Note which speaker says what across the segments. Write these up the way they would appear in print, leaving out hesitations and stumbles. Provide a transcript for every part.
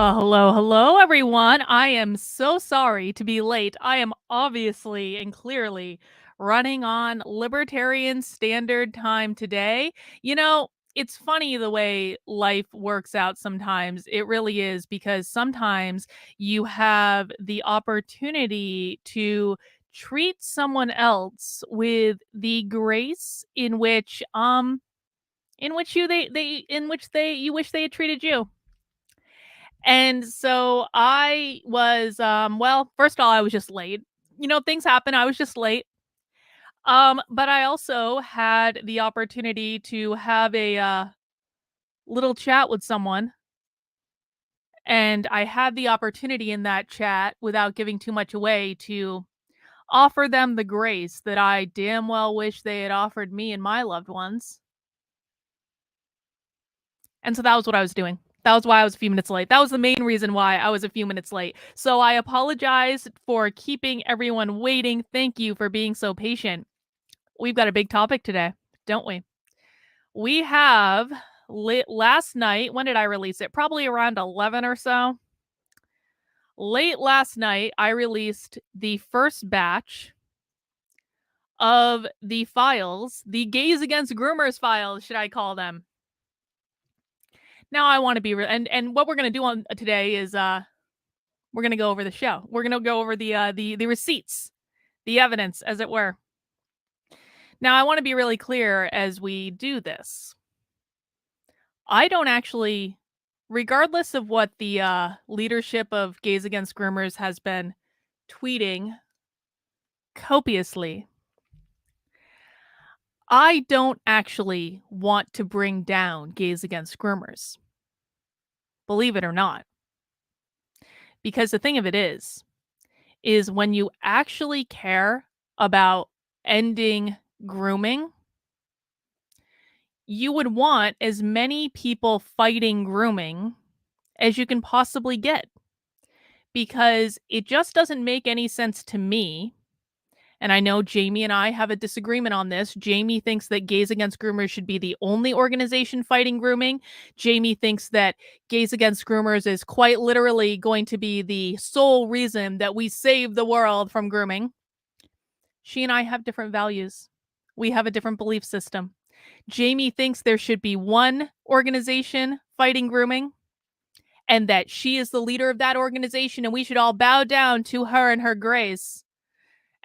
Speaker 1: Hello, everyone. I am so sorry to be late. I am obviously and clearly running on Libertarian Standard Time today. You know, it's funny the way life works out sometimes. It really is, because sometimes you have the opportunity to treat someone else with the grace in which you wish they had treated you. And so I was, well, first of all, I was just late. Things happen. I was just late. But I also had the opportunity to have a little chat with someone. And I had the opportunity in that chat, without giving too much away, to offer them the grace that I damn well wish they had offered me and my loved ones. And so that was what I was doing. That was why I was a few minutes late. That was the main reason why I was a few minutes late. So I apologize for keeping everyone waiting. Thank you for being so patient. We've got a big topic today, don't we? We have last night. When did I release it? Probably around 11 or so. Late last night, I released the first batch of the files, the Gays Against Groomers files, should I call them. Now I want to be and what we're going to do on today is we're going to go over the show. We're going to go over the receipts, the evidence, as it were. Now I want to be really clear as we do this. I don't actually, regardless of what the leadership of Gays Against Groomers has been tweeting copiously, I don't actually want to bring down Gays Against Groomers. Believe it or not. Because the thing of it is when you actually care about ending grooming, you would want as many people fighting grooming as you can possibly get. Because it just doesn't make any sense to me. And I know Jaimee and I have a disagreement on this. Jaimee thinks that Gays Against Groomers should be the only organization fighting grooming. Jaimee thinks that Gays Against Groomers is quite literally going to be the sole reason that we save the world from grooming. She and I have different values. We have a different belief system. Jaimee thinks there should be one organization fighting grooming, and that she is the leader of that organization, and we should all bow down to her and her grace.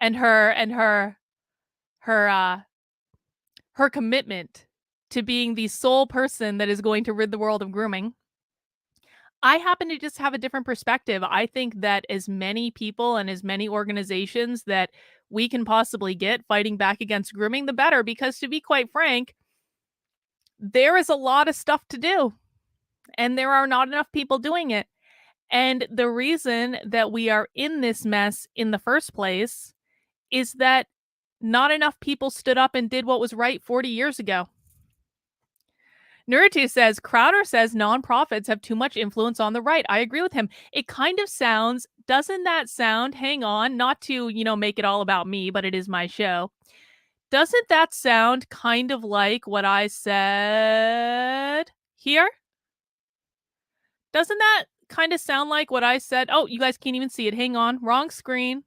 Speaker 1: And her commitment to being the sole person that is going to rid the world of grooming. I happen to just have a different perspective. I think that as many people and as many organizations that we can possibly get fighting back against grooming, the better. Because to be quite frank, there is a lot of stuff to do, and there are not enough people doing it. And the reason that we are in this mess in the first place is that not enough people stood up and did what was right 40 years ago. Naruto says, Crowder says nonprofits have too much influence on the right. I agree with him. It kind of sounds, doesn't that sound, hang on, not to, make it all about me, but it is my show. Doesn't that sound kind of like what I said here? Doesn't that kind of sound like what I said? Oh, you guys can't even see it. Hang on. Wrong screen.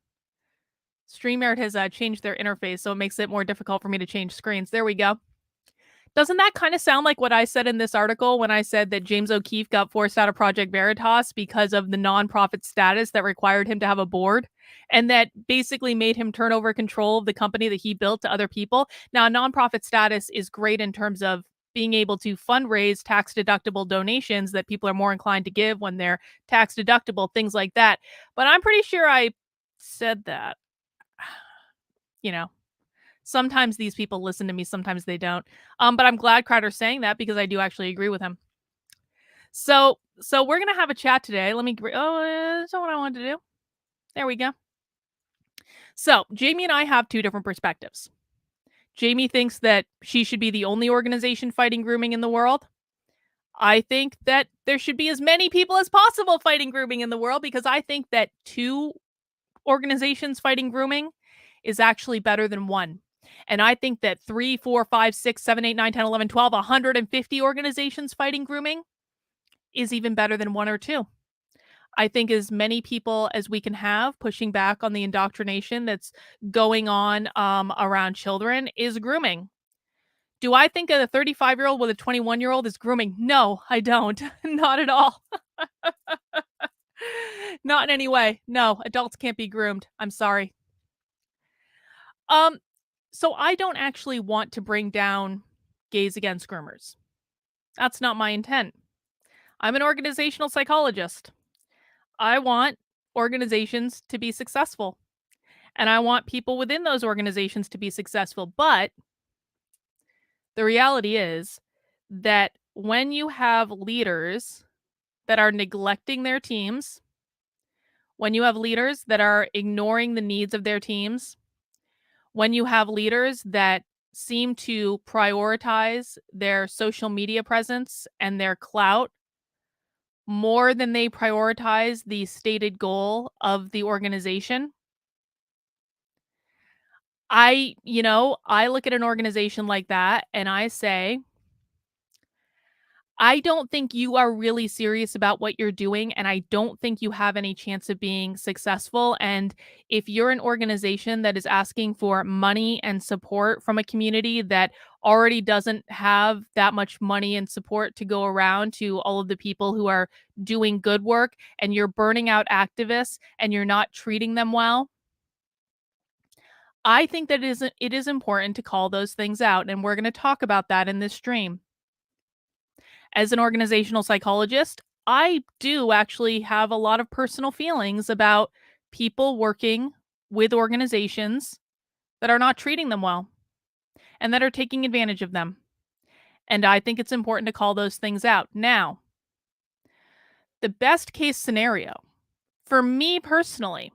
Speaker 1: StreamYard has changed their interface, so it makes it more difficult for me to change screens. There we go. Doesn't that kind of sound like what I said in this article when I said that James O'Keefe got forced out of Project Veritas because of the nonprofit status that required him to have a board, and that basically made him turn over control of the company that he built to other people? Now, nonprofit status is great in terms of being able to fundraise tax-deductible donations that people are more inclined to give when they're tax-deductible, things like that. But I'm pretty sure I said that. Sometimes these people listen to me, sometimes they don't. But I'm glad Crowder's saying that, because I do actually agree with him. So we're going to have a chat today. Let me, that's not what I wanted to do. There we go. So Jaimee and I have two different perspectives. Jaimee thinks that she should be the only organization fighting grooming in the world. I think that there should be as many people as possible fighting grooming in the world, because I think that two organizations fighting grooming is actually better than one. And I think that 3, 4, 5, 6, 7, 8, 9, 10, 11, 12, 150 organizations fighting grooming is even better than one or two. I think as many people as we can have pushing back on the indoctrination that's going on around children is grooming. Do I think a 35-year-old with a 21-year-old is grooming? No, I don't. Not at all. Not in any way. No, adults can't be groomed. I'm sorry. Um, so I don't actually want to bring down gays against groomers. That's not my intent. I'm an organizational psychologist. I want organizations to be successful, and I want people within those organizations to be successful. But the reality is that when you have leaders that are neglecting their teams, when you have leaders that are ignoring the needs of their teams, when you have leaders that seem to prioritize their social media presence and their clout more than they prioritize the stated goal of the organization, I look at an organization like that and I say, I don't think you are really serious about what you're doing, and I don't think you have any chance of being successful. And if you're an organization that is asking for money and support from a community that already doesn't have that much money and support to go around to all of the people who are doing good work, and you're burning out activists and you're not treating them well, I think that it is important to call those things out. And we're going to talk about that in this stream. As an organizational psychologist, I do actually have a lot of personal feelings about people working with organizations that are not treating them well and that are taking advantage of them. And I think it's important to call those things out. Now, the best case scenario for me personally,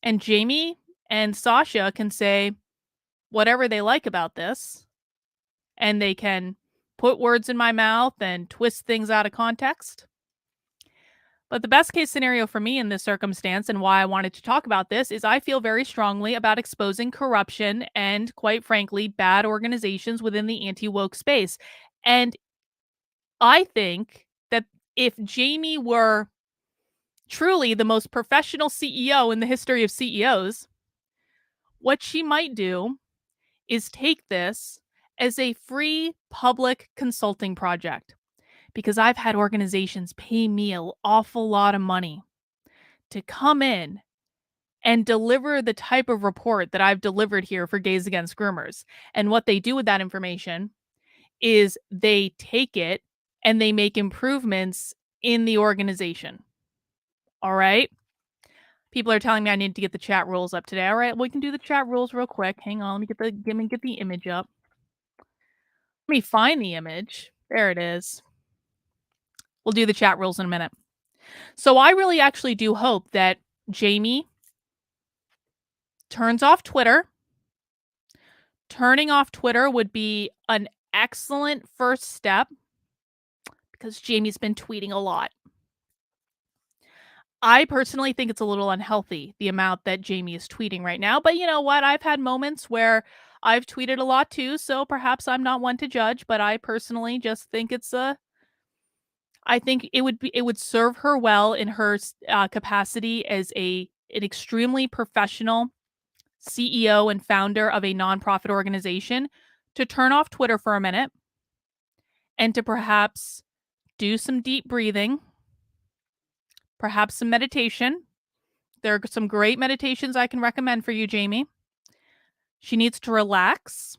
Speaker 1: and Jaimee and Sasha can say whatever they like about this, and they can put words in my mouth and twist things out of context. But the best case scenario for me in this circumstance and why I wanted to talk about this is I feel very strongly about exposing corruption and, quite frankly, bad organizations within the anti-woke space. And I think that if Jaimee were truly the most professional CEO in the history of CEOs, what she might do is take this as a free public consulting project, because I've had organizations pay me an awful lot of money to come in and deliver the type of report that I've delivered here for Gays Against Groomers. And what they do with that information is they take it and they make improvements in the organization. All right. People are telling me I need to get the chat rules up today. All right, we can do the chat rules real quick. Hang on, let me get the image up. Let me find the image. There it is. We'll do the chat rules in a minute. So I really actually do hope that Jaimee turns off Twitter. Turning off Twitter would be an excellent first step because Jaimee's been tweeting a lot. I personally think it's a little unhealthy, the amount that Jaimee is tweeting right now. But you know what? I've had moments where I've tweeted a lot too, so perhaps I'm not one to judge, but I personally just think I think it would serve her well in her capacity as an extremely professional CEO and founder of a nonprofit organization to turn off Twitter for a minute and to perhaps do some deep breathing, perhaps some meditation. There are some great meditations I can recommend for you, Jaimee. She needs to relax.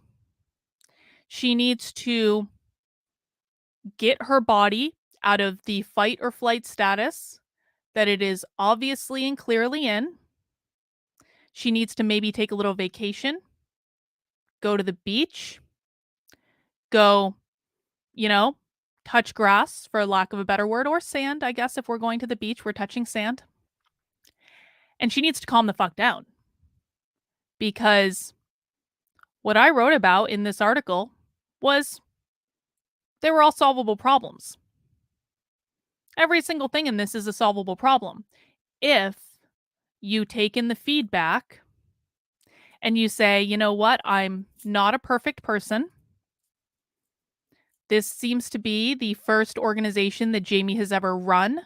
Speaker 1: She needs to get her body out of the fight or flight status that it is obviously and clearly in. She needs to maybe take a little vacation, go to the beach, go, touch grass, for lack of a better word, or sand. I guess if we're going to the beach, we're touching sand. And she needs to calm the fuck down, because what I wrote about in this article was they were all solvable problems. Every single thing in this is a solvable problem if you take in the feedback and you say, you know what, I'm not a perfect person. This seems to be the first organization that Jaimee has ever run.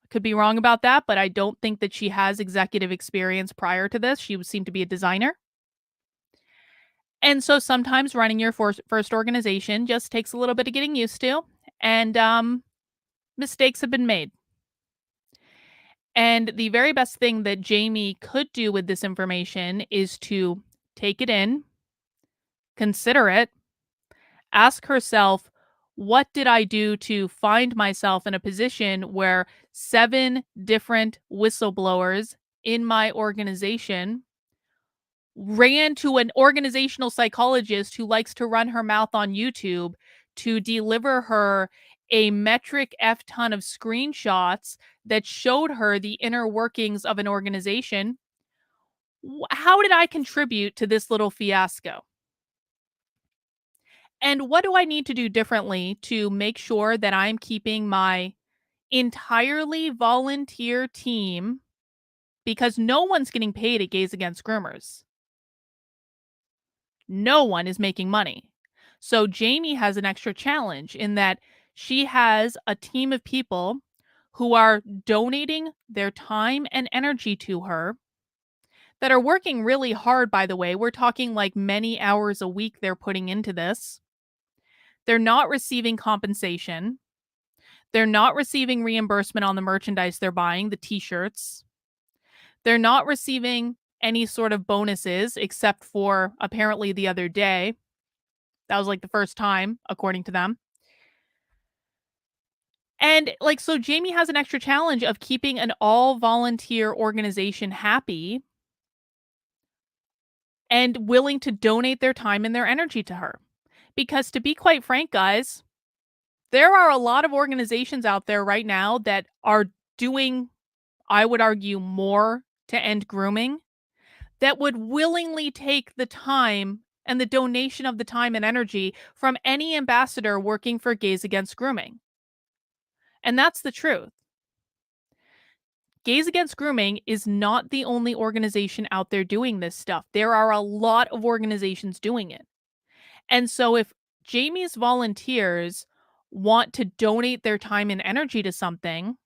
Speaker 1: Could be wrong about that, but I don't think that she has executive experience prior to this. She seemed to be a designer. And so sometimes running your first organization just takes a little bit of getting used to, and mistakes have been made. And the very best thing that Jaimee could do with this information is to take it in, consider it, ask herself, what did I do to find myself in a position where 7 different whistleblowers in my organization ran to an organizational psychologist who likes to run her mouth on YouTube to deliver her a metric F ton of screenshots that showed her the inner workings of an organization. How did I contribute to this little fiasco? And what do I need to do differently to make sure that I'm keeping my entirely volunteer team, because no one's getting paid at Gays Against Groomers. No one is making money. So Jaimee has an extra challenge in that she has a team of people who are donating their time and energy to her, that are working really hard, by the way. We're talking like many hours a week they're putting into this. They're not receiving compensation. They're not receiving reimbursement on the merchandise they're buying, the t-shirts. They're not receiving any sort of bonuses except for apparently the other day. That was like the first time, according to them. And like, so Jaimee has an extra challenge of keeping an all volunteer organization happy and willing to donate their time and their energy to her. Because to be quite frank, guys, there are a lot of organizations out there right now that are doing, I would argue, more to end grooming, that would willingly take the time and the donation of the time and energy from any ambassador working for Gays Against Grooming. And that's the truth. Gays Against Grooming is not the only organization out there doing this stuff. There are a lot of organizations doing it. And so if Jaimee's volunteers want to donate their time and energy to something,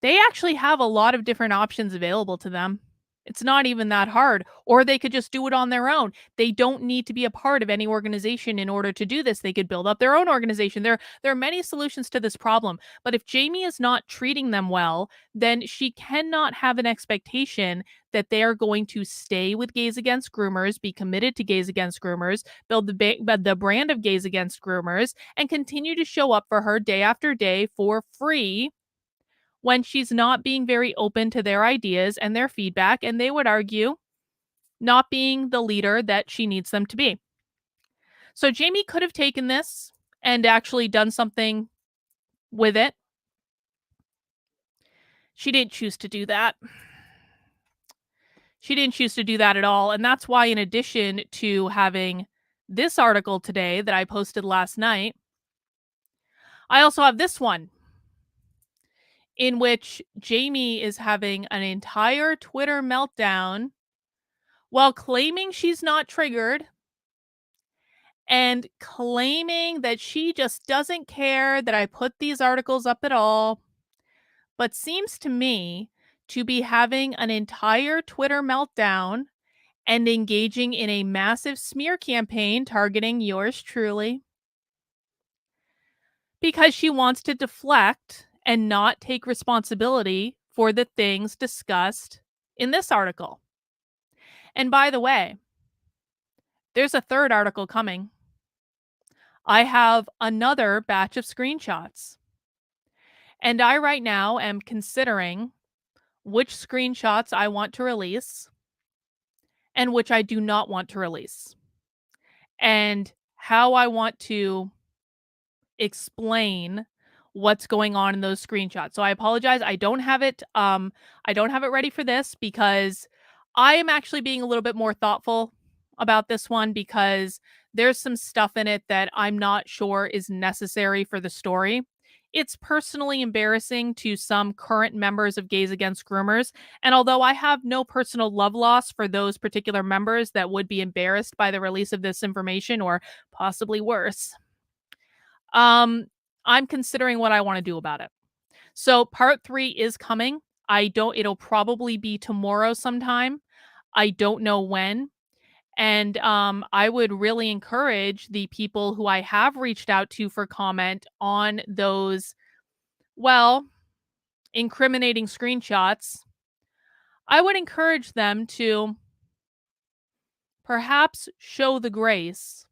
Speaker 1: they actually have a lot of different options available to them. It's not even that hard. Or they could just do it on their own. They don't need to be a part of any organization in order to do this. They could build up their own organization. There are many solutions to this problem. But if Jaimee is not treating them well, then she cannot have an expectation that they are going to stay with Gays Against Groomers, be committed to Gays Against Groomers, build the brand of Gays Against Groomers, and continue to show up for her day after day for free when she's not being very open to their ideas and their feedback, and they would argue not being the leader that she needs them to be. So Jaimee could have taken this and actually done something with it. She didn't choose to do that. She didn't choose to do that at all. And that's why, in addition to having this article today that I posted last night, I also have this one in which Jaimee is having an entire Twitter meltdown while claiming she's not triggered and claiming that she just doesn't care that I put these articles up at all, but seems to me to be having an entire Twitter meltdown and engaging in a massive smear campaign targeting yours truly because she wants to deflect and not take responsibility for the things discussed in this article. And by the way, there's a third article coming. I have another batch of screenshots. And I right now am considering which screenshots I want to release and which I do not want to release, and how I want to explain what's going on in those screenshots. So I apologize. I don't have it ready for this because I am actually being a little bit more thoughtful about this one, because there's some stuff in it that I'm not sure is necessary for the story. It's personally embarrassing to some current members of Gays Against Groomers, and although I have no personal love loss for those particular members that would be embarrassed by the release of this information, or possibly worse, I'm considering what I want to do about it. So part 3 is coming. It'll probably be tomorrow sometime. I don't know when. And I would really encourage the people who I have reached out to for comment on those, well, incriminating screenshots. I would encourage them to perhaps show the grace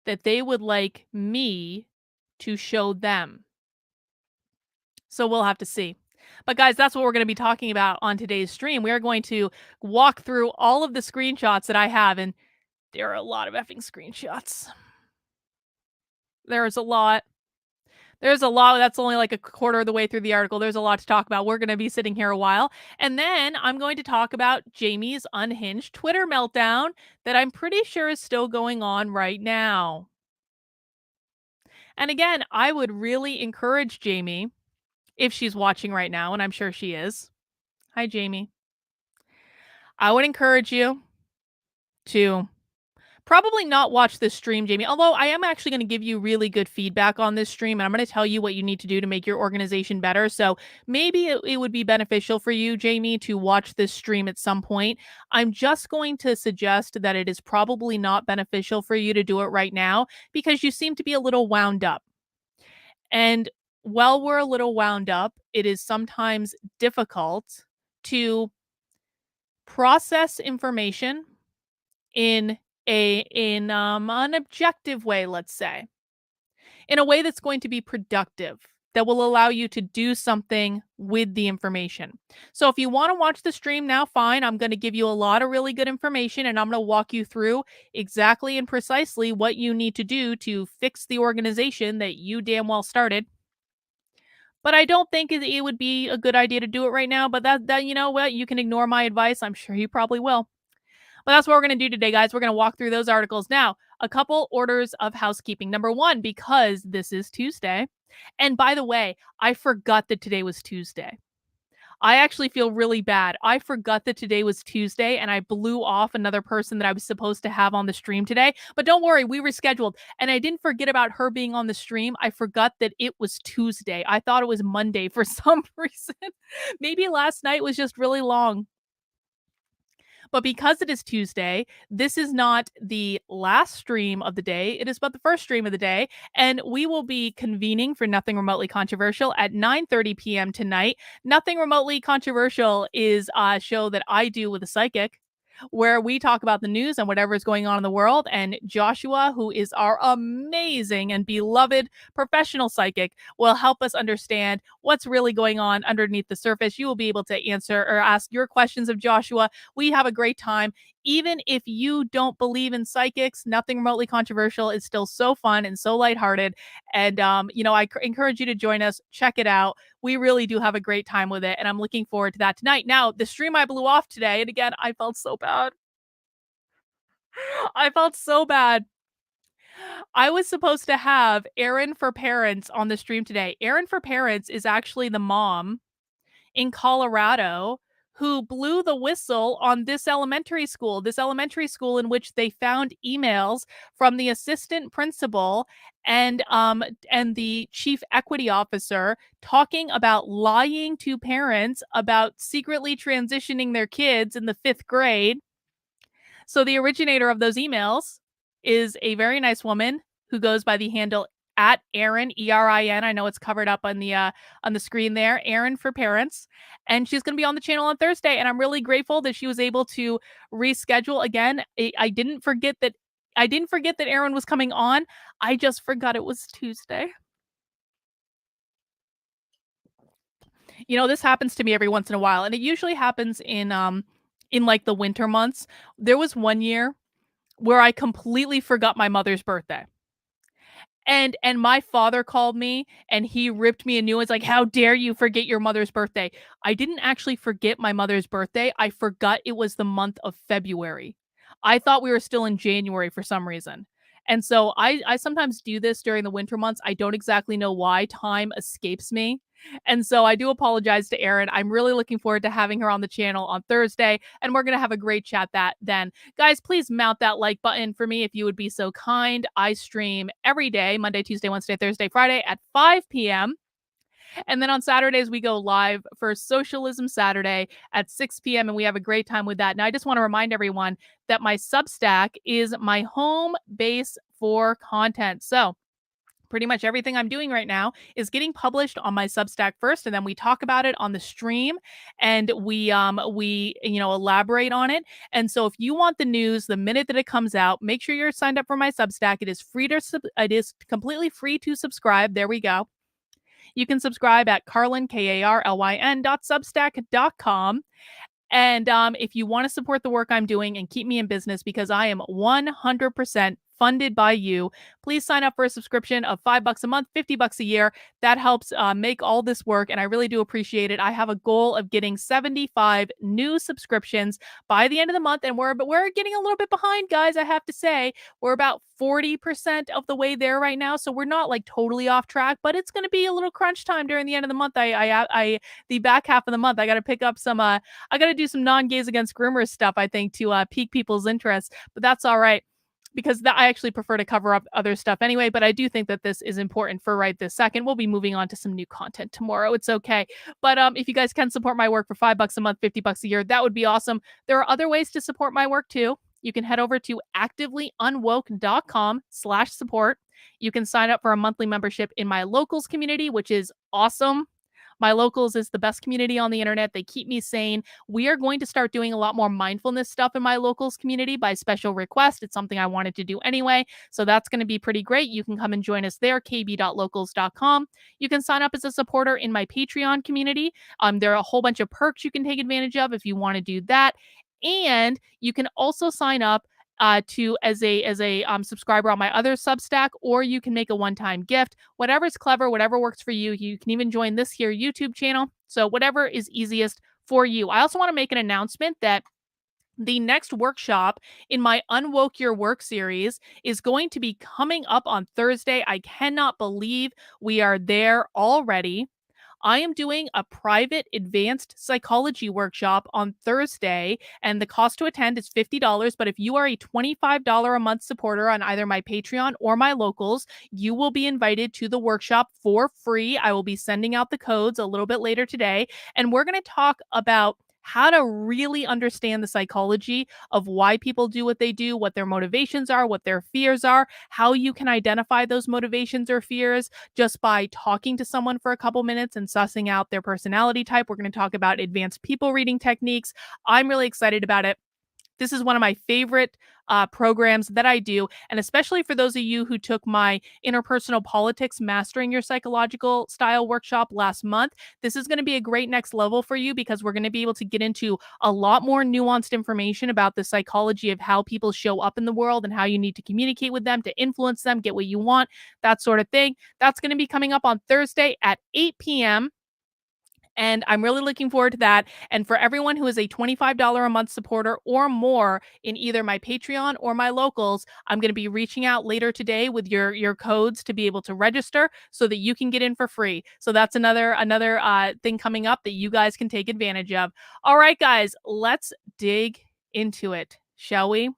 Speaker 1: that they would like me to show them. So we'll have to see. But guys, that's what we're going to be talking about on today's stream. We are going to walk through all of the screenshots that I have, and there are a lot of effing screenshots. There's a lot. There's a lot. That's only like a quarter of the way through the article. There's a lot to talk about. We're going to be sitting here a while. And then I'm going to talk about Jaimee's unhinged Twitter meltdown that I'm pretty sure is still going on right now. And again, I would really encourage Jaimee, if she's watching right now, and I'm sure she is. Hi, Jaimee. I would encourage you to probably not watch this stream, Jaimee, although I am actually going to give you really good feedback on this stream, and I'm going to tell you what you need to do to make your organization better. So maybe it would be beneficial for you, Jaimee, to watch this stream at some point. I'm just going to suggest that it is probably not beneficial for you to do it right now because you seem to be a little wound up. And while we're a little wound up, it is sometimes difficult to process information in an objective way, let's say, in a way that's going to be productive, that will allow you to do something with the information. So if you want to watch the stream now, fine. I'm going to give you a lot of really good information, and I'm going to walk you through exactly and precisely what you need to do to fix the organization that you damn well started. But I don't think it would be a good idea to do it right now. But that you know what, you can ignore my advice. I'm sure you probably will. But that's what we're going to do today, guys. We're going to walk through those articles. Now, a couple orders of housekeeping. Number one, because this is Tuesday. And by the way, I forgot that today was Tuesday. I actually feel really bad. I forgot that today was Tuesday and I blew off another person that I was supposed to have on the stream today. But don't worry, we rescheduled. And I didn't forget about her being on the stream. I forgot that it was Tuesday. I thought it was Monday for some reason. Maybe last night was just really long. But because it is Tuesday, this is not the last stream of the day. It is but the first stream of the day. And we will be convening for Nothing Remotely Controversial at 9:30 p.m. tonight. Nothing Remotely Controversial is a show that I do with a psychic, where we talk about the news and whatever is going on in the world. And Joshua, who is our amazing and beloved professional psychic, will help us understand what's really going on underneath the surface. You will be able to answer or ask your questions of Joshua. We have a great time. Even if you don't believe in psychics, Nothing Remotely Controversial is still so fun and so lighthearted. And, I encourage you to join us. Check it out. We really do have a great time with it. And I'm looking forward to that tonight. Now, the stream I blew off today, and again, I felt so bad. I felt so bad. I was supposed to have Erin for Parents on the stream today. Erin for Parents is actually the mom in Colorado who blew the whistle on this elementary school in which they found emails from the assistant principal and the chief equity officer talking about lying to parents about secretly transitioning their kids in the 5th grade. So the originator of those emails is a very nice woman who goes by the handle at Erin, Erin. I know it's covered up on the screen there, Erin for Parents. And she's going to be on the channel on Thursday. And I'm really grateful that she was able to reschedule again. I didn't forget that Erin was coming on. I just forgot it was Tuesday. This happens to me every once in a while. And it usually happens in like the winter months. There was one year where I completely forgot my mother's birthday. And my father called me and he ripped me a new one. It's like, how dare you forget your mother's birthday? I didn't actually forget my mother's birthday. I forgot it was the month of February. I thought we were still in January for some reason. And so I sometimes do this during the winter months. I don't exactly know why. Time escapes me. And so I do apologize to Erin. I'm really looking forward to having her on the channel on Thursday, and we're going to have a great chat then. Guys, please mount that like button for me if you would be so kind. I stream every day, Monday, Tuesday, Wednesday, Thursday, Friday at 5 p.m. And then on Saturdays, we go live for Socialism Saturday at 6 p.m. and we have a great time with that. Now, I just want to remind everyone that my Substack is my home base for content. So, pretty much everything I'm doing right now is getting published on my Substack first, and then we talk about it on the stream, and we elaborate on it. And so if you want the news the minute that it comes out, make sure you're signed up for my Substack. It is completely free to subscribe. There we go. You can subscribe at karlyn.substack.com. And if you want to support the work I'm doing and keep me in business, because I am 100% funded by you, please sign up for a subscription of $5 a month, $50 a year. That helps make all this work, and I really do appreciate it. I have a goal of getting 75 new subscriptions by the end of the month, and we're getting a little bit behind, guys. I have to say, we're about 40% of the way there right now, so we're not like totally off track, but it's going to be a little crunch time during the end of the month. The back half of the month, I got to pick up some. I got to do some non-gays against groomers stuff, I think, to pique people's interest, but that's all right, because I actually prefer to cover up other stuff anyway. But I do think that this is important for right this second. We'll be moving on to some new content tomorrow. It's okay. But if you guys can support my work for $5 a month, $50 a year, that would be awesome. There are other ways to support my work too. You can head over to activelyunwoke.com/support. You can sign up for a monthly membership in my locals community, which is awesome. My locals is the best community on the internet. They keep me sane. We are going to start doing a lot more mindfulness stuff in my locals community by special request. It's something I wanted to do anyway. So that's going to be pretty great. You can come and join us there, kb.locals.com. You can sign up as a supporter in my Patreon community. There are a whole bunch of perks you can take advantage of if you want to do that. And you can also sign up to as a subscriber on my other Substack, or you can make a one-time gift. Whatever's clever, whatever works for you. You can even join this here YouTube channel. So whatever is easiest for you. I also want to make an announcement that the next workshop in my Unwoke Your Work series is going to be coming up on Thursday. I cannot believe we are there already. I am doing a private advanced psychology workshop on Thursday, and the cost to attend is $50. But if you are a $25 a month supporter on either my Patreon or my locals, you will be invited to the workshop for free. I will be sending out the codes a little bit later today, and we're going to talk about how to really understand the psychology of why people do what they do, what their motivations are, what their fears are, how you can identify those motivations or fears just by talking to someone for a couple minutes and sussing out their personality type. We're going to talk about advanced people reading techniques. I'm really excited about it. This is one of my favorite programs that I do. And especially for those of you who took my interpersonal politics, mastering your psychological style workshop last month, this is going to be a great next level for you, because we're going to be able to get into a lot more nuanced information about the psychology of how people show up in the world and how you need to communicate with them to influence them, get what you want, that sort of thing. That's going to be coming up on Thursday at 8 p.m. And I'm really looking forward to that. And for everyone who is a $25 a month supporter or more in either my Patreon or my locals, I'm going to be reaching out later today with your codes to be able to register so that you can get in for free. So that's another thing coming up that you guys can take advantage of. All right, guys, let's dig into it, shall we?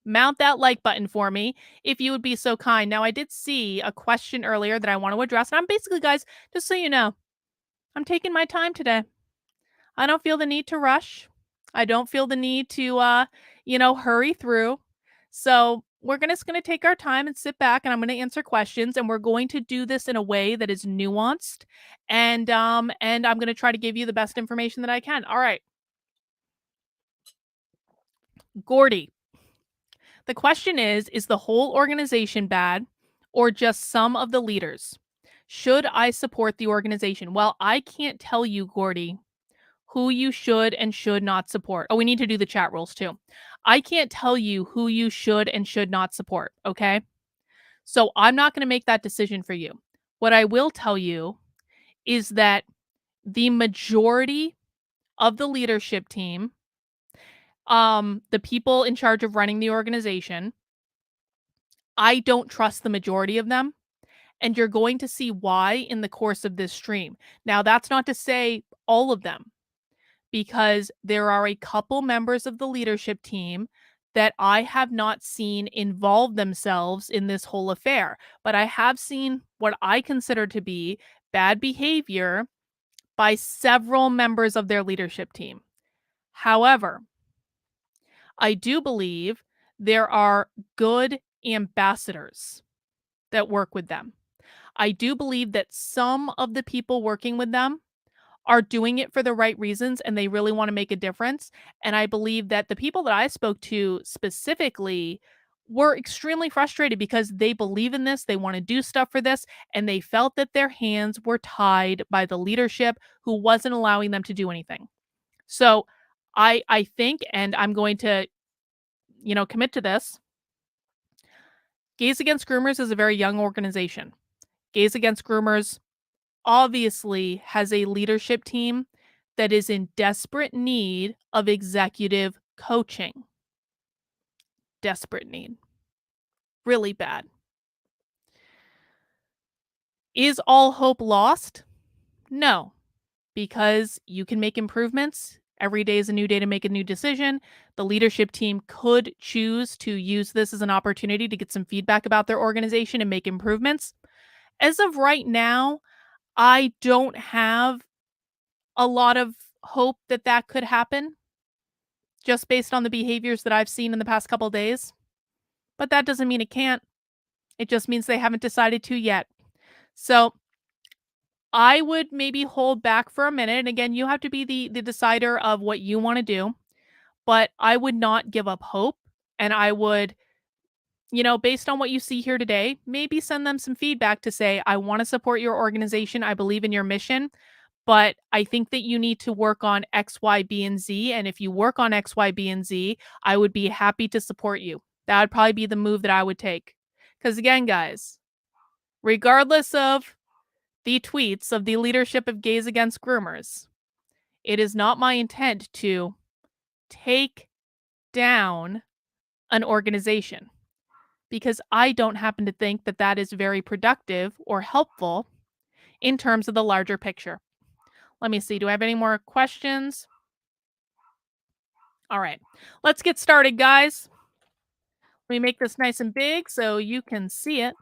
Speaker 1: Mount that like button for me if you would be so kind. Now, I did see a question earlier that I want to address. And I'm basically, guys, just so you know, I'm taking my time today. I don't feel the need to rush. I don't feel the need to, hurry through. So we're just going to take our time and sit back, and I'm going to answer questions, and we're going to do this in a way that is nuanced, and I'm going to try to give you the best information that I can. All right. Gordy. The question is the whole organization bad or just some of the leaders? Should I support the organization? Well, I can't tell you, Gordy, who you should and should not support. Oh, we need to do the chat rules too. I can't tell you who you should and should not support, okay? So I'm not going to make that decision for you. What I will tell you is that the majority of the leadership team, the people in charge of running the organization, I don't trust the majority of them. And you're going to see why in the course of this stream. Now, that's not to say all of them, because there are a couple members of the leadership team that I have not seen involve themselves in this whole affair. But I have seen what I consider to be bad behavior by several members of their leadership team. However, I do believe there are good ambassadors that work with them. I do believe that some of the people working with them are doing it for the right reasons and they really want to make a difference. And I believe that the people that I spoke to specifically were extremely frustrated because they believe in this, they want to do stuff for this, and they felt that their hands were tied by the leadership who wasn't allowing them to do anything. So I think, and I'm going to, commit to this. Gays Against Groomers is a very young organization. Gays Against Groomers obviously has a leadership team that is in desperate need of executive coaching. Desperate need. Really bad. Is all hope lost? No, because you can make improvements. Every day is a new day to make a new decision. The leadership team could choose to use this as an opportunity to get some feedback about their organization and make improvements. As of right now, I don't have a lot of hope that that could happen just based on the behaviors that I've seen in the past couple days. But that doesn't mean it can't. It just means they haven't decided to yet. So I would maybe hold back for a minute. And again, you have to be the decider of what you want to do. But I would not give up hope. And I would, based on what you see here today, maybe send them some feedback to say, I want to support your organization. I believe in your mission. But I think that you need to work on X, Y, B, and Z. And if you work on X, Y, B, and Z, I would be happy to support you. That would probably be the move that I would take. Because again, guys, regardless of the tweets of the leadership of Gays Against Groomers, it is not my intent to take down an organization. Because I don't happen to think that that is very productive or helpful in terms of the larger picture. Let me see. Do I have any more questions? All right. Let's get started, guys. Let me make this nice and big so you can see it.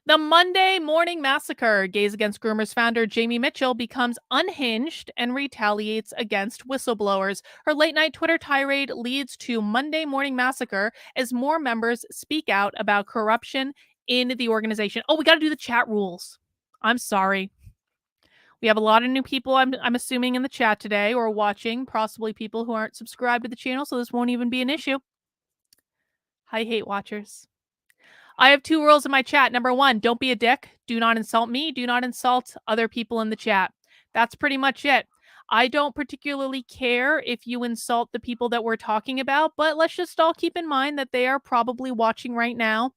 Speaker 1: The Monday Morning Massacre. Gays Against Groomers founder Jaimee Michell becomes unhinged and retaliates against whistleblowers. Her late-night Twitter tirade leads to Monday Morning Massacre as more members speak out about corruption in the organization. Oh, we got to do the chat rules. I'm sorry. We have a lot of new people, I'm assuming, in the chat today or watching, possibly people who aren't subscribed to the channel, so this won't even be an issue. Hi, hate watchers. I have 2 rules in my chat. Number 1, don't be a dick. Do not insult me. Do not insult other people in the chat. That's pretty much it. I don't particularly care if you insult the people that we're talking about, but let's just all keep in mind that they are probably watching right now.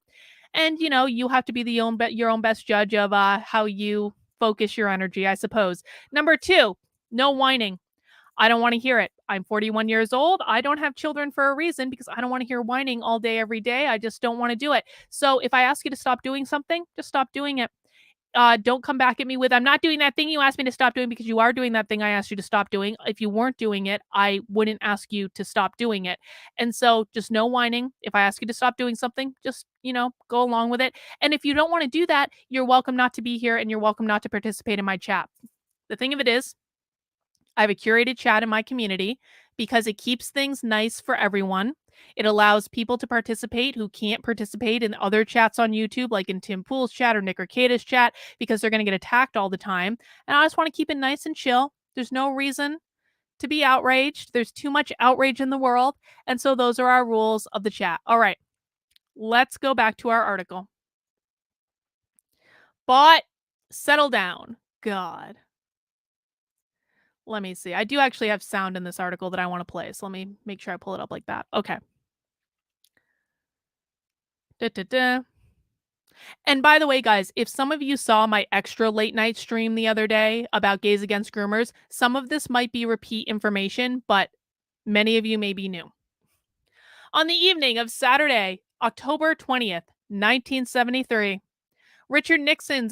Speaker 1: And, you have to be your own best judge of how you focus your energy, I suppose. Number 2, no whining. I don't want to hear it. I'm 41 years old. I don't have children for a reason because I don't want to hear whining all day, every day. I just don't want to do it. So if I ask you to stop doing something, just stop doing it. Don't come back at me with, I'm not doing that thing you asked me to stop doing, because you are doing that thing I asked you to stop doing. If you weren't doing it, I wouldn't ask you to stop doing it. And so just no whining. If I ask you to stop doing something, just, go along with it. And if you don't want to do that, you're welcome not to be here and you're welcome not to participate in my chat. The thing of it is, I have a curated chat in my community because it keeps things nice for everyone. It allows people to participate who can't participate in other chats on YouTube, like in Tim Pool's chat or Nick Arcada's chat, because they're going to get attacked all the time. And I just want to keep it nice and chill. There's no reason to be outraged. There's too much outrage in the world. And so those are our rules of the chat. All right, let's go back to our article. But settle down. God. Let me see. I do actually have sound in this article that I want to play. So let me make sure I pull it up like that. Okay. And by the way, guys, if some of you saw my extra late night stream the other day about Gays Against Groomers, some of this might be repeat information, but many of you may be new. On the evening of Saturday, October 20th, 1973, Richard Nixon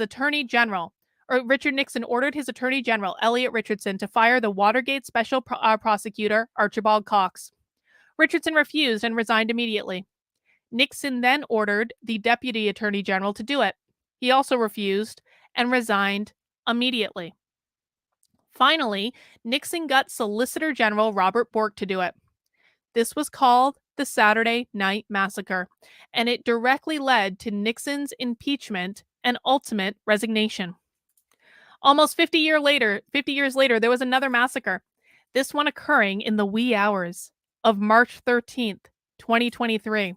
Speaker 1: ordered his Attorney General, Elliot Richardson, to fire the Watergate Special Prosecutor, Archibald Cox. Richardson refused and resigned immediately. Nixon then ordered the Deputy Attorney General to do it. He also refused, and resigned immediately. Finally, Nixon got Solicitor General Robert Bork to do it. This was called the Saturday Night Massacre, and it directly led to Nixon's impeachment and ultimate resignation. Almost 50 years later, there was another massacre, this one occurring in the wee hours of March 13th, 2023,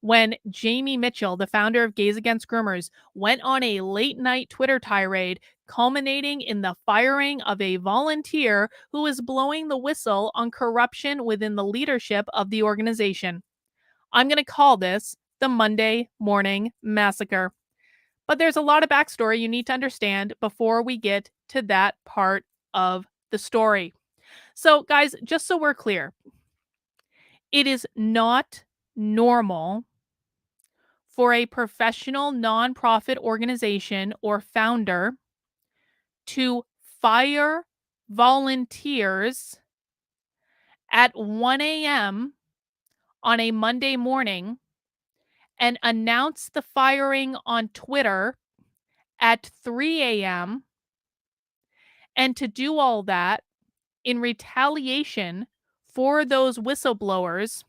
Speaker 1: when Jaimee Michell, the founder of Gays Against Groomers, went on a late-night Twitter tirade culminating in the firing of a volunteer who was blowing the whistle on corruption within the leadership of the organization. I'm going to call this the Monday Morning Massacre. But there's a lot of backstory you need to understand before we get to that part of the story. So, guys, just so we're clear, it is not normal for a professional nonprofit organization or founder to fire volunteers at 1 a.m. on a Monday morning and announce the firing on Twitter at 3 a.m. and to do all that in retaliation for those whistleblowers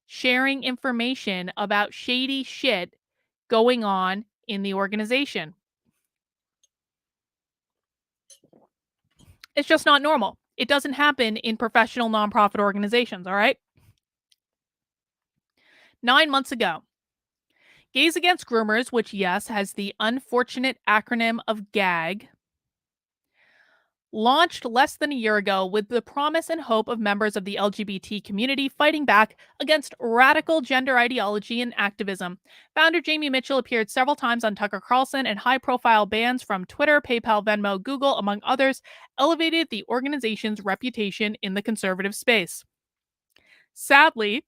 Speaker 1: sharing information about shady shit going on in the organization. It's just not normal. It doesn't happen in professional nonprofit organizations, all right? 9 months ago, Gays Against Groomers, which, yes, has the unfortunate acronym of GAG, launched less than a year ago with the promise and hope of members of the LGBT community fighting back against radical gender ideology and activism. Founder Jaimee Michell appeared several times on Tucker Carlson, and high-profile bans from Twitter, PayPal, Venmo, Google, among others, elevated the organization's reputation in the conservative space. Sadly,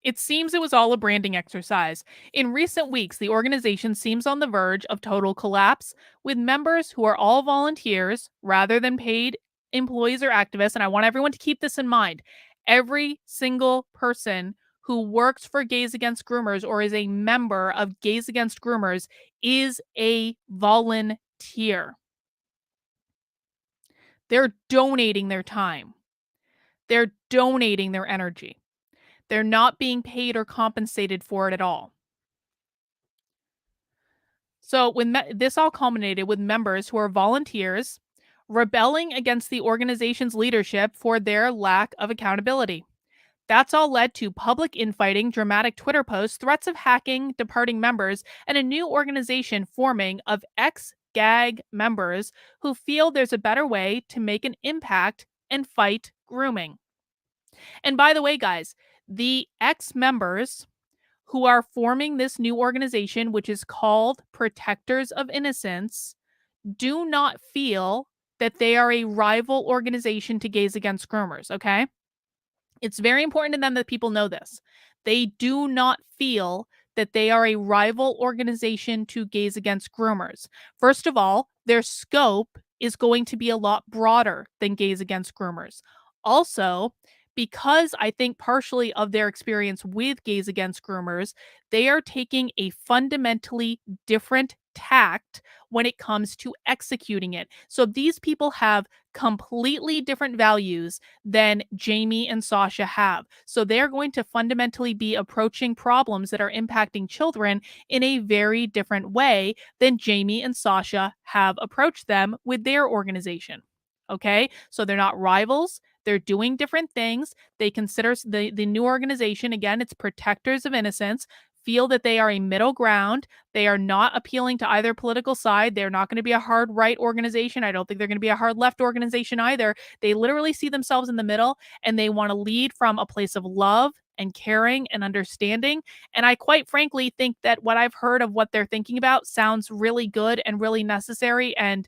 Speaker 1: it seems it was all a branding exercise. In recent weeks, the organization seems on the verge of total collapse, with members who are all volunteers rather than paid employees or activists. And I want everyone to keep this in mind. Every single person who works for Gays Against Groomers or is a member of Gays Against Groomers is a volunteer. They're donating their time. They're donating their energy. They're not being paid or compensated for it at all. So when this all culminated with members who are volunteers rebelling against the organization's leadership for their lack of accountability. That's all led to public infighting, dramatic Twitter posts, threats of hacking departing members, and a new organization forming of ex-GAG members who feel there's a better way to make an impact and fight grooming. And by the way, guys, the ex-members who are forming this new organization, which is called Protectors of Innocence, do not feel that they are a rival organization to Gays Against Groomers, okay? It's very important to them that people know this. They do not feel that they are a rival organization to Gays Against Groomers. First of all, their scope is going to be a lot broader than Gays Against Groomers. Also, because I think partially of their experience with Gays Against Groomers, they are taking a fundamentally different tact when it comes to executing it. So these people have completely different values than Jaimee and Sasha have. So they're going to fundamentally be approaching problems that are impacting children in a very different way than Jaimee and Sasha have approached them with their organization. Okay, so they're not rivals. They're doing different things. They consider the new organization, again, it's Protectors of Innocence, feel that they are a middle ground. They are not appealing to either political side. They're not going to be a hard right organization. I don't think they're going to be a hard left organization either. They literally see themselves in the middle, and they want to lead from a place of love and caring and understanding. And I quite frankly think that what I've heard of what they're thinking about sounds really good and really necessary and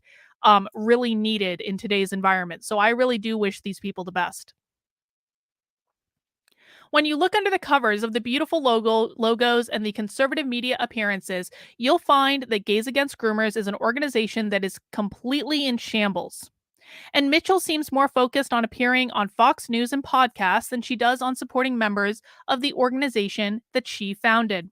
Speaker 1: really needed in today's environment. So I really do wish these people the best. When you look under the covers of the beautiful logos and the conservative media appearances, you'll find that Gays Against Groomers is an organization that is completely in shambles. And Michell seems more focused on appearing on Fox News and podcasts than she does on supporting members of the organization that she founded.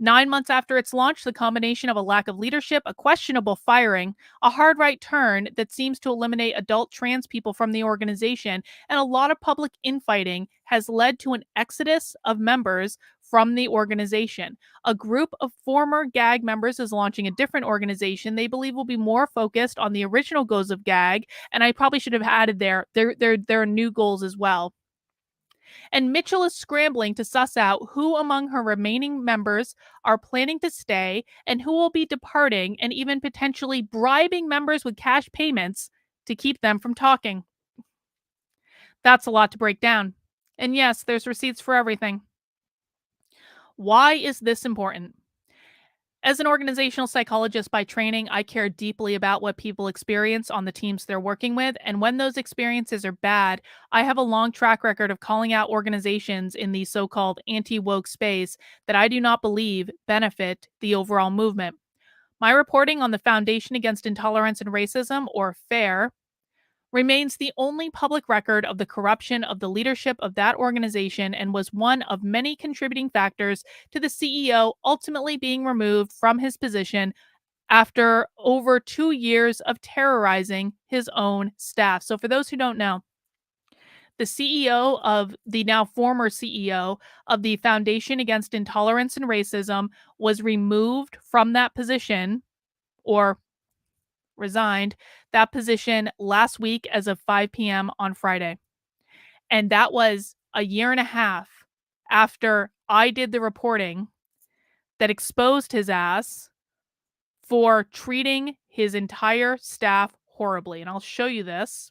Speaker 1: 9 months after its launch, the combination of a lack of leadership, a questionable firing, a hard right turn that seems to eliminate adult trans people from the organization, and a lot of public infighting has led to an exodus of members from the organization. A group of former GAG members is launching a different organization they believe will be more focused on the original goals of GAG, and I probably should have added their new goals as well. And Michell is scrambling to suss out who among her remaining members are planning to stay and who will be departing, and even potentially bribing members with cash payments to keep them from talking. That's a lot to break down. And yes, there's receipts for everything. Why is this important? As an organizational psychologist by training, I care deeply about what people experience on the teams they're working with. And when those experiences are bad, I have a long track record of calling out organizations in the so called anti woke space that I do not believe benefit the overall movement. My reporting on the Foundation Against Intolerance and Racism, or FAIR, remains the only public record of the corruption of the leadership of that organization and was one of many contributing factors to the CEO ultimately being removed from his position after over 2 years of terrorizing his own staff. So, for those who don't know, the now former CEO of the Foundation Against Intolerance and Racism was removed from that position, or resigned that position, last week as of 5 p.m. on Friday. And that was a year and a half after I did the reporting that exposed his ass for treating his entire staff horribly. And I'll show you this.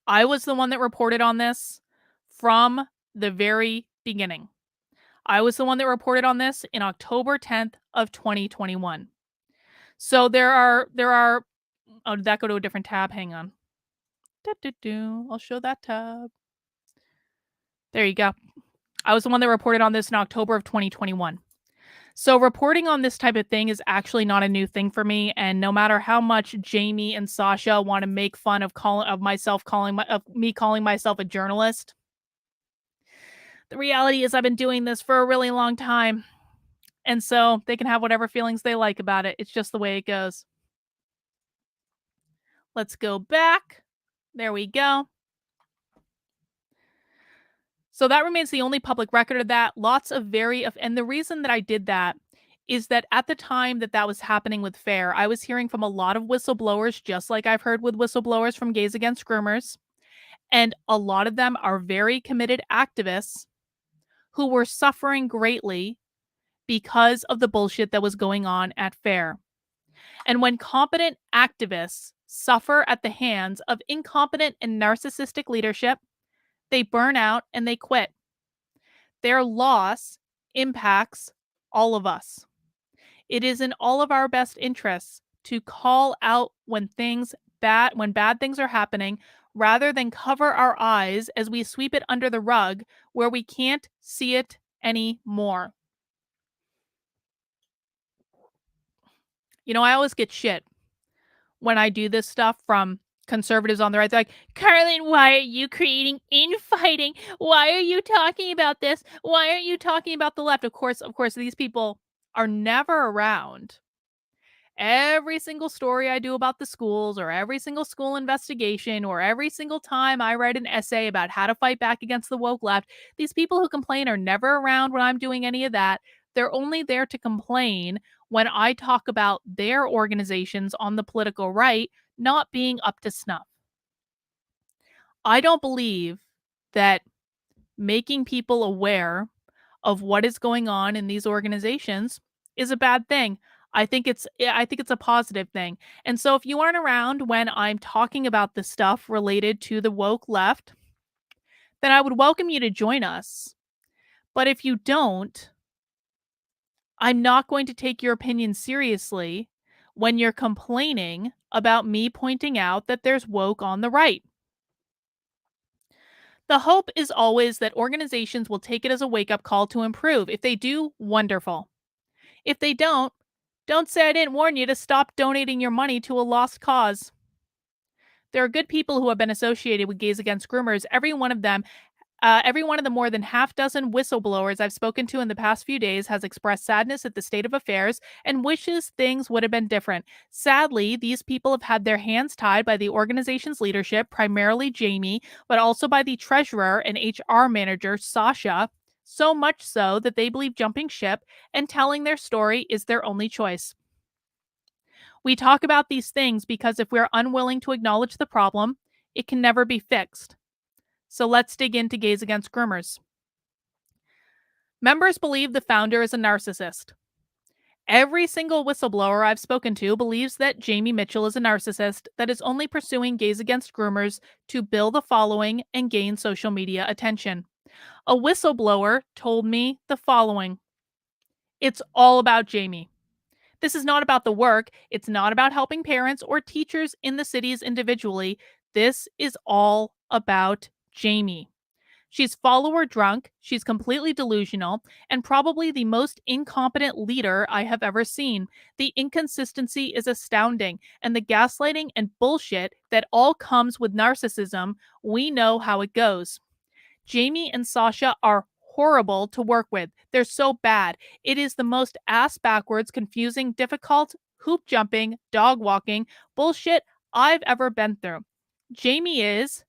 Speaker 1: I was the one that reported on this from the very beginning. I was the one that reported on this in October 10th of 2021. So oh, did that go to a different tab? Hang on. I'll show that tab. There you go. I was the one that reported on this in October of 2021. So reporting on this type of thing is actually not a new thing for me. And no matter how much Jaimee and Sasha want to make fun of me calling myself a journalist, the reality is I've been doing this for a really long time. And so they can have whatever feelings they like about it. It's just the way it goes. Let's go back. There we go. So that remains the only public record of that. And the reason that I did that is that at the time that that was happening with FAIR, I was hearing from a lot of whistleblowers, just like I've heard with whistleblowers from Gays Against Groomers. And a lot of them are very committed activists who were suffering greatly because of the bullshit that was going on at FAIR. And when competent activists suffer at the hands of incompetent and narcissistic leadership, they burn out and they quit. Their loss impacts all of us. It is in all of our best interests to call out when bad things are happening, rather than cover our eyes as we sweep it under the rug where we can't see it anymore. You know, I always get shit when I do this stuff from conservatives on the right. They're like, Carlin, why are you creating infighting? Why are you talking about this? Why aren't you talking about the left? Of course, these people are never around. Every single story I do about the schools, or every single school investigation, or every single time I write an essay about how to fight back against the woke left, these people who complain are never around when I'm doing any of that. They're only there to complain when I talk about their organizations on the political right not being up to snuff. I don't believe that making people aware of what is going on in these organizations is a bad thing. I think it's a positive thing. And so if you aren't around when I'm talking about the stuff related to the woke left, then I would welcome you to join us. But if you don't, I'm not going to take your opinion seriously when you're complaining about me pointing out that there's woke on the right. The hope is always that organizations will take it as a wake-up call to improve. If they do, wonderful. If they don't say I didn't warn you to stop donating your money to a lost cause. There are good people who have been associated with Gays Against Groomers. Every one of them Every one of the more than half dozen whistleblowers I've spoken to in the past few days has expressed sadness at the state of affairs and wishes things would have been different. Sadly, these people have had their hands tied by the organization's leadership, primarily Jaimee, but also by the treasurer and HR manager, Sasha, so much so that they believe jumping ship and telling their story is their only choice. We talk about these things because if we're unwilling to acknowledge the problem, it can never be fixed. So let's dig into Gays Against Groomers. Members believe the founder is a narcissist. Every single whistleblower I've spoken to believes that Jaimee Michell is a narcissist that is only pursuing Gays Against Groomers to build a following and gain social media attention. A whistleblower told me the following: "It's all about Jaimee. This is not about the work. It's not about helping parents or teachers in the cities individually. This is all about Jaimee. She's follower drunk, she's completely delusional, and probably the most incompetent leader I have ever seen. The inconsistency is astounding, and the gaslighting and bullshit that all comes with narcissism, we know how it goes. Jaimee and Sasha are horrible to work with. They're so bad. It is the most ass backwards, confusing, difficult, hoop jumping, dog walking bullshit I've ever been through. Jaimee is.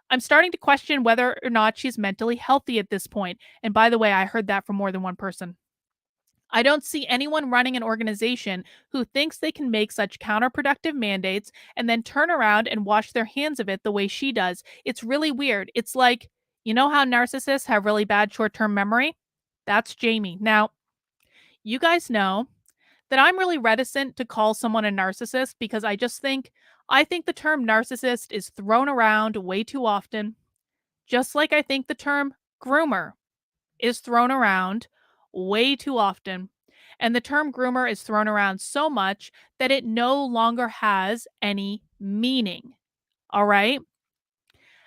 Speaker 1: I'm starting to question whether or not she's mentally healthy at this point. And by the way, I heard that from more than one person. I don't see anyone running an organization who thinks they can make such counterproductive mandates and then turn around and wash their hands of it the way she does. It's really weird. It's like, you know how narcissists have really bad short term memory? That's Jaimee. Now, you guys know that I'm really reticent to call someone a narcissist because I think the term narcissist is thrown around way too often, just like I think the term groomer is thrown around way too often. And the term groomer is thrown around so much that it no longer has any meaning. All right.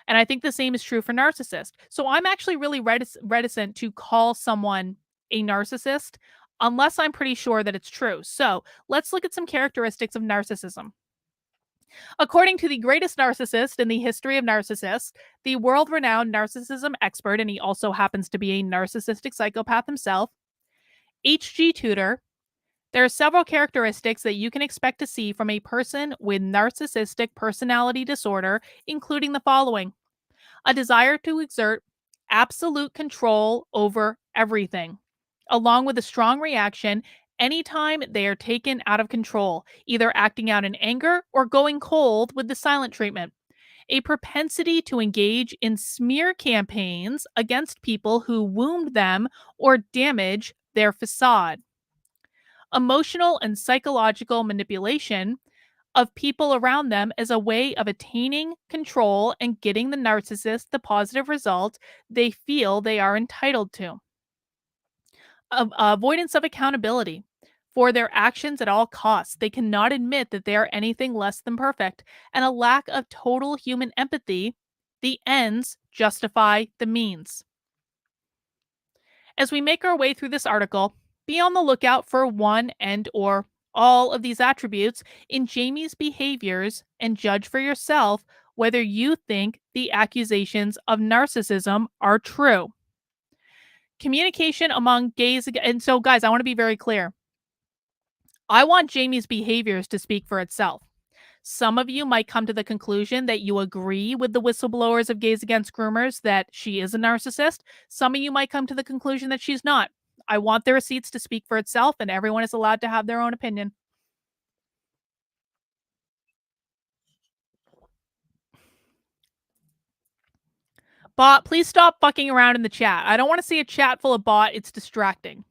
Speaker 1: And I think the same is true for narcissist. So I'm actually really reticent to call someone a narcissist unless I'm pretty sure that it's true. So let's look at some characteristics of narcissism. According to the greatest narcissist in the history of narcissists, the world renowned narcissism expert, and he also happens to be a narcissistic psychopath himself, H.G. Tudor, there are several characteristics that you can expect to see from a person with narcissistic personality disorder, including the following: a desire to exert absolute control over everything, along with a strong reaction anytime they are taken out of control, either acting out in anger or going cold with the silent treatment. A propensity to engage in smear campaigns against people who wound them or damage their facade. Emotional and psychological manipulation of people around them as a way of attaining control and getting the narcissist the positive result they feel they are entitled to. Avoidance of accountability for their actions at all costs. They cannot admit that they are anything less than perfect, and a lack of total human empathy. The ends justify the means. As we make our way through this article, be on the lookout for one and or all of these attributes in Jaimee's behaviors and judge for yourself whether you think the accusations of narcissism are true. Communication among gays, and so guys, I want to be very clear. I want Jaimee's behaviors to speak for itself. Some of you might come to the conclusion that you agree with the whistleblowers of Gays Against Groomers that she is a narcissist. Some of you might come to the conclusion that she's not. I want the receipts to speak for itself, and everyone is allowed to have their own opinion. Bot, please stop fucking around in the chat. I don't want to see a chat full of bot. It's distracting.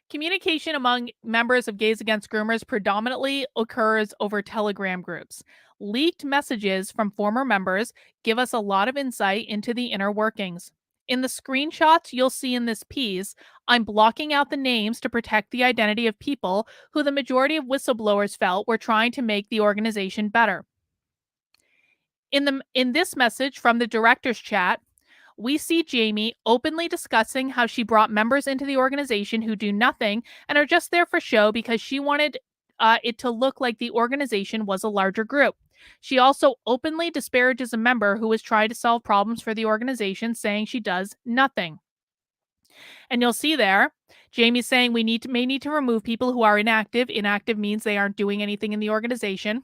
Speaker 1: Communication among members of Gays Against Groomers predominantly occurs over Telegram groups. Leaked messages from former members give us a lot of insight into the inner workings. In the screenshots you'll see in this piece, I'm blocking out the names to protect the identity of people who the majority of whistleblowers felt were trying to make the organization better. In this message from the director's chat, we see Jaimee openly discussing how she brought members into the organization who do nothing and are just there for show because she wanted it to look like the organization was a larger group. She also openly disparages a member who was trying to solve problems for the organization, saying she does nothing. And you'll see there, Jaimee's saying we may need to remove people who are inactive. Inactive means they aren't doing anything in the organization.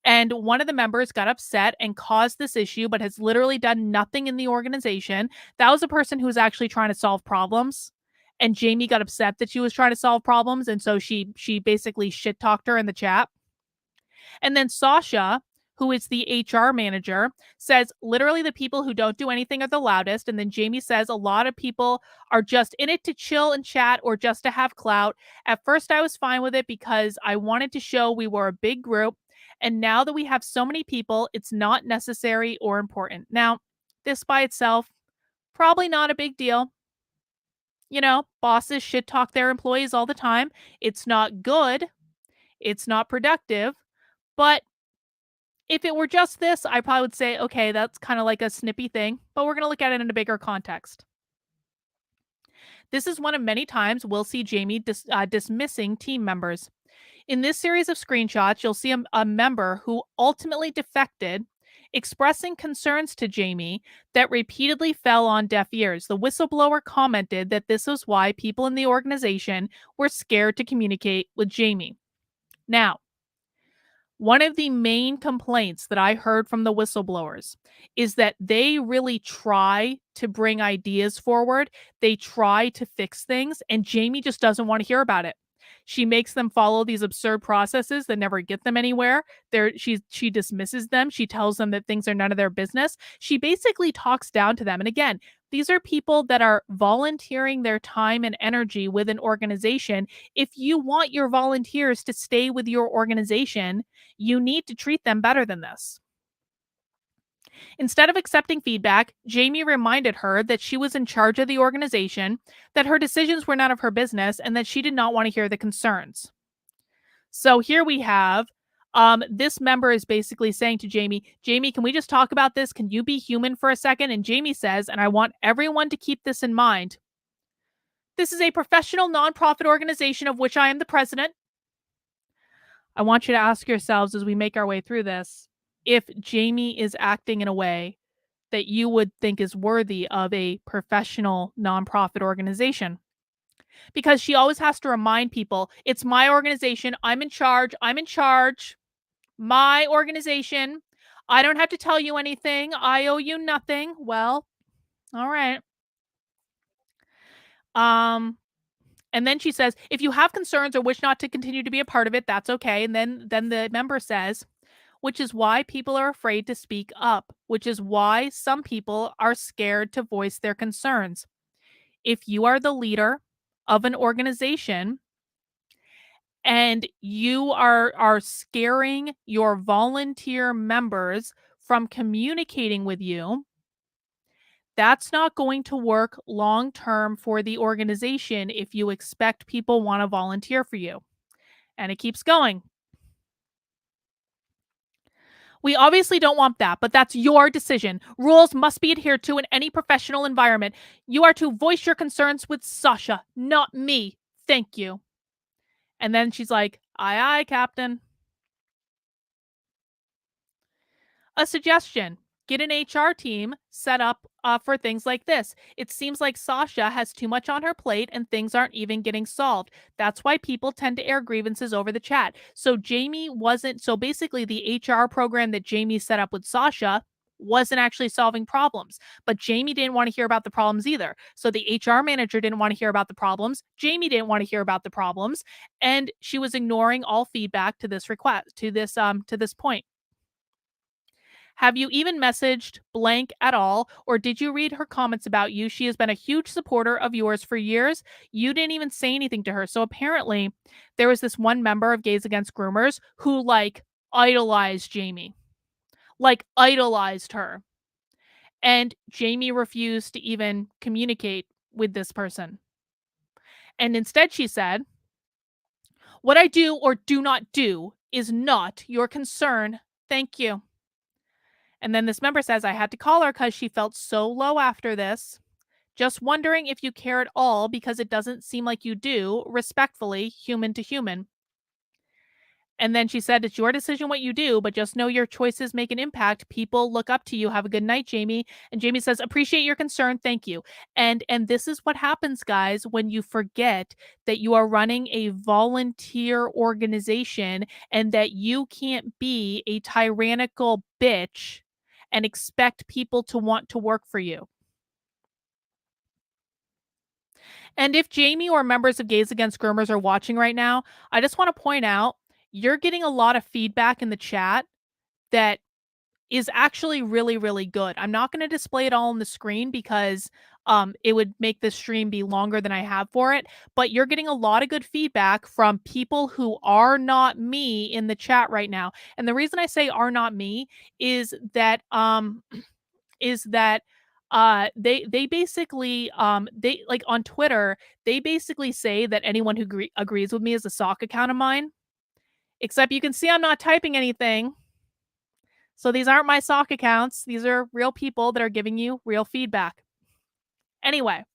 Speaker 1: And one of the members got upset and caused this issue, but has literally done nothing in the organization. That was a person who was actually trying to solve problems. And Jaimee got upset that she was trying to solve problems. And so she basically shit talked her in the chat. And then Sasha, who is the HR manager, says literally the people who don't do anything are the loudest. And then Jaimee says a lot of people are just in it to chill and chat or just to have clout. At first, I was fine with it because I wanted to show we were a big group. And now that we have so many people, it's not necessary or important. Now, this by itself, probably not a big deal. You know, bosses shit talk their employees all the time. It's not good. It's not productive. But if it were just this, I probably would say, okay, that's kind of like a snippy thing, but we're going to look at it in a bigger context. This is one of many times we'll see Jaimee dismissing team members. In this series of screenshots, you'll see a member who ultimately defected expressing concerns to Jaimee that repeatedly fell on deaf ears. The whistleblower commented that this was why people in the organization were scared to communicate with Jaimee. Now, one of the main complaints that I heard from the whistleblowers is that they really try to bring ideas forward. They try to fix things, and Jaimee just doesn't want to hear about it. She makes them follow these absurd processes that never get them anywhere. She dismisses them. She tells them that things are none of their business. She basically talks down to them. And again, these are people that are volunteering their time and energy with an organization. If you want your volunteers to stay with your organization, you need to treat them better than this. Instead of accepting feedback, Jaimee reminded her that she was in charge of the organization, that her decisions were none of her business, and that she did not want to hear the concerns. So here we have this member is basically saying to Jaimee, Jaimee, can we just talk about this? Can you be human for a second? And Jaimee says, and I want everyone to keep this in mind, this is a professional nonprofit organization of which I am the president. I want you to ask yourselves as we make our way through this, if Jaimee is acting in a way that you would think is worthy of a professional nonprofit organization. Because she always has to remind people, it's my organization. I'm in charge. I'm in charge. My organization. I don't have to tell you anything. I owe you nothing. Well, all right. And then she says, if you have concerns or wish not to continue to be a part of it, that's okay. And then the member says, which is why people are afraid to speak up, which is why some people are scared to voice their concerns. If you are the leader of an organization and you are scaring your volunteer members from communicating with you, that's not going to work long term for the organization if you expect people want to volunteer for you. And it keeps going. We obviously don't want that, but that's your decision. Rules must be adhered to in any professional environment. You are to voice your concerns with Sasha, not me. Thank you. And then she's like, aye, aye, Captain. A suggestion. Get an HR team set up for things like this. It seems like Sasha has too much on her plate and things aren't even getting solved. That's why people tend to air grievances over the chat. So basically the HR program that Jaimee set up with Sasha wasn't actually solving problems. But Jaimee didn't want to hear about the problems either. So the HR manager didn't want to hear about the problems. Jaimee didn't want to hear about the problems. And she was ignoring all feedback to this request, to this point. Have you even messaged blank at all? Or did you read her comments about you? She has been a huge supporter of yours for years. You didn't even say anything to her. So apparently there was this one member of Gays Against Groomers who idolized Jaimee, idolized her. And Jaimee refused to even communicate with this person. And instead she said, what I do or do not do is not your concern. Thank you. And then this member says, I had to call her because she felt so low after this. Just wondering if you care at all because it doesn't seem like you do. Respectfully, human to human. And then she said, "It's your decision what you do, but just know your choices make an impact. People look up to you. Have a good night, Jaimee." And Jaimee says, "Appreciate your concern. Thank you." And this is what happens, guys, when you forget that you are running a volunteer organization and that you can't be a tyrannical bitch and expect people to want to work for you. And if Jaimee or members of Gays Against Groomers are watching right now, I just want to point out you're getting a lot of feedback in the chat that is actually really, really good. I'm not going to display it all on the screen because it would make this stream be longer than I have for it. But you're getting a lot of good feedback from people who are not me in the chat right now. And the reason I say are not me is that is that they basically they like on Twitter they basically say that anyone who agrees with me is a sock account of mine, except you can see I'm not typing anything, so these aren't my sock accounts. These are real people that are giving you real feedback. Anyway,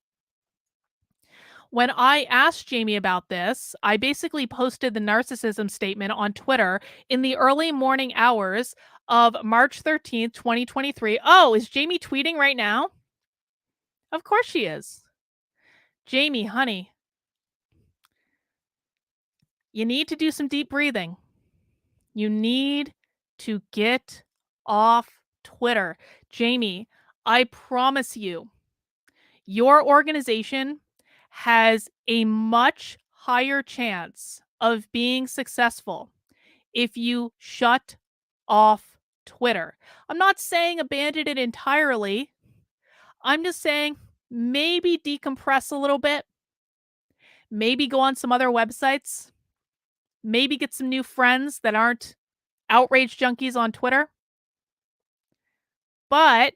Speaker 1: when I asked Jaimee about this, I basically posted the narcissism statement on Twitter in the early morning hours of March 13th, 2023. Oh, is Jaimee tweeting right now? Of course she is. Jaimee, honey, you need to do some deep breathing. You need to get off Twitter. Jaimee, I promise you, your organization has a much higher chance of being successful if you shut off Twitter. I'm not saying abandon it entirely. I'm just saying maybe decompress a little bit. Maybe go on some other websites. Maybe get some new friends that aren't outrage junkies on Twitter. But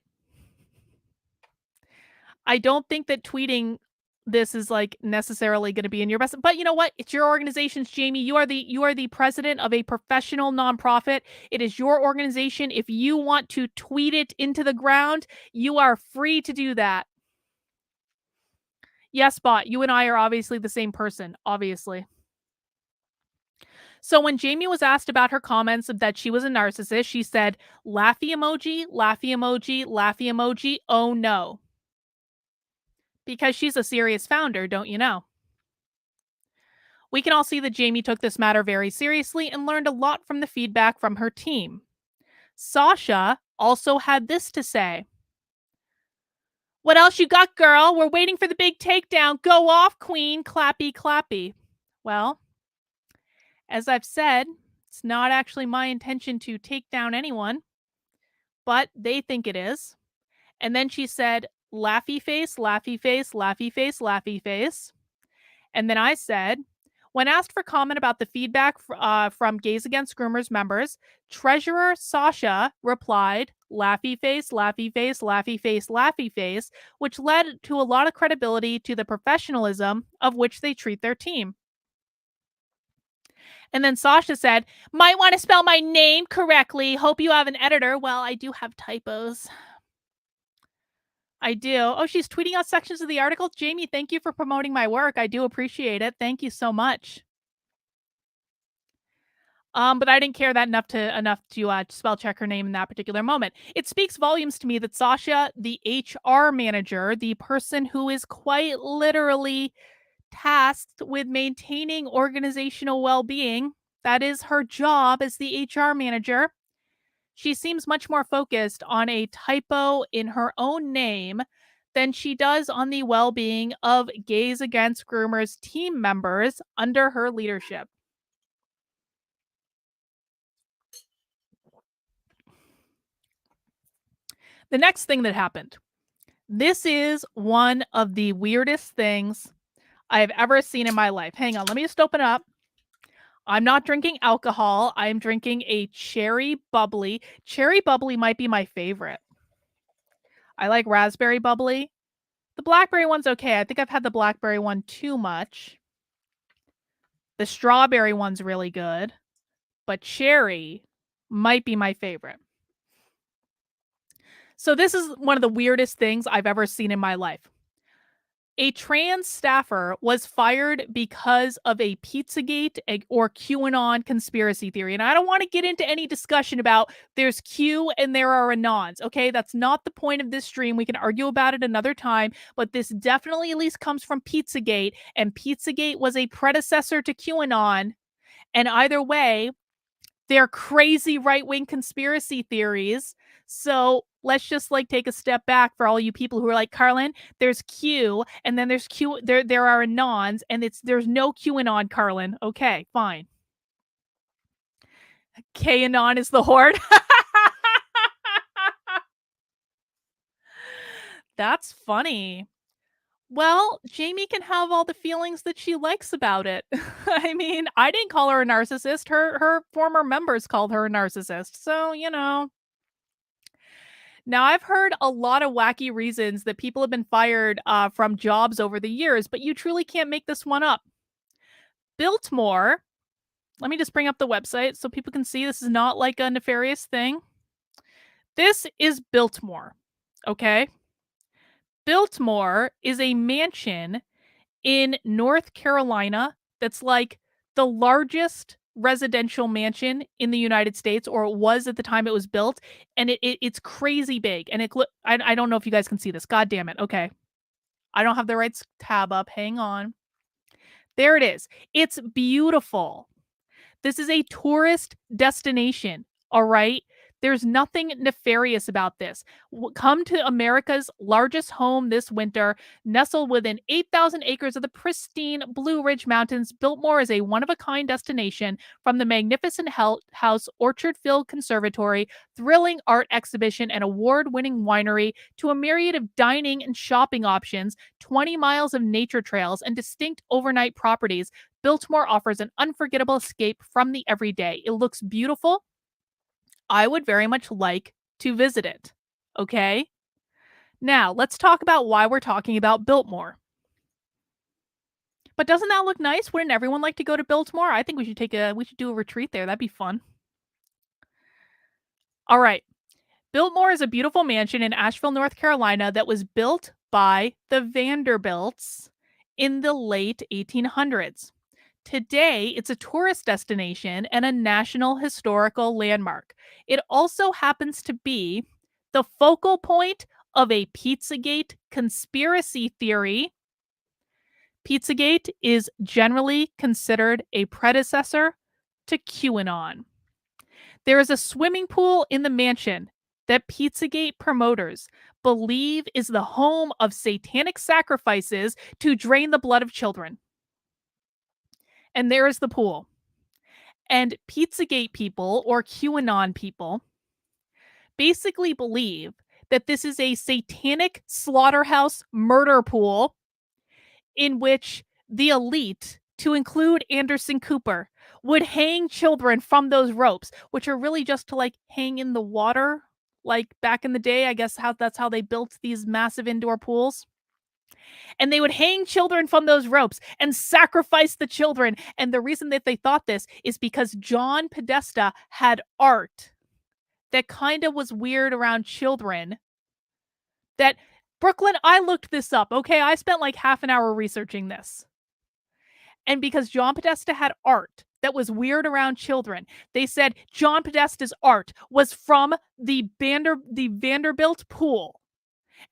Speaker 1: I don't think that tweeting this is like necessarily going to be in your best. But you know what? It's your organization's, Jaimee. You are the president of a professional nonprofit. It is your organization. If you want to tweet it into the ground, you are free to do that. Yes, Bot, you and I are obviously the same person, obviously. So when Jaimee was asked about her comments that she was a narcissist, she said, laughy emoji, laughy emoji, laughy emoji, oh no. Because she's a serious founder, don't you know? We can all see that Jaimee took this matter very seriously and learned a lot from the feedback from her team. Sasha also had this to say. What else you got, girl? We're waiting for the big takedown. Go off, queen. Clappy, clappy. Well, as I've said, it's not actually my intention to take down anyone, but they think it is. And then she said, laughy face, laughy face, laughy face, laughy face. And then I said, when asked for comment about the feedback from Gays Against Groomers members, Treasurer Sasha replied, laughy face, laughy face, laughy face, laughy face, which led to a lot of credibility to the professionalism of which they treat their team. And then Sasha said, might want to spell my name correctly. Hope you have an editor. Well, I do have typos. I do. Oh, she's tweeting out sections of the article. Jaimee, thank you for promoting my work. I do appreciate it. Thank you so much. But I didn't care that enough to spell check her name in that particular moment. It speaks volumes to me that Sasha, the HR manager, the person who is quite literally tasked with maintaining organizational well-being, that is her job as the HR manager. She seems much more focused on a typo in her own name than she does on the well-being of Gays Against Groomers team members under her leadership. The next thing that happened. This is one of the weirdest things I have ever seen in my life. Hang on, let me just open it up. I'm not drinking alcohol. I'm drinking a cherry bubbly. Cherry bubbly might be my favorite. I like raspberry bubbly. The blackberry one's okay. I think I've had the blackberry one too much. The strawberry one's really good, but cherry might be my favorite. So this is one of the weirdest things I've ever seen in my life. A trans staffer was fired because of a Pizzagate or QAnon conspiracy theory. And I don't want to get into any discussion about there's Q and there are Anons. Okay. That's not the point of this stream. We can argue about it another time, but this definitely at least comes from Pizzagate. And Pizzagate was a predecessor to QAnon. And either way, they're crazy right-wing conspiracy theories. So let's just like take a step back for all you people who are like, Carlin, there's Q and then there's Q. There are Anons and there's no QAnon, Carlin. Okay, fine. QAnon is the horde. That's funny. Well, Jaimee can have all the feelings that she likes about it. I mean, I didn't call her a narcissist. Her former members called her a narcissist. So, you know. Now, I've heard a lot of wacky reasons that people have been fired from jobs over the years, but you truly can't make this one up. Biltmore, let me just bring up the website so people can see this is not like a nefarious thing. This is Biltmore, okay? Biltmore is a mansion in North Carolina that's like the largest residential mansion in the United States, or it was at the time it was built, and it's crazy big. And I don't know if you guys can see this. God damn it. Okay. I don't have the right tab up. Hang on. There it is. It's beautiful. This is a tourist destination, all right? There's nothing nefarious about this. Come to America's largest home this winter, nestled within 8,000 acres of the pristine Blue Ridge Mountains. Biltmore is a one-of-a-kind destination, from the magnificent house, orchard-filled conservatory, thrilling art exhibition, and award-winning winery, to a myriad of dining and shopping options, 20 miles of nature trails, and distinct overnight properties. Biltmore offers an unforgettable escape from the everyday. It looks beautiful. I would very much like to visit it. Okay? Now, let's talk about why we're talking about Biltmore. But doesn't that look nice? Wouldn't everyone like to go to Biltmore? I think we should do a retreat there. That'd be fun. All right. Biltmore is a beautiful mansion in Asheville, North Carolina that was built by the Vanderbilts in the late 1800s. Today, it's a tourist destination and a national historical landmark. It also happens to be the focal point of a Pizzagate conspiracy theory. Pizzagate is generally considered a predecessor to QAnon. There is a swimming pool in the mansion that Pizzagate promoters believe is the home of satanic sacrifices to drain the blood of children. And there is the pool. And Pizzagate people, or QAnon people, basically believe that this is a satanic slaughterhouse murder pool in which the elite, to include Anderson Cooper, would hang children from those ropes, which are really just to like hang in the water. Like back in the day, I guess that's how they built these massive indoor pools. And they would hang children from those ropes and sacrifice the children. And the reason that they thought this is because John Podesta had art that kind of was weird around children. That Brooklyn, I looked this up, okay? I spent like half an hour researching this. And because John Podesta had art that was weird around children, they said John Podesta's art was from the Vanderbilt pool.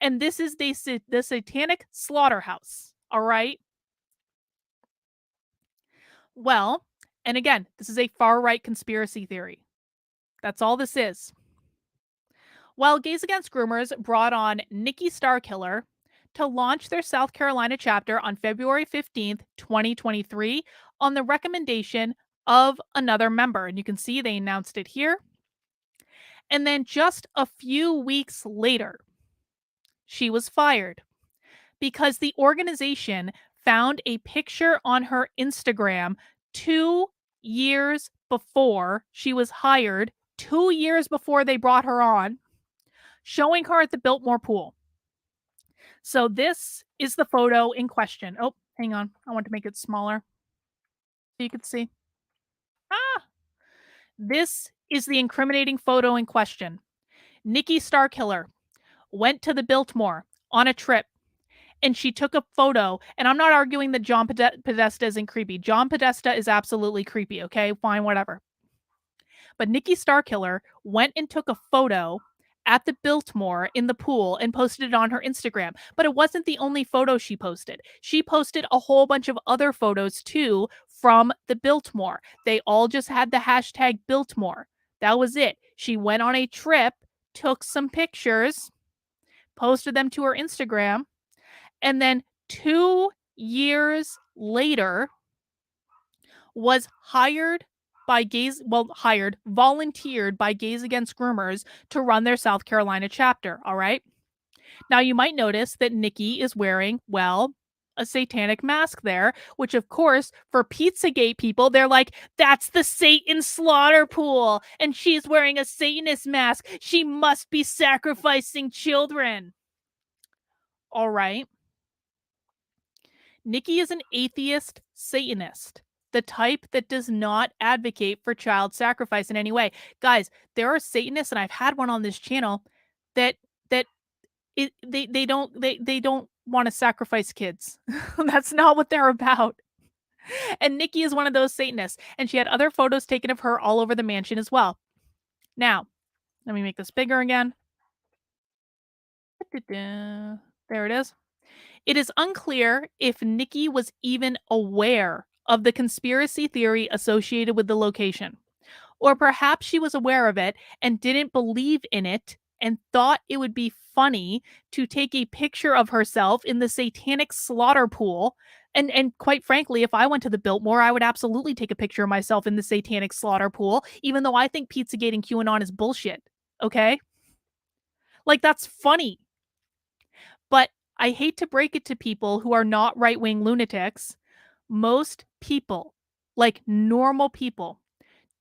Speaker 1: And this is the satanic slaughterhouse. All right. Well, and again, this is a far-right conspiracy theory. That's all this is. Well, Gays Against Groomers brought on Nikki Starkiller to launch their South Carolina chapter on February 15th, 2023, on the recommendation of another member. And you can see they announced it here. And then just a few weeks later, she was fired because the organization found a picture on her Instagram 2 years before she was hired, 2 years before they brought her on, showing her at the Biltmore pool. So this is the photo in question. Oh, hang on. I want to make it smaller so you can see. This is the incriminating photo in question. Nikki Starkiller went to the Biltmore on a trip, and she took a photo. And I'm not arguing that John Podesta isn't creepy. John Podesta is absolutely creepy. Okay, fine, whatever. But Nikki Starkiller went and took a photo at the Biltmore in the pool and posted it on her Instagram. But it wasn't the only photo she posted. She posted a whole bunch of other photos too from the Biltmore. They all just had the hashtag Biltmore. That was it. She went on a trip, took some pictures, posted them to her Instagram, and then 2 years later was volunteered by Gays Against Groomers to run their South Carolina chapter. All right. Now you might notice that Nikki is wearing, well, a satanic mask there, which of course, for Pizzagate people, they're like, that's the Satan slaughter pool. And she's wearing a Satanist mask. She must be sacrificing children. All right. Nikki is an atheist Satanist, the type that does not advocate for child sacrifice in any way. Guys, there are Satanists, and I've had one on this channel that they don't want to sacrifice kids. That's not what they're about. And Nikki is one of those Satanists, and she had other photos taken of her all over the mansion as well. Now, let me make this bigger again. There it is. It is unclear if Nikki was even aware of the conspiracy theory associated with the location, or perhaps she was aware of it and didn't believe in it and thought it would be funny to take a picture of herself in the satanic slaughter pool. And quite frankly, if I went to the Biltmore, I would absolutely take a picture of myself in the satanic slaughter pool, even though I think Pizzagate and QAnon is bullshit. Okay? Like, that's funny. But I hate to break it to people who are not right-wing lunatics. Most people, like normal people,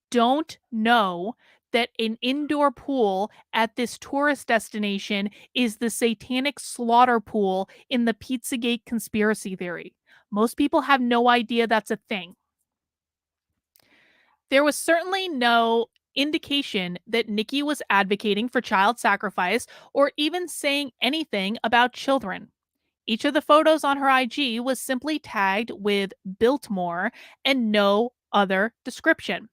Speaker 1: don't know that an indoor pool at this tourist destination is the satanic slaughter pool in the Pizzagate conspiracy theory. Most people have no idea that's a thing. There was certainly no indication that Nikki was advocating for child sacrifice or even saying anything about children. Each of the photos on her IG was simply tagged with Biltmore and no other description.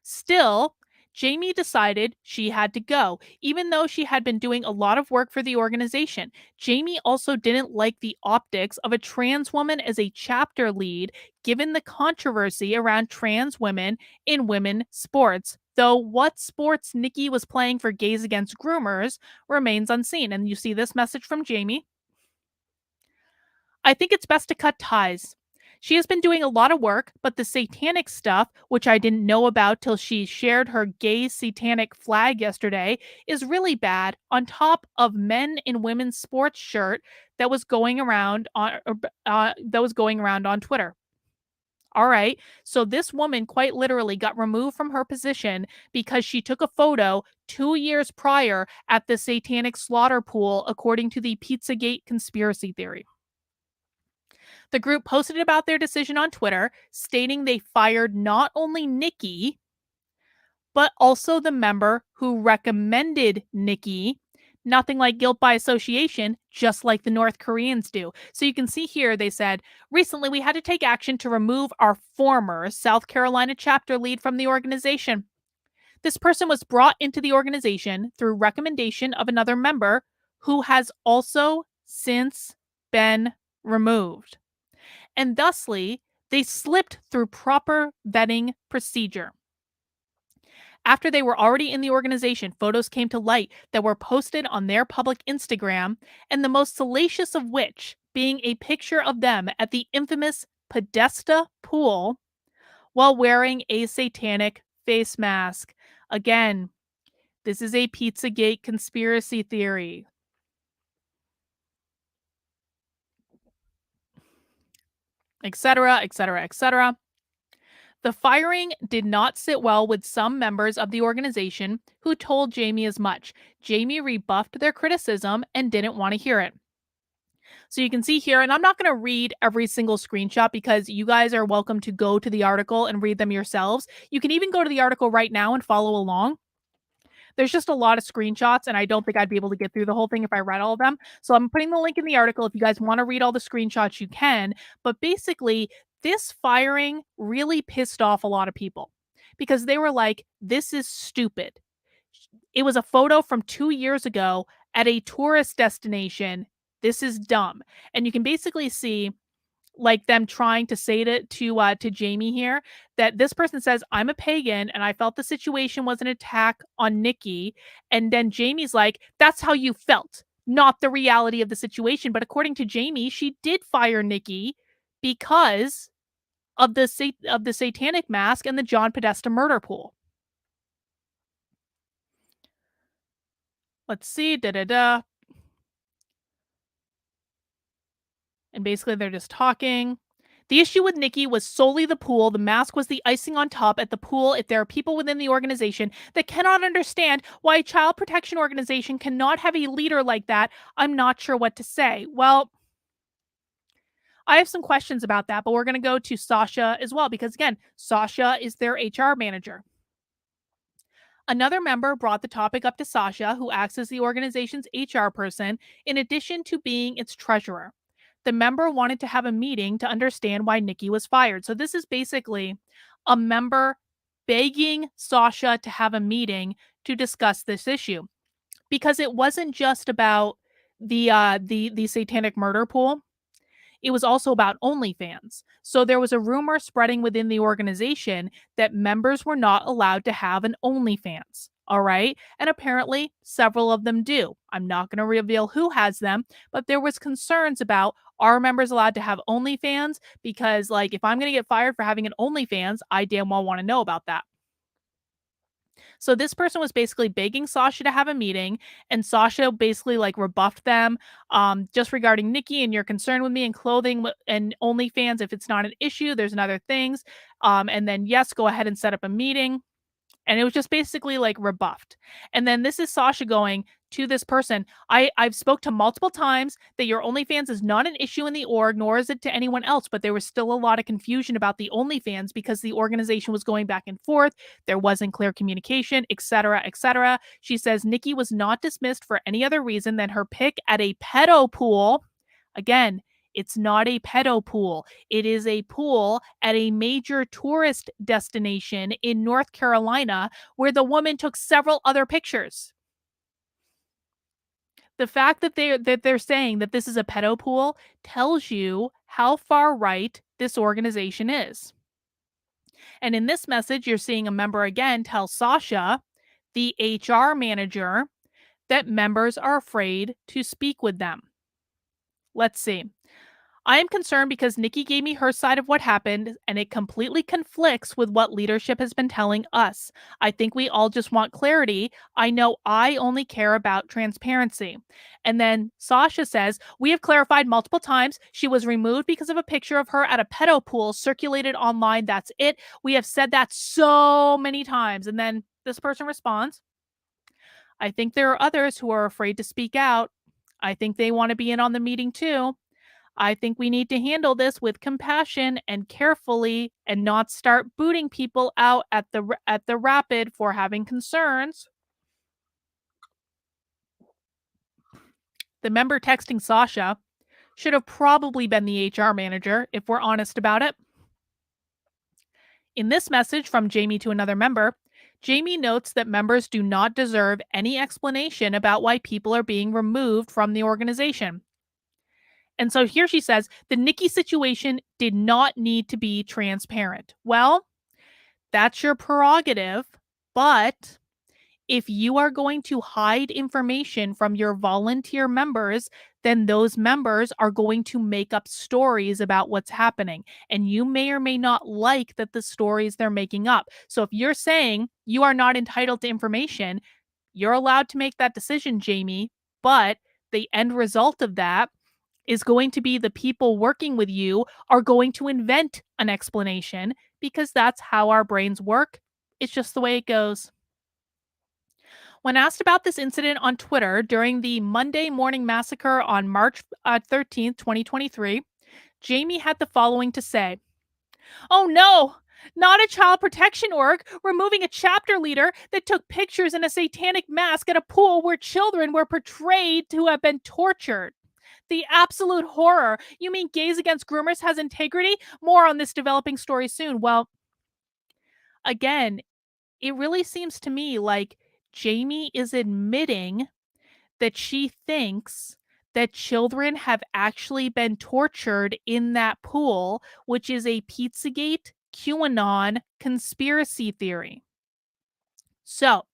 Speaker 1: Still, Jaimee decided she had to go, even though she had been doing a lot of work for the organization. Jaimee also didn't like the optics of a trans woman as a chapter lead, given the controversy around trans women in women's sports. Though what sports Nikki was playing for Gays Against Groomers remains unseen. And you see this message from Jaimee. I think it's best to cut ties. She has been doing a lot of work, but the satanic stuff, which I didn't know about till she shared her gay satanic flag yesterday, is really bad, on top of men in women's sports shirt that was going around on Twitter. All right. So this woman quite literally got removed from her position because she took a photo 2 years prior at the satanic slaughter pool, according to the Pizzagate conspiracy theory. The group posted about their decision on Twitter, stating they fired not only Nikki, but also the member who recommended Nikki. Nothing like guilt by association, just like the North Koreans do. So you can see here, they said, recently we had to take action to remove our former South Carolina chapter lead from the organization. This person was brought into the organization through recommendation of another member who has also since been removed. And thusly, they slipped through proper vetting procedure. After they were already in the organization, photos came to light that were posted on their public Instagram, and the most salacious of which being a picture of them at the infamous Podesta pool while wearing a satanic face mask. Again, this is a Pizzagate conspiracy theory. Etc., etc., etc. The firing did not sit well with some members of the organization who told Jaimee as much. Jaimee rebuffed their criticism and didn't want to hear it. So you can see here, and I'm not going to read every single screenshot because you guys are welcome to go to the article and read them yourselves. You can even go to the article right now and follow along. There's just a lot of screenshots, and I don't think I'd be able to get through the whole thing if I read all of them. So I'm putting the link in the article. If you guys want to read all the screenshots, you can. But basically, this firing really pissed off a lot of people because they were like, this is stupid. It was a photo from 2 years ago at a tourist destination. This is dumb. And you can basically see like them trying to say to Jaimee here that this person says, I'm a pagan and I felt the situation was an attack on Nikki. And then Jaimee's like, that's how you felt, not the reality of the situation. But according to Jaimee, she did fire Nikki because of the satanic mask and the John Podesta murder pool. Let's see, da da da. And basically they're just talking. The issue with Nikki was solely the pool. The mask was the icing on top at the pool. If there are people within the organization that cannot understand why a child protection organization cannot have a leader like that, I'm not sure what to say. Well, I have some questions about that, but we're going to go to Sasha as well, because again, Sasha is their HR manager. Another member brought the topic up to Sasha, who acts as the organization's HR person, in addition to being its treasurer. The member wanted to have a meeting to understand why Nikki was fired. So this is basically a member begging Sasha to have a meeting to discuss this issue, because it wasn't just about the satanic murder pool. It was also about OnlyFans. So there was a rumor spreading within the organization that members were not allowed to have an OnlyFans. All right. And apparently several of them do. I'm not going to reveal who has them, but there was concerns about, are members allowed to have OnlyFans? Because like, if I'm going to get fired for having an OnlyFans, I damn well want to know about that. So this person was basically begging Sasha to have a meeting, and Sasha basically like rebuffed them, just regarding Nikki and your concern with me and clothing and OnlyFans. If it's not an issue, there's other things. And then yes, go ahead and set up a meeting. And it was just basically like rebuffed. And then this is Sasha going to this person. I've spoke to multiple times that your OnlyFans is not an issue in the org, nor is it to anyone else. But there was still a lot of confusion about the OnlyFans because the organization was going back and forth. There wasn't clear communication, etc., etc. She says Nikki was not dismissed for any other reason than her pick at a pedo pool. Again, it's not a pedo pool. It is a pool at a major tourist destination in North Carolina where the woman took several other pictures. The fact that they're saying that this is a pedo pool tells you how far right this organization is. And in this message, you're seeing a member again tell Sasha, the HR manager, that members are afraid to speak with them. Let's see. I am concerned because Nikki gave me her side of what happened, and it completely conflicts with what leadership has been telling us. I think we all just want clarity. I know I only care about transparency. And then Sasha says, we have clarified multiple times. She was removed because of a picture of her at a pedo pool circulated online. That's it. We have said that so many times. And then this person responds, I think there are others who are afraid to speak out. I think they want to be in on the meeting too. I think we need to handle this with compassion and carefully and not start booting people out at the rapid for having concerns. The member texting Sasha should have probably been the HR manager, if we're honest about it. In this message from Jaimee to another member, Jaimee notes that members do not deserve any explanation about why people are being removed from the organization. And so here she says, the Nikki situation did not need to be transparent. Well, that's your prerogative, but if you are going to hide information from your volunteer members, then those members are going to make up stories about what's happening. And you may or may not like that the stories they're making up. So if you're saying you are not entitled to information, you're allowed to make that decision, Jaimee. But the end result of that is going to be the people working with you are going to invent an explanation because that's how our brains work. It's just the way it goes. When asked about this incident on Twitter during the Monday morning massacre on March 13th, 2023, Jaimee had the following to say. Oh no, Not a child protection org removing a chapter leader that took pictures in a satanic mask at a pool where children were portrayed to have been tortured. The absolute horror. You mean Gays Against Groomers has integrity? More on this developing story soon. Well, again, it really seems to me like Jaimee is admitting that she thinks that children have actually been tortured in that pool, which is a Pizzagate QAnon conspiracy theory. So,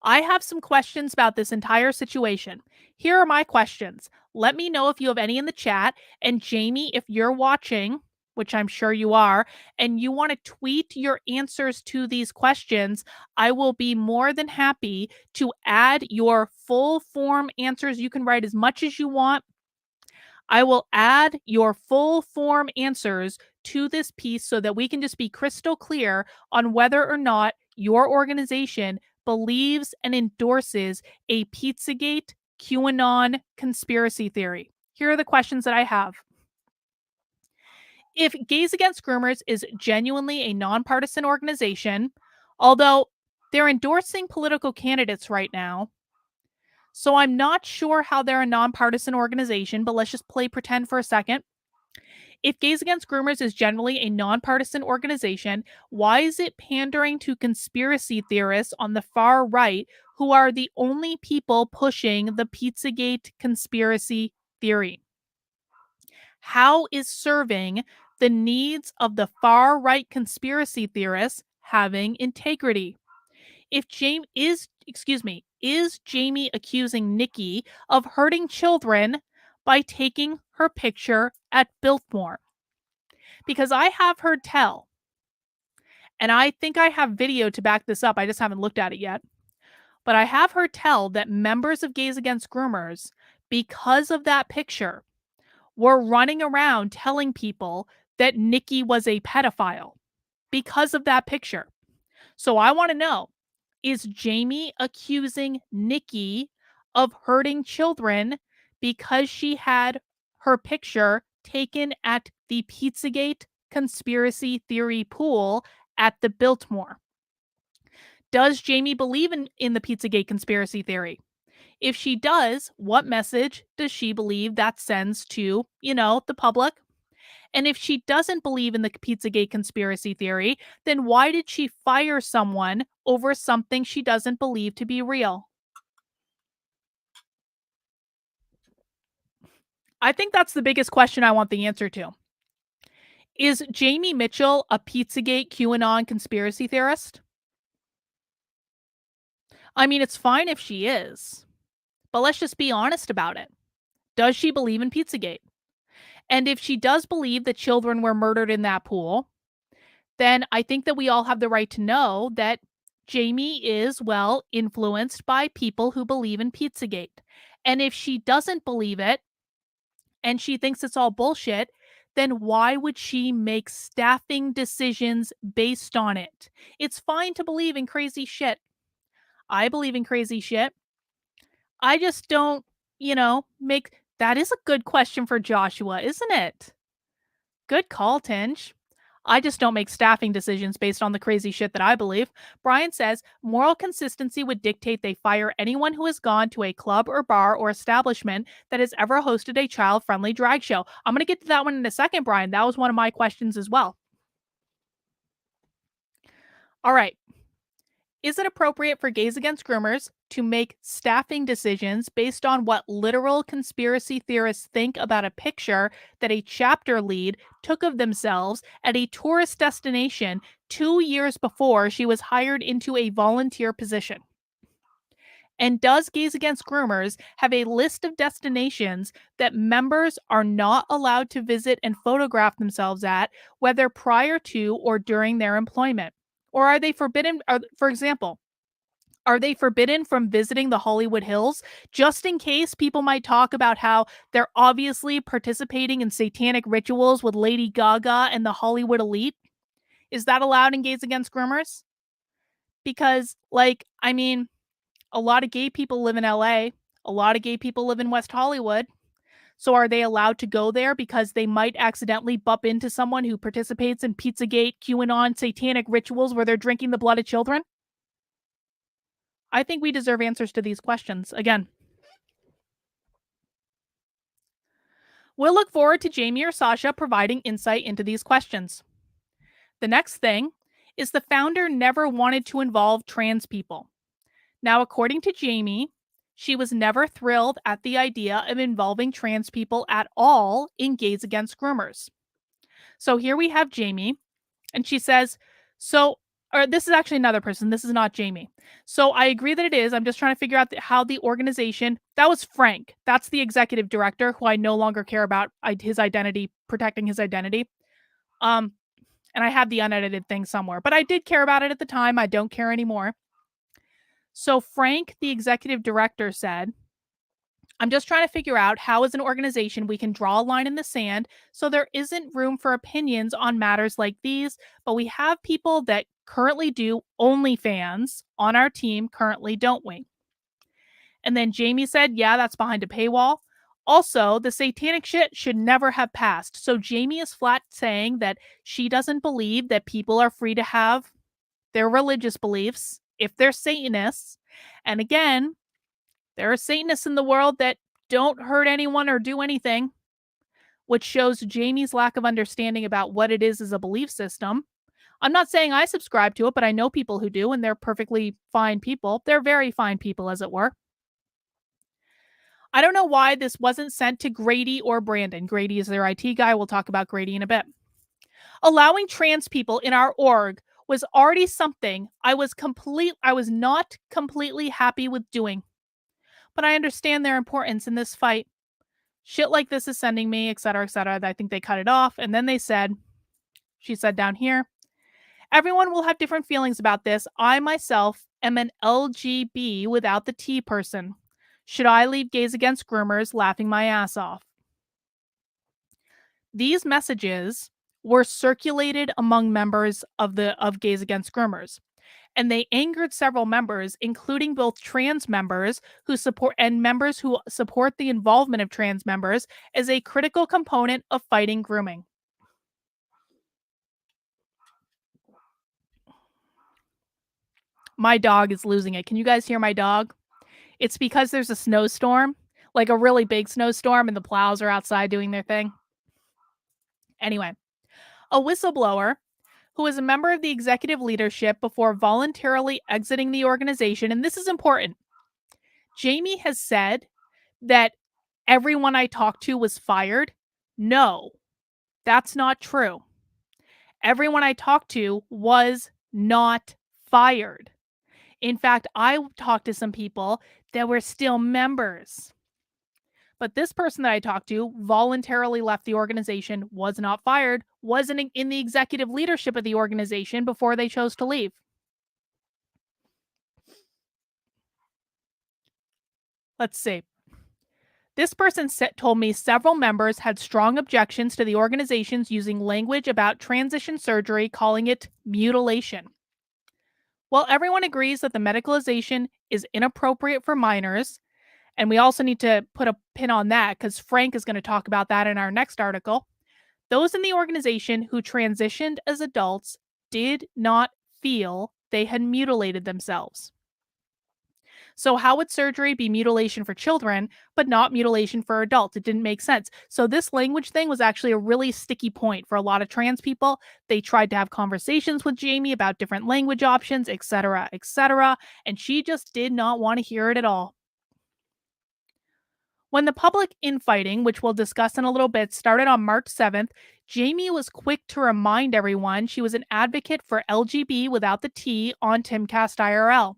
Speaker 1: I have some questions about this entire situation. Here are my questions. Let me know if you have any in the chat. And Jaimee, if you're watching, which I'm sure you are, and you want to tweet your answers to these questions, I will be more than happy to add your full form answers. You can write as much as you want. I will add your full form answers to this piece so that we can just be crystal clear on whether or not your organization believes and endorses a Pizzagate QAnon conspiracy theory. Here are the questions that I have. If Gays Against Groomers is genuinely a nonpartisan organization, although they're endorsing political candidates right now, so I'm not sure how they're a nonpartisan organization, but let's just play pretend for a second. If Gays Against Groomers is generally a nonpartisan organization, why is it pandering to conspiracy theorists on the far right who are the only people pushing the Pizzagate conspiracy theory? How is serving the needs of the far right conspiracy theorists having integrity? If is Jaimee accusing Nikki of hurting children by taking her picture at Biltmore? Because I have heard tell, and I think I have video to back this up. I just haven't looked at it yet. But I have heard tell that members of Gays Against Groomers, because of that picture, were running around telling people that Nikki was a pedophile because of that picture. So I want to know, is Jaimee accusing Nikki of hurting children because she had her picture taken at the Pizzagate conspiracy theory pool at the Biltmore? Does Jaimee believe in the Pizzagate conspiracy theory? If she does, what message does she believe that sends to, the public? And if she doesn't believe in the Pizzagate conspiracy theory, then why did she fire someone over something she doesn't believe to be real? I think that's the biggest question I want the answer to. Is Jaimee Michell a Pizzagate QAnon conspiracy theorist? I mean, it's fine if she is, but let's just be honest about it. Does she believe in Pizzagate? And if she does believe that children were murdered in that pool, then I think that we all have the right to know that Jaimee is, well, influenced by people who believe in Pizzagate. And if she doesn't believe it and she thinks it's all bullshit, then why would she make staffing decisions based on it? It's fine to believe in crazy shit. I believe in crazy shit. I just don't, make that is a good question for Joshua, isn't it? Good call, Tinge. I just don't make staffing decisions based on the crazy shit that I believe. Brian says moral consistency would dictate they fire anyone who has gone to a club or bar or establishment that has ever hosted a child friendly drag show. I'm going to get to that one in a second, Brian. That was one of my questions as well. All right. Is it appropriate for Gays Against Groomers to make staffing decisions based on what literal conspiracy theorists think about a picture that a chapter lead took of themselves at a tourist destination 2 years before she was hired into a volunteer position? And does Gays Against Groomers have a list of destinations that members are not allowed to visit and photograph themselves at, whether prior to or during their employment? Or are they forbidden, for example, are they forbidden from visiting the Hollywood Hills? Just in case people might talk about how they're obviously participating in satanic rituals with Lady Gaga and the Hollywood elite. Is that allowed in Gays Against Groomers? Because, a lot of gay people live in LA. A lot of gay people live in West Hollywood. So are they allowed to go there because they might accidentally bump into someone who participates in Pizzagate, QAnon, satanic rituals where they're drinking the blood of children? I think we deserve answers to these questions. Again, we'll look forward to Jaimee or Sasha providing insight into these questions. The next thing is the founder never wanted to involve trans people. Now, according to Jaimee, she was never thrilled at the idea of involving trans people at all in Gays Against Groomers. So here we have Jaimee, and she says, or this is actually another person. This is not Jaimee. So I agree that it is. I'm just trying to figure out how the organization, that was Frank. That's the executive director who I no longer care about his identity, protecting his identity. And I have the unedited thing somewhere, but I did care about it at the time. I don't care anymore. So Frank, the executive director, said, I'm just trying to figure out how, as an organization, we can draw a line in the sand so there isn't room for opinions on matters like these, but we have people that currently do OnlyFans on our team currently, don't we? And then Jaimee said, yeah, that's behind a paywall. Also, the satanic shit should never have passed. So Jaimee is flat saying that she doesn't believe that people are free to have their religious beliefs if they're Satanists. And again, there are Satanists in the world that don't hurt anyone or do anything, which shows Jaimee's lack of understanding about what it is as a belief system. I'm not saying I subscribe to it, but I know people who do, and they're perfectly fine people. They're very fine people, as it were. I don't know why this wasn't sent to Grady or Brandon. Grady is their IT guy. We'll talk about Grady in a bit. Allowing trans people in our org was already something I was not completely happy with doing. But I understand their importance in this fight. Shit like this is sending me, etc., etc. I think they cut it off. And then she said down here, everyone will have different feelings about this. I myself am an LGB without the T person. Should I leave Gays Against Groomers laughing my ass off? These messages were circulated among members of Gays Against Groomers, and they angered several members, including both trans members who support the involvement of trans members as a critical component of fighting grooming. My dog is losing it. Can you guys hear my dog? It's because there's a snowstorm, like a really big snowstorm, and the plows are outside doing their thing. Anyway, a whistleblower who was a member of the executive leadership before voluntarily exiting the organization, and this is important. Jaimee has said that everyone I talked to was fired. No, that's not true. Everyone I talked to was not fired. In fact, I talked to some people that were still members. But this person that I talked to voluntarily left the organization, was not fired, wasn't in the executive leadership of the organization before they chose to leave. Let's see. This person told me several members had strong objections to the organization's using language about transition surgery, calling it mutilation. While everyone agrees that the medicalization is inappropriate for minors, and we also need to put a pin on that because Frank is going to talk about that in our next article, those in the organization who transitioned as adults did not feel they had mutilated themselves. So how would surgery be mutilation for children, but not mutilation for adults? It didn't make sense. So this language thing was actually a really sticky point for a lot of trans people. They tried to have conversations with Jaimee about different language options, etc., and she just did not want to hear it at all. When the public infighting, which we'll discuss in a little bit, started on March 7th, Jaimee was quick to remind everyone she was an advocate for LGB without the T on Timcast IRL.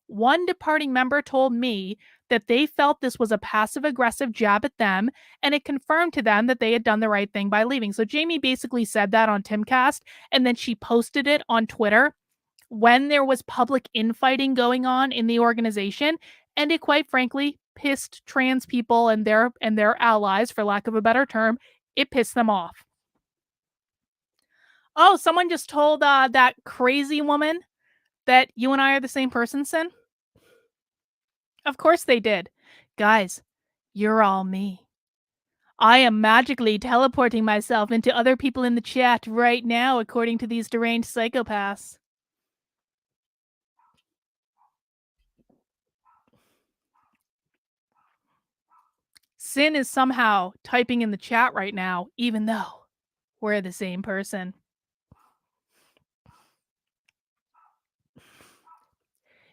Speaker 1: One departing member told me that they felt this was a passive-aggressive jab at them, and it confirmed to them that they had done the right thing by leaving. So Jaimee basically said that on Timcast, and then she posted it on Twitter when there was public infighting going on in the organization, and it quite frankly pissed trans people and their allies, for lack of a better term, it pissed them off. Oh, someone just told that crazy woman that you and I are the same person, Sin? Of course they did. Guys, you're all me. I am magically teleporting myself into other people in the chat right now, according to these deranged psychopaths. Sin is somehow typing in the chat right now, even though we're the same person.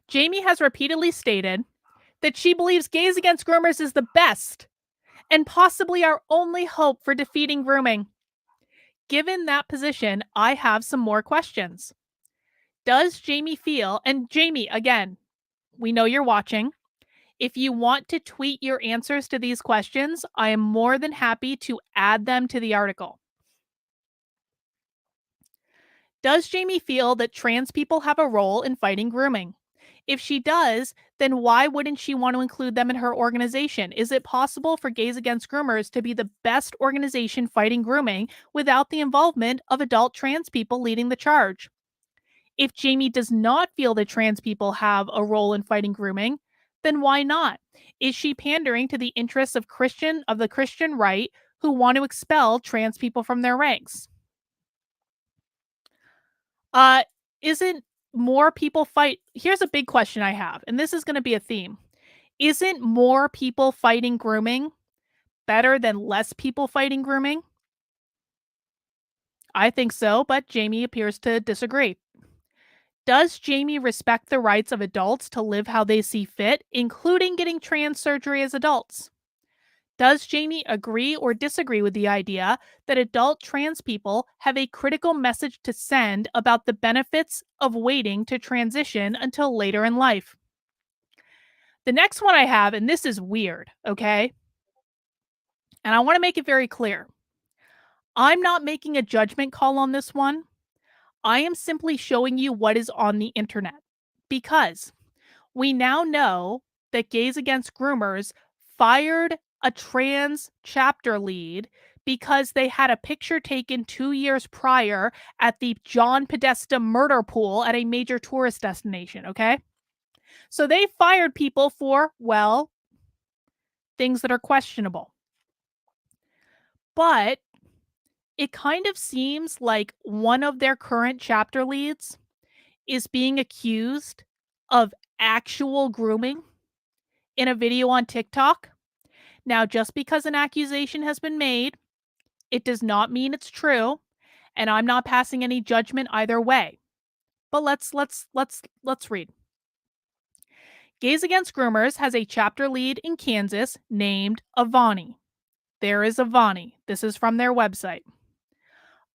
Speaker 1: Jaimee has repeatedly stated that she believes Gays Against Groomers is the best and possibly our only hope for defeating grooming. Given that position, I have some more questions. Does Jaimee feel, and Jaimee, again, we know you're watching. If you want to tweet your answers to these questions, I am more than happy to add them to the article. Does Jaimee feel that trans people have a role in fighting grooming? If she does, then why wouldn't she want to include them in her organization? Is it possible for Gays Against Groomers to be the best organization fighting grooming without the involvement of adult trans people leading the charge? If Jaimee does not feel that trans people have a role in fighting grooming, then why not? Is she pandering to the interests of the Christian right who want to expel trans people from their ranks? Uh, isn't more people fight? Here's a big question I have, and this is going to be a theme. Isn't more people fighting grooming better than less people fighting grooming? I think so, but Jaimee appears to disagree. Does Jaimee respect the rights of adults to live how they see fit, including getting trans surgery as adults? Does Jaimee agree or disagree with the idea that adult trans people have a critical message to send about the benefits of waiting to transition until later in life? The next one I have, and this is weird, okay? And I want to make it very clear. I'm not making a judgment call on this one. I am simply showing you what is on the internet because we now know that Gays Against Groomers fired a trans chapter lead because they had a picture taken 2 years prior at the John Podesta murder pool at a major tourist destination, okay? So they fired people for, well, things that are questionable. But it kind of seems like one of their current chapter leads is being accused of actual grooming in a video on TikTok. Now, just because an accusation has been made, it does not mean it's true, and I'm not passing any judgment either way. But let's read. Gays Against Groomers has a chapter lead in Kansas named Avani. There is Avani. This is from their website.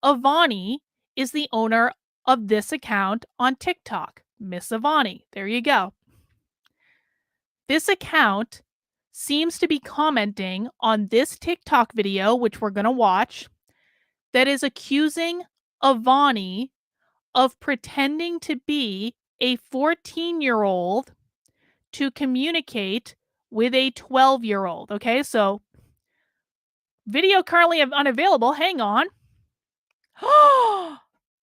Speaker 1: Avani is the owner of this account on TikTok, Miss Avani. There you go. This account seems to be commenting on this TikTok video, which we're going to watch, that is accusing Avani of pretending to be a 14-year-old to communicate with a 12-year-old. Okay, so video currently unavailable. Hang on.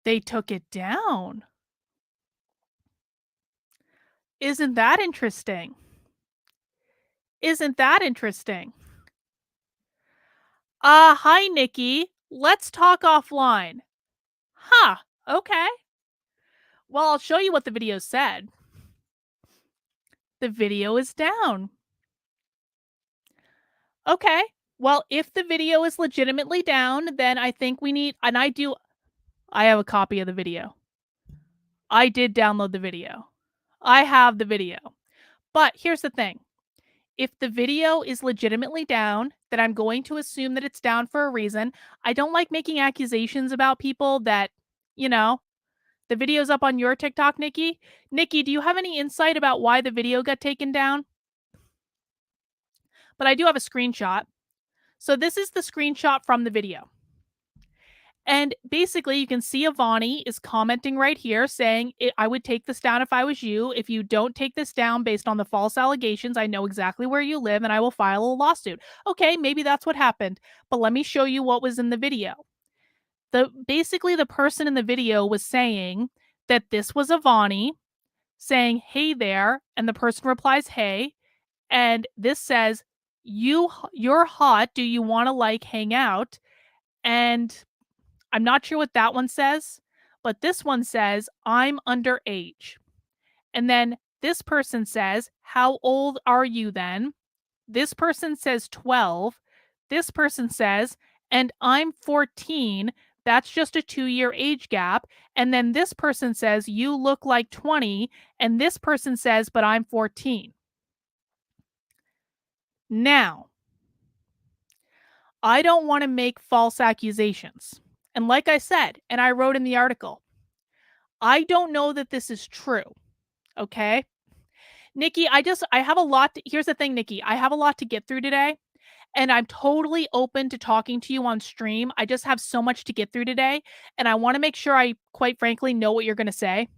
Speaker 1: They took it down. Isn't that interesting? Isn't that interesting? Hi, Nikki. Let's talk offline. Huh. Okay. Well, I'll show you what the video said. The video is down. Okay. Well, if the video is legitimately down, then I think we need, and I have a copy of the video. I did download the video. I have the video. But here's the thing. If the video is legitimately down, then I'm going to assume that it's down for a reason. I don't like making accusations about people that, the video's up on your TikTok, Nikki. Nikki, do you have any insight about why the video got taken down? But I do have a screenshot. So this is the screenshot from the video. And basically, you can see Avani is commenting right here saying, I would take this down if I was you. If you don't take this down based on the false allegations, I know exactly where you live and I will file a lawsuit. Okay, maybe that's what happened. But let me show you what was in the video. Basically, the person in the video was saying that this was Avani saying, hey there. And the person replies, hey. And this says, you're hot. Do you want to like hang out? And I'm not sure what that one says, but this one says, I'm underage. And then this person says, how old are you then? This person says 12. This person says, and I'm 14. That's just a 2-year age gap. And then this person says, you look like 20. And this person says, but I'm 14. Now, I don't want to make false accusations. And like I said, and I wrote in the article, I don't know that this is true. Okay. Nikki, I have a lot. Here's the thing, Nikki, I have a lot to get through today. And I'm totally open to talking to you on stream. I just have so much to get through today. And I want to make sure I, quite frankly, know what you're going to say.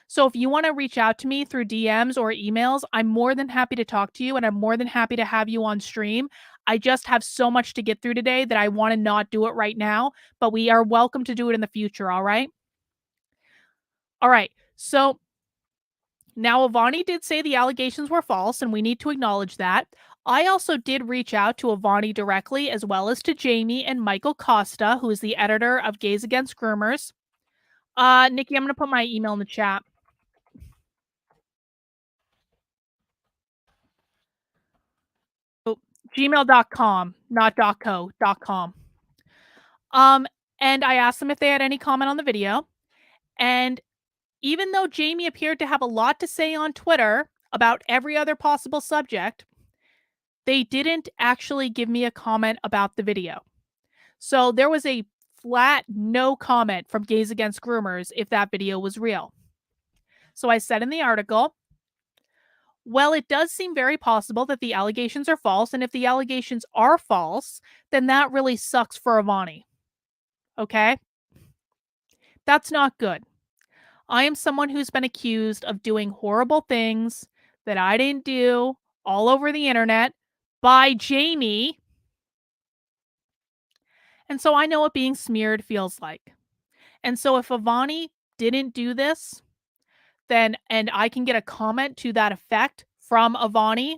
Speaker 1: So if you want to reach out to me through DMs or emails, I'm more than happy to talk to you and I'm more than happy to have you on stream. I just have so much to get through today that I want to not do it right now, but we are welcome to do it in the future. All right. All right. So now Avani did say the allegations were false, and we need to acknowledge that. I also did reach out to Avani directly, as well as to Jaimee and Michael Costa, who is the editor of Gays Against Groomers. Nikki, I'm going to put my email in the chat. Gmail.com, not .co.com. And I asked them if they had any comment on the video. And even though Jaimee appeared to have a lot to say on Twitter about every other possible subject, they didn't actually give me a comment about the video. So there was a flat no comment from Gays Against Groomers if that video was real. So I said in the article, well, it does seem very possible that the allegations are false. And if the allegations are false, then that really sucks for Avani. Okay? That's not good. I am someone who's been accused of doing horrible things that I didn't do all over the internet by Jaimee. And so I know what being smeared feels like. And so if Avani didn't do this, then, and I can get a comment to that effect from Avani,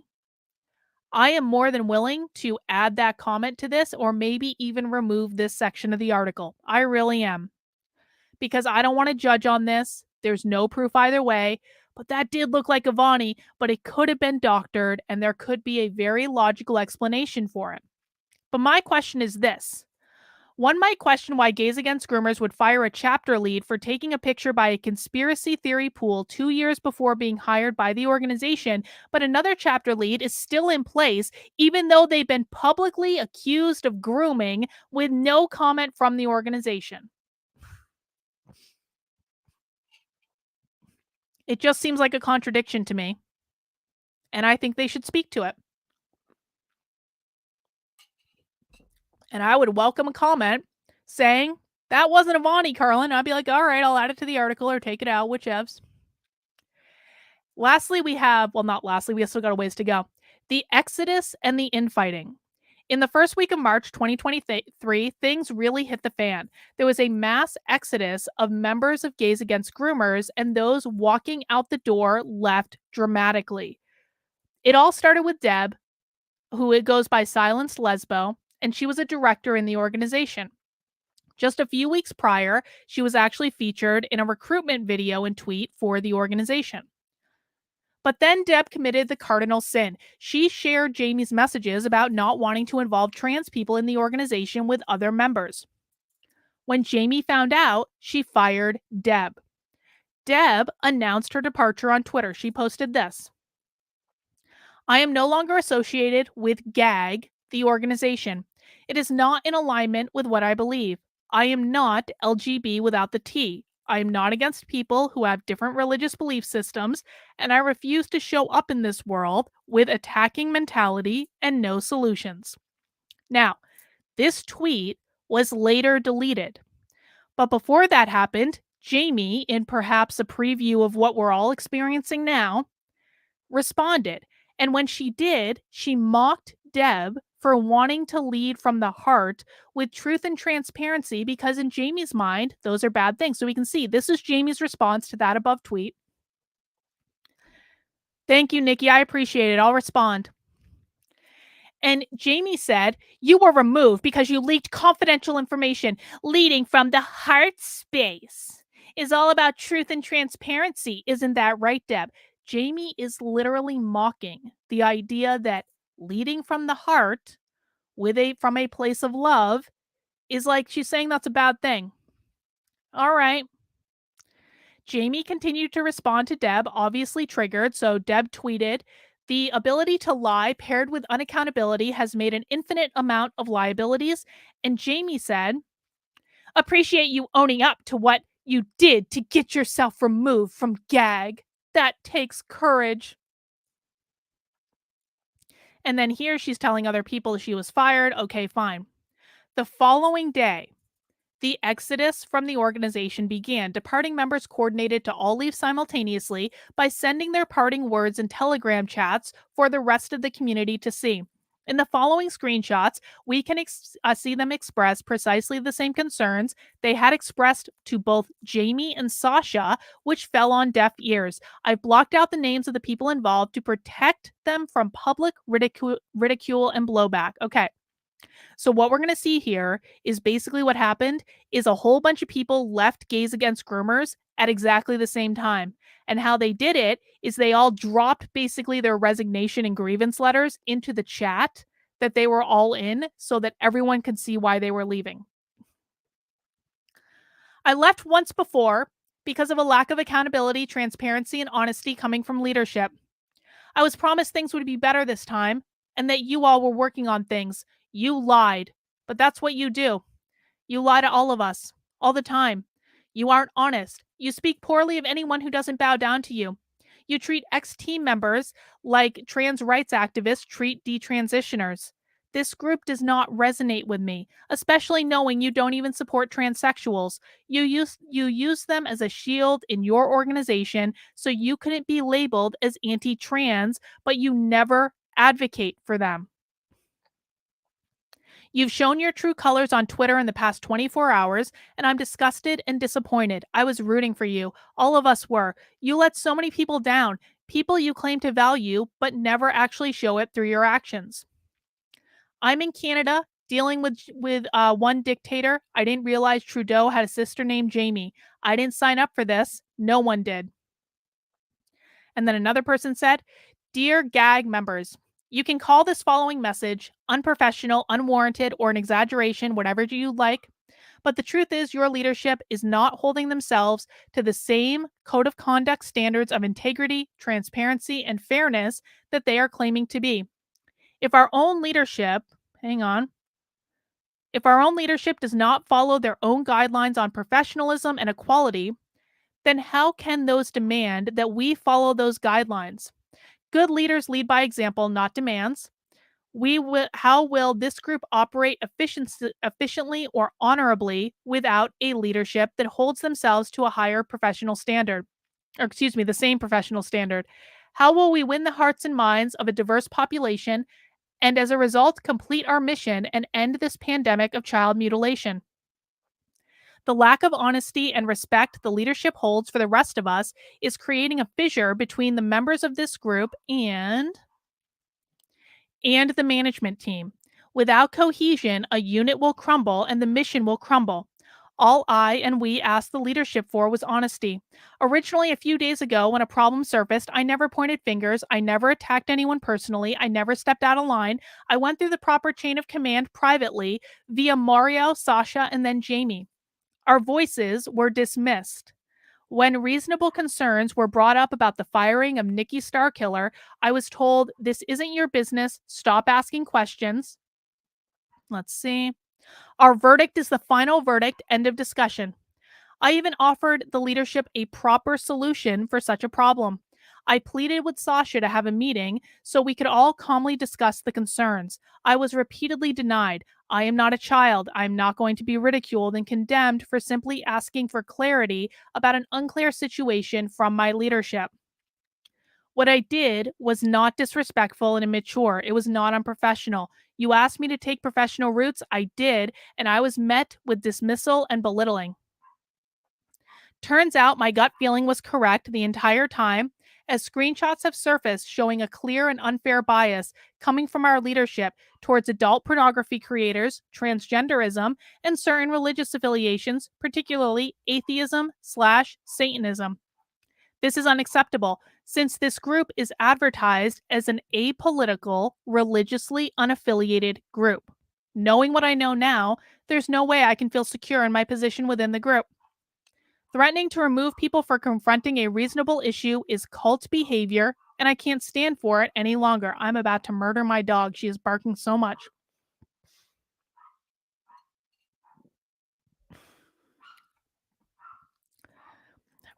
Speaker 1: I am more than willing to add that comment to this or maybe even remove this section of the article. I really am. Because I don't want to judge on this. There's no proof either way. But that did look like Avani, but it could have been doctored and there could be a very logical explanation for it. But my question is this. One might question why Gays Against Groomers would fire a chapter lead for taking a picture by a conspiracy theory pool 2 years before being hired by the organization, but another chapter lead is still in place even though they've been publicly accused of grooming with no comment from the organization. It just seems like a contradiction to me, and I think they should speak to it. And I would welcome a comment saying, that wasn't Avani, Carlin. I'd be like, all right, I'll add it to the article or take it out, whichevs. Lastly, we have, well, not lastly, we still got a ways to go. The exodus and the infighting. In the first week of March 2023, things really hit the fan. There was a mass exodus of members of Gays Against Groomers, and those walking out the door left dramatically. It all started with Deb, who it goes by Silenced Lesbo, and she was a director in the organization. Just a few weeks prior, she was actually featured in a recruitment video and tweet for the organization. But then Deb committed the cardinal sin. She shared Jaimee's messages about not wanting to involve trans people in the organization with other members. When Jaimee found out, she fired Deb. Deb announced her departure on Twitter. She posted this. I am no longer associated with GAG, the organization. It is not in alignment with what I believe. I am not LGB without the T. I am not against people who have different religious belief systems, and I refuse to show up in this world with attacking mentality and no solutions. Now, this tweet was later deleted. But before that happened, Jaimee, in perhaps a preview of what we're all experiencing now, responded. And when she did, she mocked Deb for wanting to lead from the heart with truth and transparency, because in Jaimee's mind, those are bad things. So we can see this is Jaimee's response to that above tweet. Thank you, Nikki. I appreciate it. I'll respond. And Jaimee said, "You were removed because you leaked confidential information. Leading from the heart space is all about truth and transparency. Isn't that right, Deb?" Jaimee is literally mocking the idea that leading from the heart from a place of love is like she's saying that's a bad thing. All right. Jaimee continued to respond to Deb, obviously triggered. So Deb tweeted, "The ability to lie paired with unaccountability has made an infinite amount of liabilities." And Jaimee said, "Appreciate you owning up to what you did to get yourself removed from GAG. That takes courage." And then here she's telling other people she was fired. Okay, fine. The following day, the exodus from the organization began. Departing members coordinated to all leave simultaneously by sending their parting words in Telegram chats for the rest of the community to see. In the following screenshots, we can see them express precisely the same concerns they had expressed to both Jaimee and Sasha, which fell on deaf ears. I've blocked out the names of the people involved to protect them from public ridicule and blowback. Okay. So what we're going to see here is basically what happened is a whole bunch of people left Gays Against Groomers at exactly the same time. And how they did it is they all dropped basically their resignation and grievance letters into the chat that they were all in so that everyone could see why they were leaving. "I left once before because of a lack of accountability, transparency, and honesty coming from leadership. I was promised things would be better this time and that you all were working on things. You lied, but that's what you do. You lie to all of us, all the time. You aren't honest. You speak poorly of anyone who doesn't bow down to you. You treat ex-team members like trans rights activists treat detransitioners. This group does not resonate with me, especially knowing you don't even support transsexuals. You use them as a shield in your organization so you couldn't be labeled as anti-trans, but you never advocate for them. You've shown your true colors on Twitter in the past 24 hours, and I'm disgusted and disappointed. I was rooting for you. All of us were. You let so many people down, people you claim to value, but never actually show it through your actions. I'm in Canada dealing with one dictator. I didn't realize Trudeau had a sister named Jaimee. I didn't sign up for this. No one did." And then another person said, "Dear GAG members, you can call this following message unprofessional, unwarranted, or an exaggeration, whatever you like. But the truth is, your leadership is not holding themselves to the same code of conduct standards of integrity, transparency, and fairness that they are claiming to be. If our own leadership, hang on, if our own leadership does not follow their own guidelines on professionalism and equality, then how can those demand that we follow those guidelines? Good leaders lead by example, not demands. How will this group operate efficiently or honorably without a leadership that holds themselves to a higher professional standard? Or excuse me, the same professional standard. How will we win the hearts and minds of a diverse population and as a result complete our mission and end this pandemic of child mutilation? The lack of honesty and respect the leadership holds for the rest of us is creating a fissure between the members of this group and the management team. Without cohesion, a unit will crumble and the mission will crumble. All I and we asked the leadership for was honesty. Originally, a few days ago, when a problem surfaced, I never pointed fingers. I never attacked anyone personally. I never stepped out of line. I went through the proper chain of command privately via Mario, Sasha, and then Jaimee. Our voices were dismissed. When reasonable concerns were brought up about the firing of Nikki Starkiller, I was told, "This isn't your business. Stop asking questions." Let's see. "Our verdict is the final verdict. End of discussion." I even offered the leadership a proper solution for such a problem. I pleaded with Sasha to have a meeting so we could all calmly discuss the concerns. I was repeatedly denied. I am not a child. I am not going to be ridiculed and condemned for simply asking for clarity about an unclear situation from my leadership. What I did was not disrespectful and immature. It was not unprofessional. You asked me to take professional routes. I did, and I was met with dismissal and belittling. Turns out my gut feeling was correct the entire time, as screenshots have surfaced showing a clear and unfair bias coming from our leadership towards adult pornography creators, transgenderism, and certain religious affiliations, particularly atheism/Satanism. This is unacceptable since this group is advertised as an apolitical, religiously unaffiliated group. Knowing what I know now, there's no way I can feel secure in my position within the group. Threatening to remove people for confronting a reasonable issue is cult behavior, and I can't stand for it any longer. I'm about to murder my dog. She is barking so much.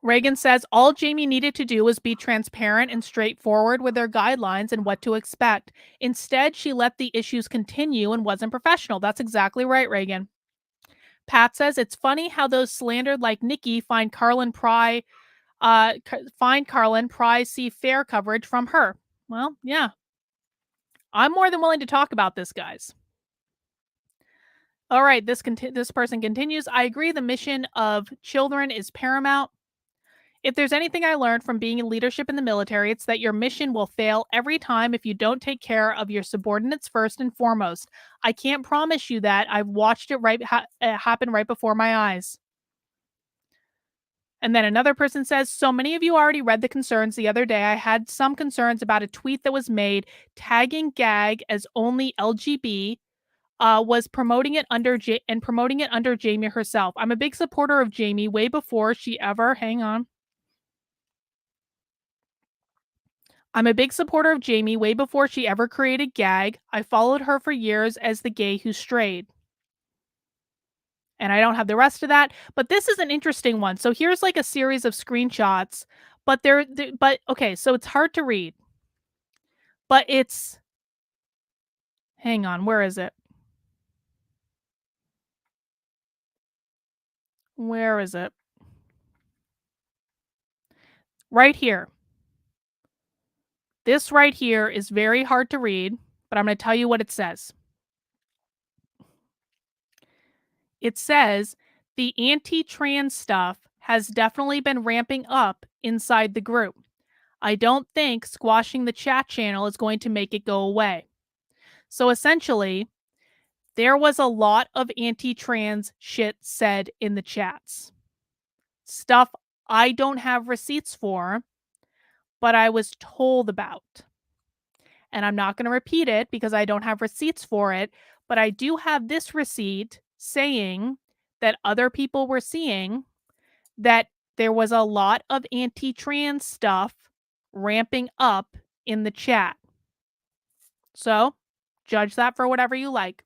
Speaker 1: Reagan says all Jaimee needed to do was be transparent and straightforward with their guidelines and what to expect. Instead, she let the issues continue and wasn't professional. That's exactly right, Reagan. Pat says it's funny how those slandered like Nikki find Carlin Pry see fair coverage from her. Well, yeah. I'm more than willing to talk about this, guys. All right, this person continues. I agree the mission of children is paramount. If there's anything I learned from being in leadership in the military, it's that your mission will fail every time if you don't take care of your subordinates first and foremost. I can't promise you that. I've watched it happen right before my eyes. And then another person says, so many of you already read the concerns the other day. I had some concerns about a tweet that was made tagging gag as only LGB was promoting it under Jaimee herself. I'm a big supporter of Jaimee way before she ever, I'm a big supporter of Jaimee way before she ever created gag. I followed her for years as the gay who strayed. And I don't have the rest of that, but this is an interesting one. So here's like a series of screenshots, but okay, so it's hard to read. But it's hang on, where is it? Where is it? Right here. This right here is very hard to read, but I'm going to tell you what it says. It says the anti-trans stuff has definitely been ramping up inside the group. I don't think squashing the chat channel is going to make it go away. So essentially, there was a lot of anti-trans shit said in the chats. Stuff I don't have receipts for, but I was told about. And I'm not going to repeat it because I don't have receipts for it, but I do have this receipt saying that other people were seeing that there was a lot of anti-trans stuff ramping up in the chat. So, judge that for whatever you like.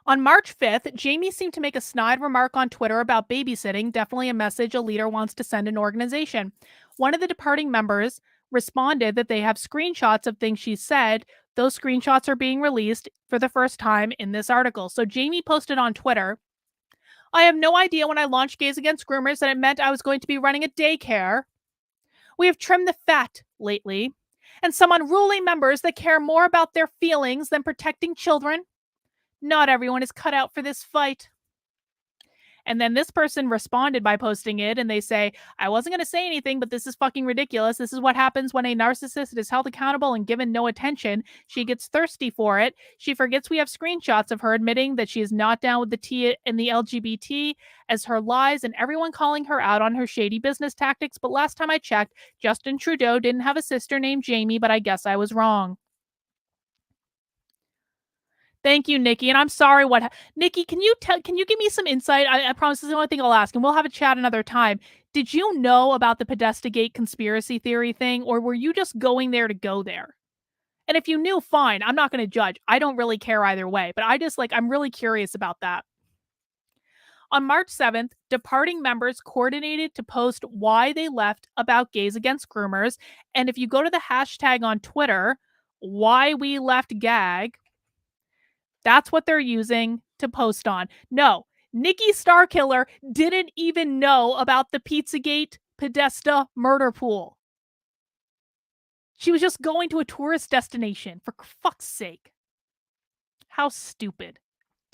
Speaker 1: On March 5th, Jaimee seemed to make a snide remark on Twitter about babysitting, definitely a message a leader wants to send an organization. One of the departing members responded that they have screenshots of things she said. Those screenshots are being released for the first time in this article. So Jaimee posted on Twitter, I have no idea when I launched Gays Against Groomers that it meant I was going to be running a daycare. We have trimmed the fat lately, and some unruly members that care more about their feelings than protecting children. Not everyone is cut out for this fight. And then this person responded by posting it, and they say, I wasn't going to say anything, but this is fucking ridiculous. This is what happens when a narcissist is held accountable and given no attention. She gets thirsty for it. She forgets we have screenshots of her admitting that she is not down with the T and the LGBT as her lies, and everyone calling her out on her shady business tactics. But last time I checked, Justin Trudeau didn't have a sister named Jaimee, but I guess I was wrong. Thank you, Nikki. And I'm sorry Nikki, can you give me some insight? I promise this is the only thing I'll ask, and we'll have a chat another time. Did you know about the Pizzagate conspiracy theory thing, or were you just going there to go there? And if you knew, fine. I'm not going to judge. I don't really care either way, but I'm really curious about that. On March 7th, departing members coordinated to post why they left about Gays Against Groomers. And if you go to the hashtag on Twitter, why we left gag, that's what they're using to post on. No, Nikki Starkiller didn't even know about the Pizzagate Podesta murder pool. She was just going to a tourist destination, for fuck's sake. How stupid.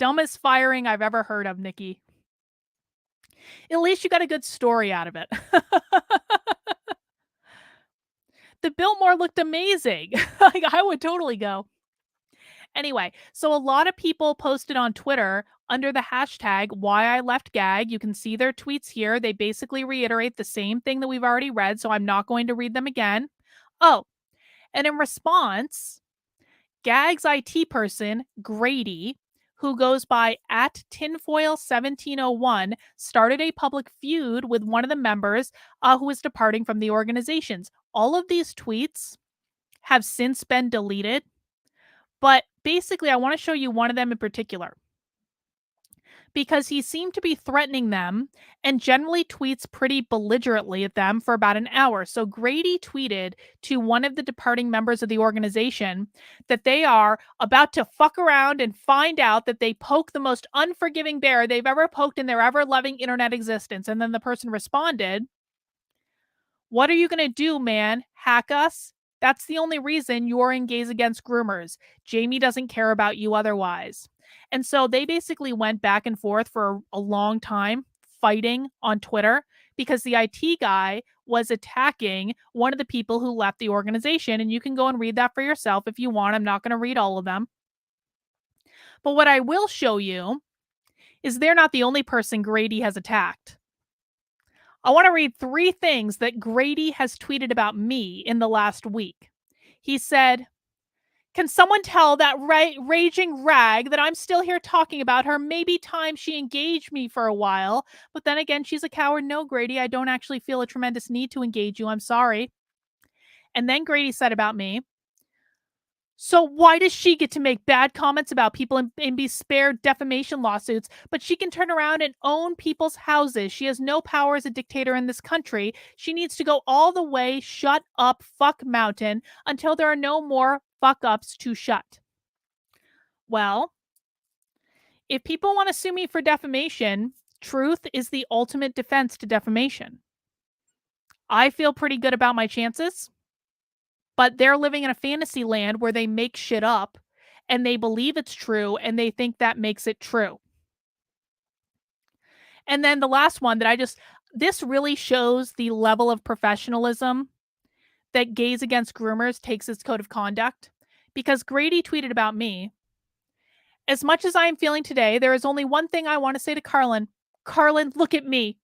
Speaker 1: Dumbest firing I've ever heard of, Nikki. At least you got a good story out of it. The Biltmore looked amazing. Like, I would totally go. Anyway, so a lot of people posted on Twitter under the hashtag why I left gag. You can see their tweets here. They basically reiterate the same thing that we've already read, so I'm not going to read them again. Oh, and in response, Gag's IT person, Grady, who goes by at tinfoil1701, started a public feud with one of the members who is departing from the organizations. All of these tweets have since been deleted, but basically, I want to show you one of them in particular because he seemed to be threatening them and generally tweets pretty belligerently at them for about an hour. So Grady tweeted to one of the departing members of the organization that they are about to fuck around and find out that they poke the most unforgiving bear they've ever poked in their ever loving internet existence. And then the person responded, "What are you going to do, man? Hack us? That's the only reason you're in Gays Against Groomers. Jaimee doesn't care about you otherwise." And so they basically went back and forth for a long time fighting on Twitter because the IT guy was attacking one of the people who left the organization. And you can go and read that for yourself if you want. I'm not going to read all of them. But what I will show you is they're not the only person Grady has attacked. I want to read 3 things that Grady has tweeted about me in the last week. He said, "Can someone tell that raging rag that I'm still here talking about her? Maybe time she engaged me for a while. But then again, she's a coward. No, Grady, I don't actually feel a tremendous need to engage you. I'm sorry." And then Grady said about me, "So why does she get to make bad comments about people and be spared defamation lawsuits, but she can turn around and own people's houses? She has no power as a dictator in this country. She needs to go all the way shut up fuck mountain until there are no more fuck ups to shut." Well, if people want to sue me for defamation, truth is the ultimate defense to defamation. I feel pretty good about my chances. But they're living in a fantasy land where they make shit up and they believe it's true and they think that makes it true. And then the last one that this really shows the level of professionalism that Gays Against Groomers takes its code of conduct. Because Grady tweeted about me, "As much as I am feeling today, there is only one thing I want to say to Carlin. Carlin, look at me.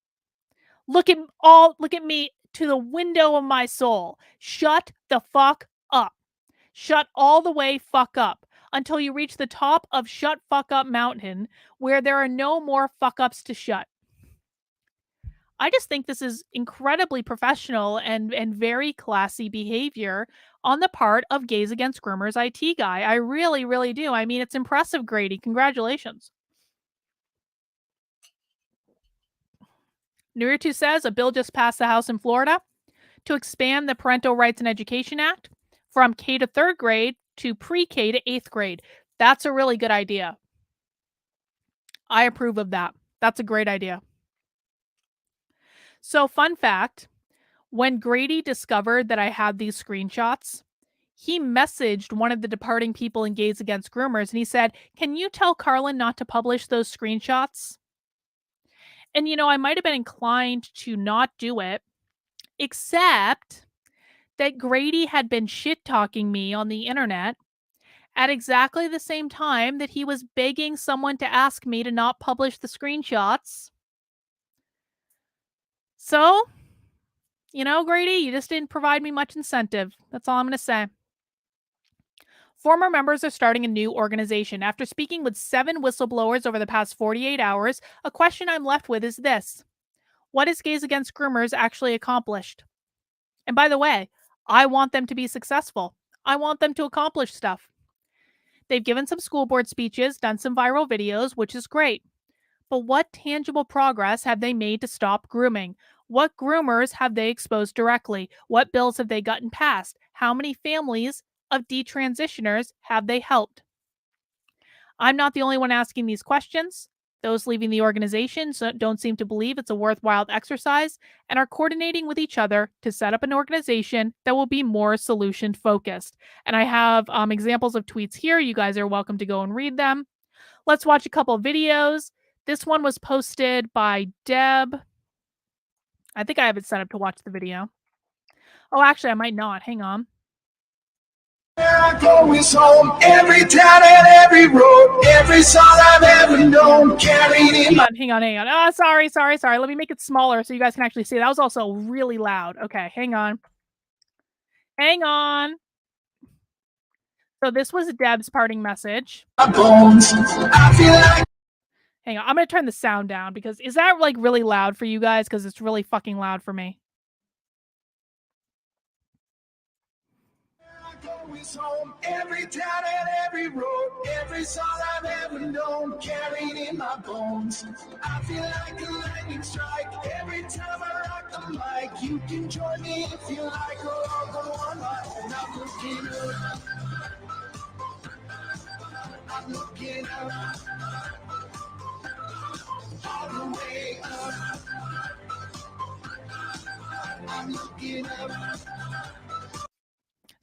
Speaker 1: Look at me to the window of my soul. Shut the fuck up. Shut all the way fuck up until you reach the top of Shut Fuck Up Mountain where there are no more fuck ups to shut." I just think this is incredibly professional and very classy behavior on the part of Gays Against Groomers IT guy. I really, really do. I mean, it's impressive, Grady. Congratulations. Nuritu says a bill just passed the House in Florida to expand the Parental Rights and Education Act from K to 3rd grade to pre-K to 8th grade. That's a really good idea. I approve of that. That's a great idea. So, fun fact, when Grady discovered that I had these screenshots, he messaged one of the departing people in Gays Against Groomers and he said, "Can you tell Carlin not to publish those screenshots?" And, I might have been inclined to not do it, except that Grady had been shit talking me on the internet at exactly the same time that he was begging someone to ask me to not publish the screenshots. So, Grady, you just didn't provide me much incentive. That's all I'm going to say. Former members are starting a new organization. After speaking with 7 whistleblowers over the past 48 hours, a question I'm left with is this: what has Gays Against Groomers actually accomplished? And by the way, I want them to be successful. I want them to accomplish stuff. They've given some school board speeches, done some viral videos, which is great. But what tangible progress have they made to stop grooming? What groomers have they exposed directly? What bills have they gotten passed? How many families of detransitioners have they helped? I'm not the only one asking these questions. Those leaving the organization don't seem to believe it's a worthwhile exercise and are coordinating with each other to set up an organization that will be more solution focused. And I have examples of tweets here. You guys are welcome to go and read them. Let's watch a couple of videos. This one was posted by Deb. I think I have it set up to watch the video. Oh, actually, I might not. Hang on.
Speaker 2: I go is home, every town and every road, every song I've ever known, carried in my...
Speaker 1: Hang on. Oh, sorry. Let me make it smaller so you guys can actually see. That was also really loud. Okay, hang on. So this was Deb's parting message.
Speaker 2: bones. I feel like...
Speaker 1: Hang on, I'm gonna turn the sound down because is that like really loud for you guys? Because it's really fucking loud for me.
Speaker 2: Home, every town and every road, every song I've ever known, carried in my bones. I feel like a lightning strike every time I rock the mic. You can join me if you like, or I'll go on my own. I'm looking up, all the way up. I'm looking up.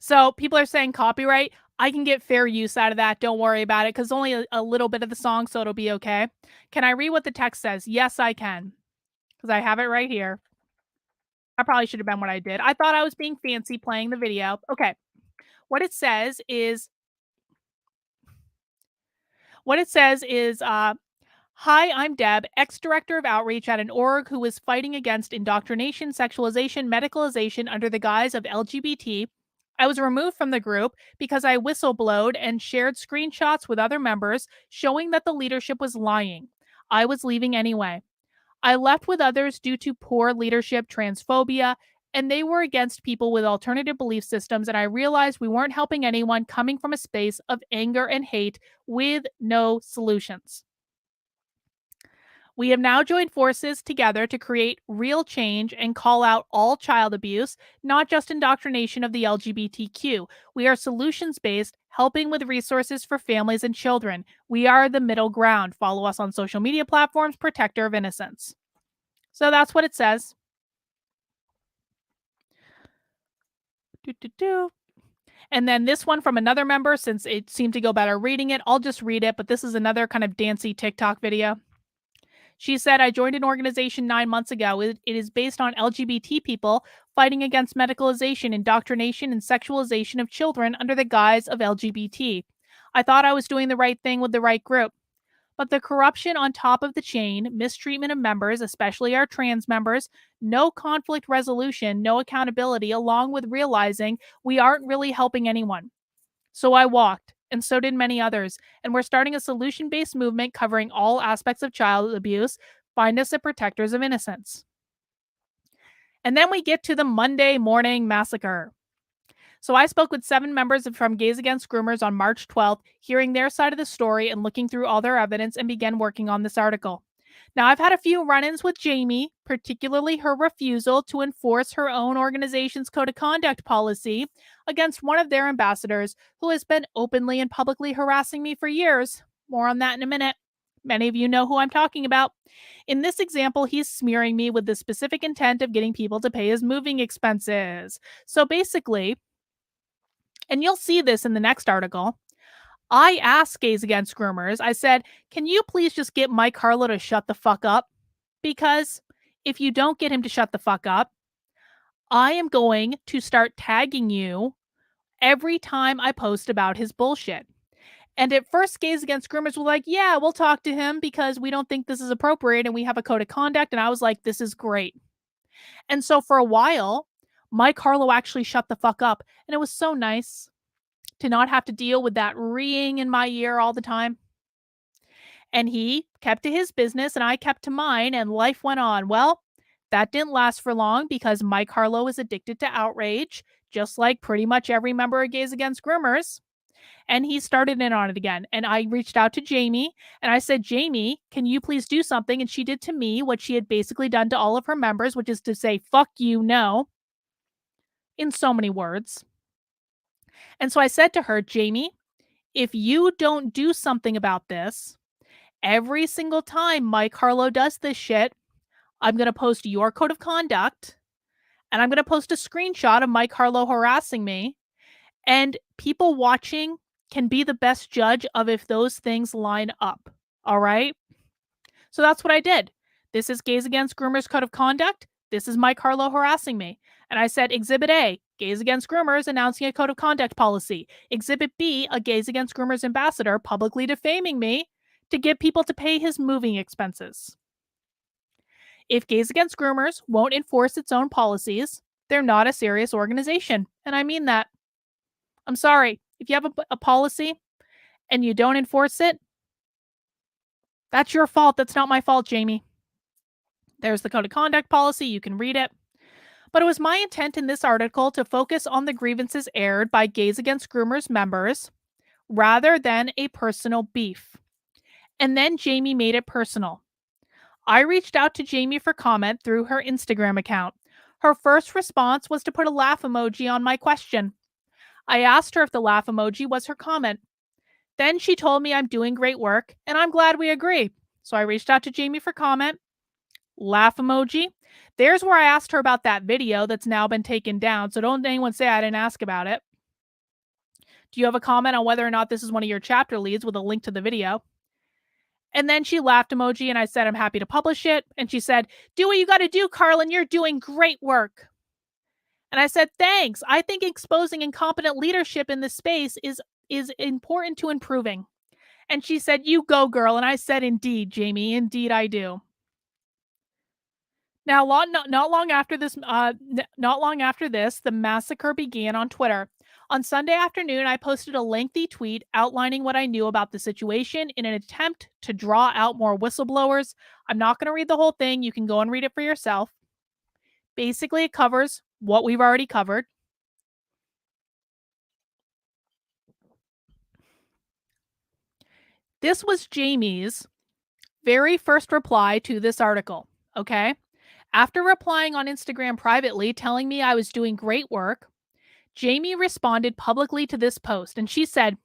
Speaker 1: So people are saying copyright. I can get fair use out of that. Don't worry about it because only a little bit of the song, so it'll be okay. Can I read what the text says? Yes, I can because I have it right here. I probably should have been what I did. I thought I was being fancy playing the video. Okay. What it says is, hi, I'm Deb, ex-director of outreach at an org who was fighting against indoctrination, sexualization, medicalization under the guise of LGBT. I was removed from the group because I whistleblowed and shared screenshots with other members showing that the leadership was lying. I was leaving anyway. I left with others due to poor leadership, transphobia, and they were against people with alternative belief systems, and I realized we weren't helping anyone coming from a space of anger and hate with no solutions. We have now joined forces together to create real change and call out all child abuse, not just indoctrination of the LGBTQ. We are solutions-based, helping with resources for families and children. We are the middle ground. Follow us on social media platforms, protector of innocence. So that's what it says. And then this one from another member, since it seemed to go better reading it, I'll just read it, but this is another kind of dancey TikTok video. She said, I joined an organization 9 months ago. It is based on LGBT people fighting against medicalization, indoctrination, and sexualization of children under the guise of LGBT. I thought I was doing the right thing with the right group. But the corruption on top of the chain, mistreatment of members, especially our trans members, no conflict resolution, no accountability, along with realizing we aren't really helping anyone. So I walked, and so did many others, and we're starting a solution-based movement covering all aspects of child abuse. Find us at Protectors of Innocence. And then we get to the Monday morning massacre. So I spoke with 7 members from Gays Against Groomers on March 12th, hearing their side of the story and looking through all their evidence, and began working on this article. Now, I've had a few run-ins with Jaimee, particularly her refusal to enforce her own organization's code of conduct policy against one of their ambassadors who has been openly and publicly harassing me for years. More on that in a minute. Many of you know who I'm talking about. In this example, he's smearing me with the specific intent of getting people to pay his moving expenses. So basically, and you'll see this in the next article, I asked Gays Against Groomers, I said, can you please just get Mike Harlow to shut the fuck up? Because if you don't get him to shut the fuck up, I am going to start tagging you every time I post about his bullshit. And at first, Gays Against Groomers were like, yeah, we'll talk to him because we don't think this is appropriate and we have a code of conduct. And I was like, this is great. And so for a while, Mike Harlow actually shut the fuck up. And it was so nice to not have to deal with that ringing in my ear all the time. And he kept to his business and I kept to mine, and life went on. Well, that didn't last for long because Mike Harlow is addicted to outrage, just like pretty much every member of Gays Against Groomers. And he started in on it again. And I reached out to Jaimee and I said, Jaimee, can you please do something? And she did to me what she had basically done to all of her members, which is to say, fuck you, no, in so many words. And so I said to her, Jaimee, if you don't do something about this, every single time Mike Harlow does this shit, I'm going to post your code of conduct and I'm going to post a screenshot of Mike Harlow harassing me. And people watching can be the best judge of if those things line up. All right. So that's what I did. This is Gays Against Groomers Code of Conduct. This is Mike Harlow harassing me. And I said, Exhibit A, Gays Against Groomers announcing a code of conduct policy. Exhibit B, a Gays Against Groomers ambassador publicly defaming me to get people to pay his moving expenses. If Gays Against Groomers won't enforce its own policies, they're not a serious organization. And I mean that. I'm sorry. If you have a policy and you don't enforce it, that's your fault. That's not my fault, Jaimee. There's the code of conduct policy. You can read it. But it was my intent in this article to focus on the grievances aired by Gays Against Groomers members rather than a personal beef. And then Jaimee made it personal. I reached out to Jaimee for comment through her Instagram account. Her first response was to put a laugh emoji on my question. I asked her if the laugh emoji was her comment. Then she told me I'm doing great work, and I'm glad we agree. So I reached out to Jaimee for comment. Laugh emoji. There's where I asked her about that video that's now been taken down, so don't anyone say I didn't ask about it. Do you have a comment on whether or not this is one of your chapter leads with a link to the video? And then she laughed emoji, and I said I'm happy to publish it. And she said, do what you got to do, Carlin. You're doing great work. And I said, thanks. I think exposing incompetent leadership in this space is important to improving. And she said, you go, girl. And I said, indeed, Jaimee, indeed I do. Now, not long after this, the massacre began on Twitter. On Sunday afternoon, I posted a lengthy tweet outlining what I knew about the situation in an attempt to draw out more whistleblowers. I'm not going to read the whole thing. You can go and read it for yourself. Basically, it covers what we've already covered. This was Jaimee's very first reply to this article, okay? After replying on Instagram privately, telling me I was doing great work, Jaimee responded publicly to this post, and she said,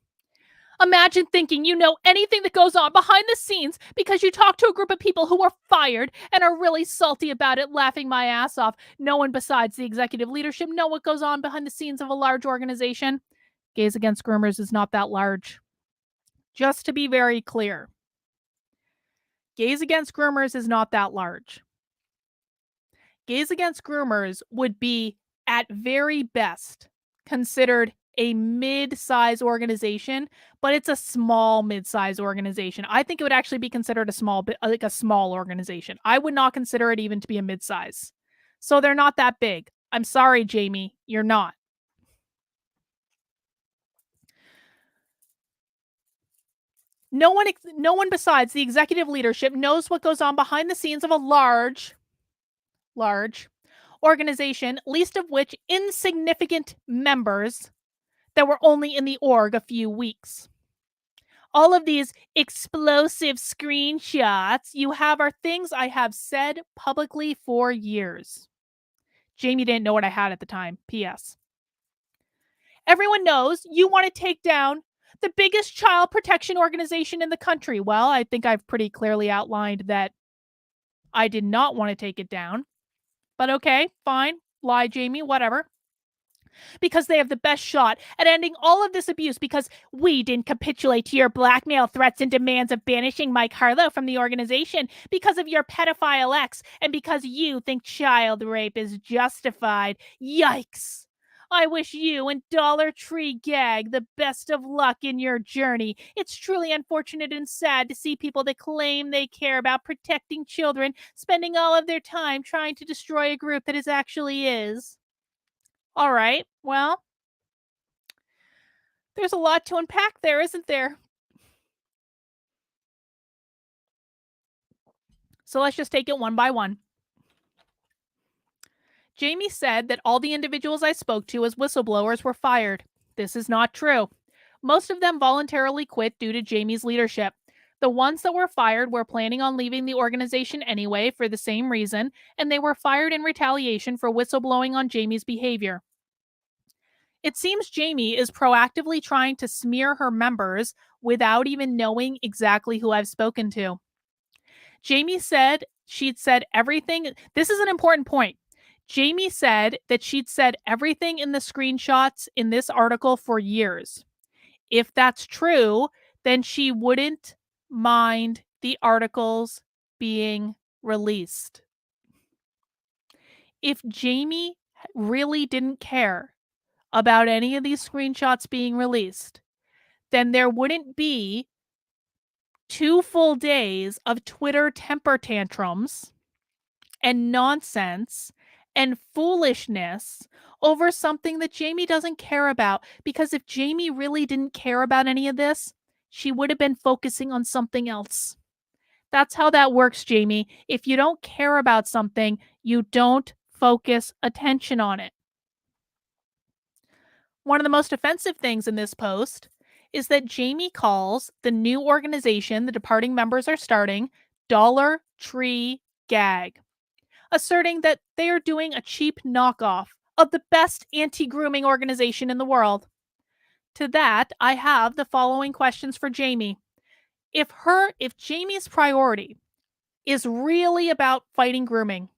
Speaker 1: imagine thinking you know anything that goes on behind the scenes because you talk to a group of people who were fired and are really salty about it, laughing my ass off. No one besides the executive leadership know what goes on behind the scenes of a large organization. Gays Against Groomers is not that large. Just to be very clear, Gays Against Groomers is not that large. Gays Against Groomers would be, at very best, considered a mid-size organization, but it's a small mid-size organization. I think it would actually be considered a small organization. I would not consider it even to be a mid-size. So they're not that big. I'm sorry, Jaimee, you're not. No one besides the executive leadership knows what goes on behind the scenes of a large organization, least of which insignificant members that were only in the org a few weeks. All of these explosive screenshots you have are things I have said publicly for years. Jaimee didn't know what I had at the time. P.S. Everyone knows you want to take down the biggest child protection organization in the country. Well, I think I've pretty clearly outlined that I did not want to take it down. But okay, fine. Lie, Jaimee, whatever. Because they have the best shot at ending all of this abuse because we didn't capitulate to your blackmail threats and demands of banishing Mike Harlow from the organization because of your pedophile ex and because you think child rape is justified. Yikes. I wish you and Dollar Tree Gag the best of luck in your journey. It's truly unfortunate and sad to see people that claim they care about protecting children spending all of their time trying to destroy a group that actually is. All right, well, there's a lot to unpack there, isn't there? So let's just take it one by one. Jaimee said that all the individuals I spoke to as whistleblowers were fired. This is not true. Most of them voluntarily quit due to Jaimee's leadership. The ones that were fired were planning on leaving the organization anyway for the same reason, and they were fired in retaliation for whistleblowing on Jaimee's behavior. It seems Jaimee is proactively trying to smear her members without even knowing exactly who I've spoken to. Jaimee said she'd said everything. This is an important point. Jaimee said that she'd said everything in the screenshots in this article for years. If that's true, then she wouldn't mind the articles being released. If Jaimee really didn't care about any of these screenshots being released, then there wouldn't be 2 full days of Twitter temper tantrums and nonsense and foolishness over something that Jaimee doesn't care about. Because if Jaimee really didn't care about any of this, she would have been focusing on something else. That's how that works, Jaimee. If you don't care about something, you don't focus attention on it. One of the most offensive things in this post is that Jaimee calls the new organization the departing members are starting Dollar Tree Gag, asserting that they are doing a cheap knockoff of the best anti-grooming organization in the world. To that, I have the following questions for Jaimee. If Jaimee's priority is really about fighting grooming,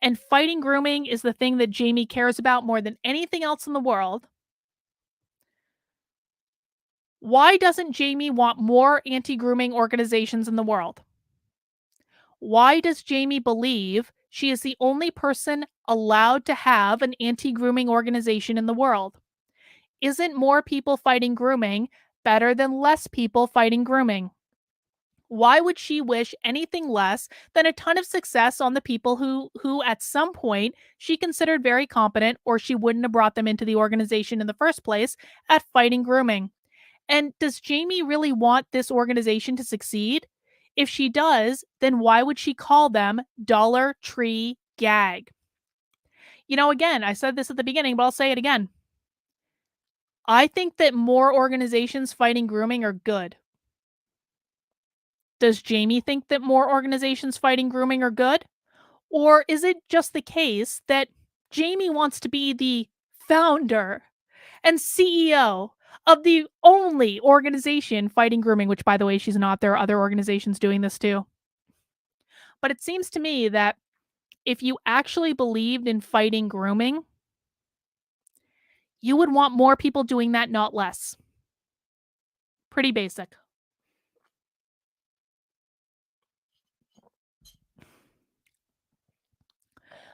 Speaker 1: and fighting grooming is the thing that Jaimee cares about more than anything else in the world, why doesn't Jaimee want more anti-grooming organizations in the world? Why does Jaimee believe she is the only person allowed to have an anti-grooming organization in the world? Isn't more people fighting grooming better than less people fighting grooming? Why would she wish anything less than a ton of success on the people who at some point she considered very competent, or she wouldn't have brought them into the organization in the first place, at fighting grooming? And does Jaimee really want this organization to succeed? If she does, then why would she call them Dollar Tree Gag? Again, I said this at the beginning, but I'll say it again. I think that more organizations fighting grooming are good. Does Jaimee think that more organizations fighting grooming are good? Or is it just the case that Jaimee wants to be the founder and CEO of the only organization fighting grooming, which, by the way, she's not. There are other organizations doing this too. But it seems to me that if you actually believed in fighting grooming, you would want more people doing that, not less. Pretty basic.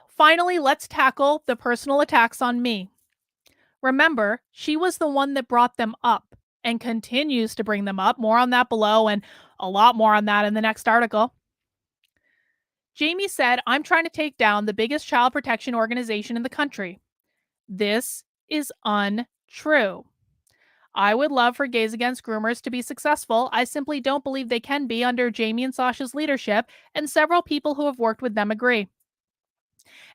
Speaker 1: Finally, let's tackle the personal attacks on me. Remember, she was the one that brought them up and continues to bring them up. More on that below, and a lot more on that in the next article. Jaimee said, "I'm trying to take down the biggest child protection organization in the country." This is untrue. I would love for Gays Against Groomers to be successful. I simply don't believe they can be under Jaimee and Sasha's leadership, and several people who have worked with them agree.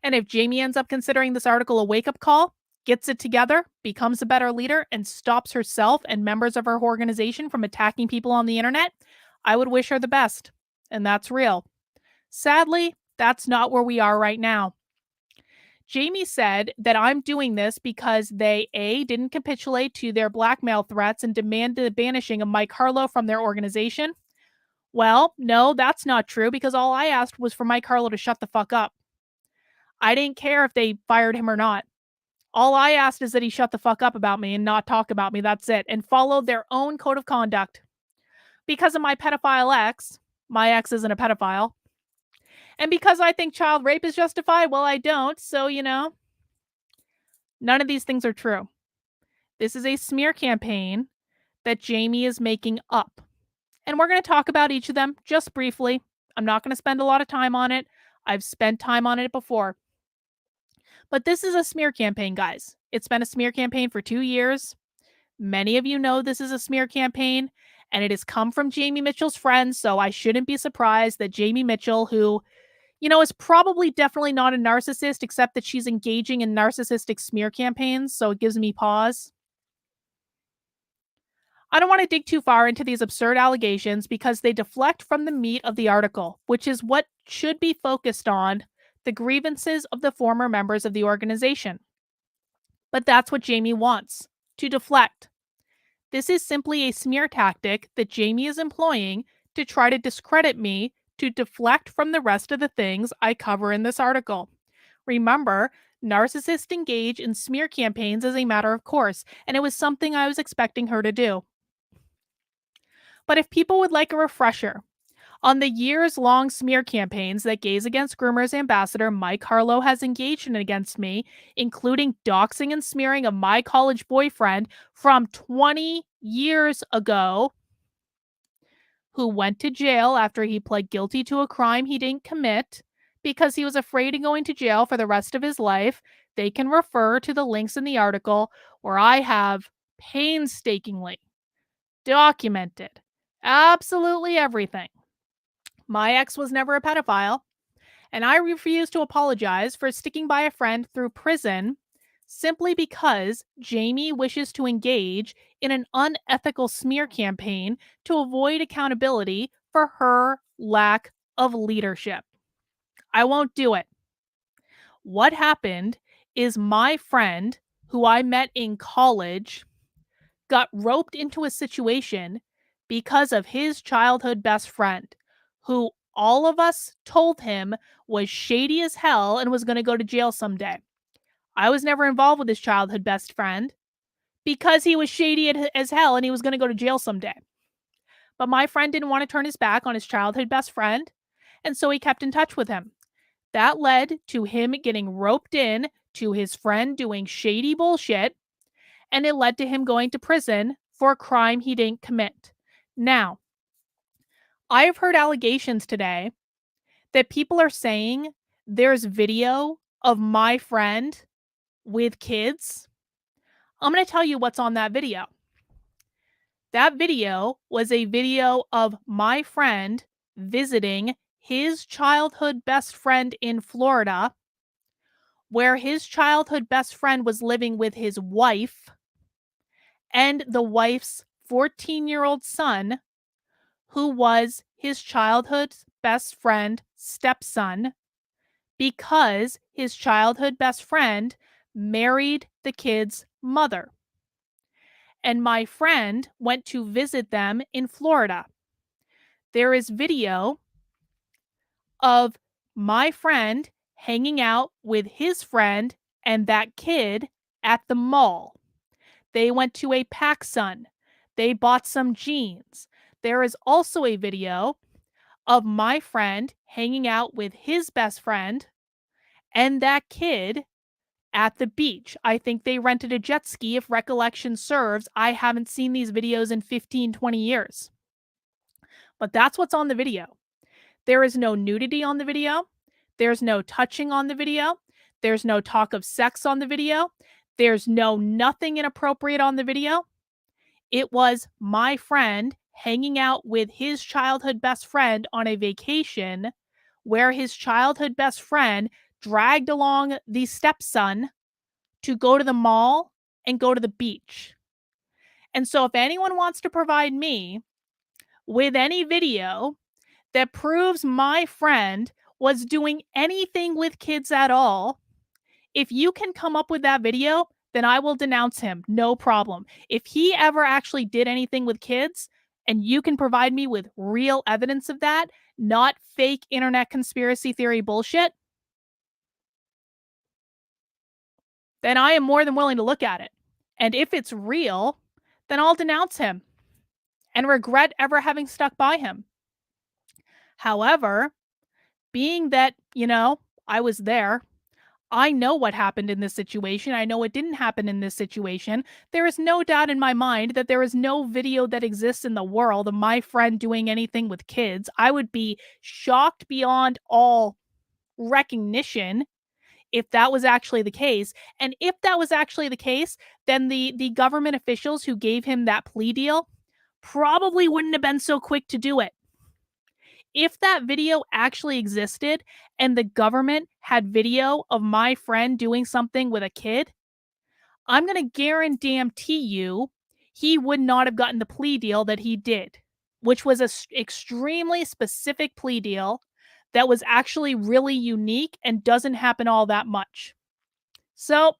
Speaker 1: And if Jaimee ends up considering this article a wake-up call, gets it together, becomes a better leader, and stops herself and members of her organization from attacking people on the internet, I would wish her the best. And that's real. Sadly, that's not where we are right now. Jaimee said that I'm doing this because they, A, didn't capitulate to their blackmail threats and demanded the banishing of Mike Harlow from their organization. Well, no, that's not true, because all I asked was for Mike Harlow to shut the fuck up. I didn't care if they fired him or not. All I asked is that he shut the fuck up about me and not talk about me. That's it. And follow their own code of conduct. Because of my pedophile ex, my ex isn't a pedophile. And because I think child rape is justified, well, I don't. So, none of these things are true. This is a smear campaign that Jaimee is making up. And we're going to talk about each of them just briefly. I'm not going to spend a lot of time on it. I've spent time on it before. But this is a smear campaign, guys. It's been a smear campaign for 2 years. Many of you know this is a smear campaign, and it has come from Jaimee Michell's friends, so I shouldn't be surprised that Jaimee Michell, who, is probably definitely not a narcissist, except that she's engaging in narcissistic smear campaigns, so it gives me pause. I don't want to dig too far into these absurd allegations because they deflect from the meat of the article, which is what should be focused on: the grievances of the former members of the organization. But that's what Jaimee wants, to deflect. This is simply a smear tactic that Jaimee is employing to try to discredit me, to deflect from the rest of the things I cover in this article. Remember, narcissists engage in smear campaigns as a matter of course, and it was something I was expecting her to do. But if people would like a refresher On the years-long smear campaigns that Gays Against Groomers ambassador Mike Harlow has engaged in against me, including doxing and smearing of my college boyfriend from 20 years ago, who went to jail after he pled guilty to a crime he didn't commit because he was afraid of going to jail for the rest of his life, they can refer to the links in the article where I have painstakingly documented absolutely everything. My ex was never a pedophile, and I refuse to apologize for sticking by a friend through prison simply because Jaimee wishes to engage in an unethical smear campaign to avoid accountability for her lack of leadership. I won't do it. What happened is my friend, who I met in college, got roped into a situation because of his childhood best friend, who all of us told him was shady as hell and was going to go to jail someday. I was never involved with his childhood best friend because he was shady as hell and he was going to go to jail someday. But my friend didn't want to turn his back on his childhood best friend, and so he kept in touch with him. That led to him getting roped in to his friend doing shady bullshit, and it led to him going to prison for a crime he didn't commit. Now, I have heard allegations today that people are saying there's video of my friend with kids. I'm going to tell you what's on that video. That video was a video of my friend visiting his childhood best friend in Florida, where his childhood best friend was living with his wife and the wife's 14-year-old son, who was his childhood best friend stepson, because his childhood best friend married the kid's mother. And my friend went to visit them in Florida. There is video of my friend hanging out with his friend and that kid at the mall. They went to a PacSun. They bought some jeans. There is also a video of my friend hanging out with his best friend and that kid at the beach. I think they rented a jet ski, if recollection serves. I haven't seen these videos in 15, 20 years. But that's what's on the video. There is no nudity on the video. There's no touching on the video. There's no talk of sex on the video. There's no nothing inappropriate on the video. It was my friend hanging out with his childhood best friend on a vacation where his childhood best friend dragged along the stepson to go to the mall and go to the beach. And so if anyone wants to provide me with any video that proves my friend was doing anything with kids at all, if you can come up with that video, then I will denounce him. No problem. If he ever actually did anything with kids and you can provide me with real evidence of that, not fake internet conspiracy theory bullshit, then I am more than willing to look at it. And if it's real, then I'll denounce him and regret ever having stuck by him. However, being that, I was there, I know what happened in this situation. I know what didn't happen in this situation. There is no doubt in my mind that there is no video that exists in the world of my friend doing anything with kids. I would be shocked beyond all recognition if that was actually the case. And if that was actually the case, then the government officials who gave him that plea deal probably wouldn't have been so quick to do it. If that video actually existed and the government had video of my friend doing something with a kid, I'm going to guarantee you he would not have gotten the plea deal that he did, which was an extremely specific plea deal that was actually really unique and doesn't happen all that much. So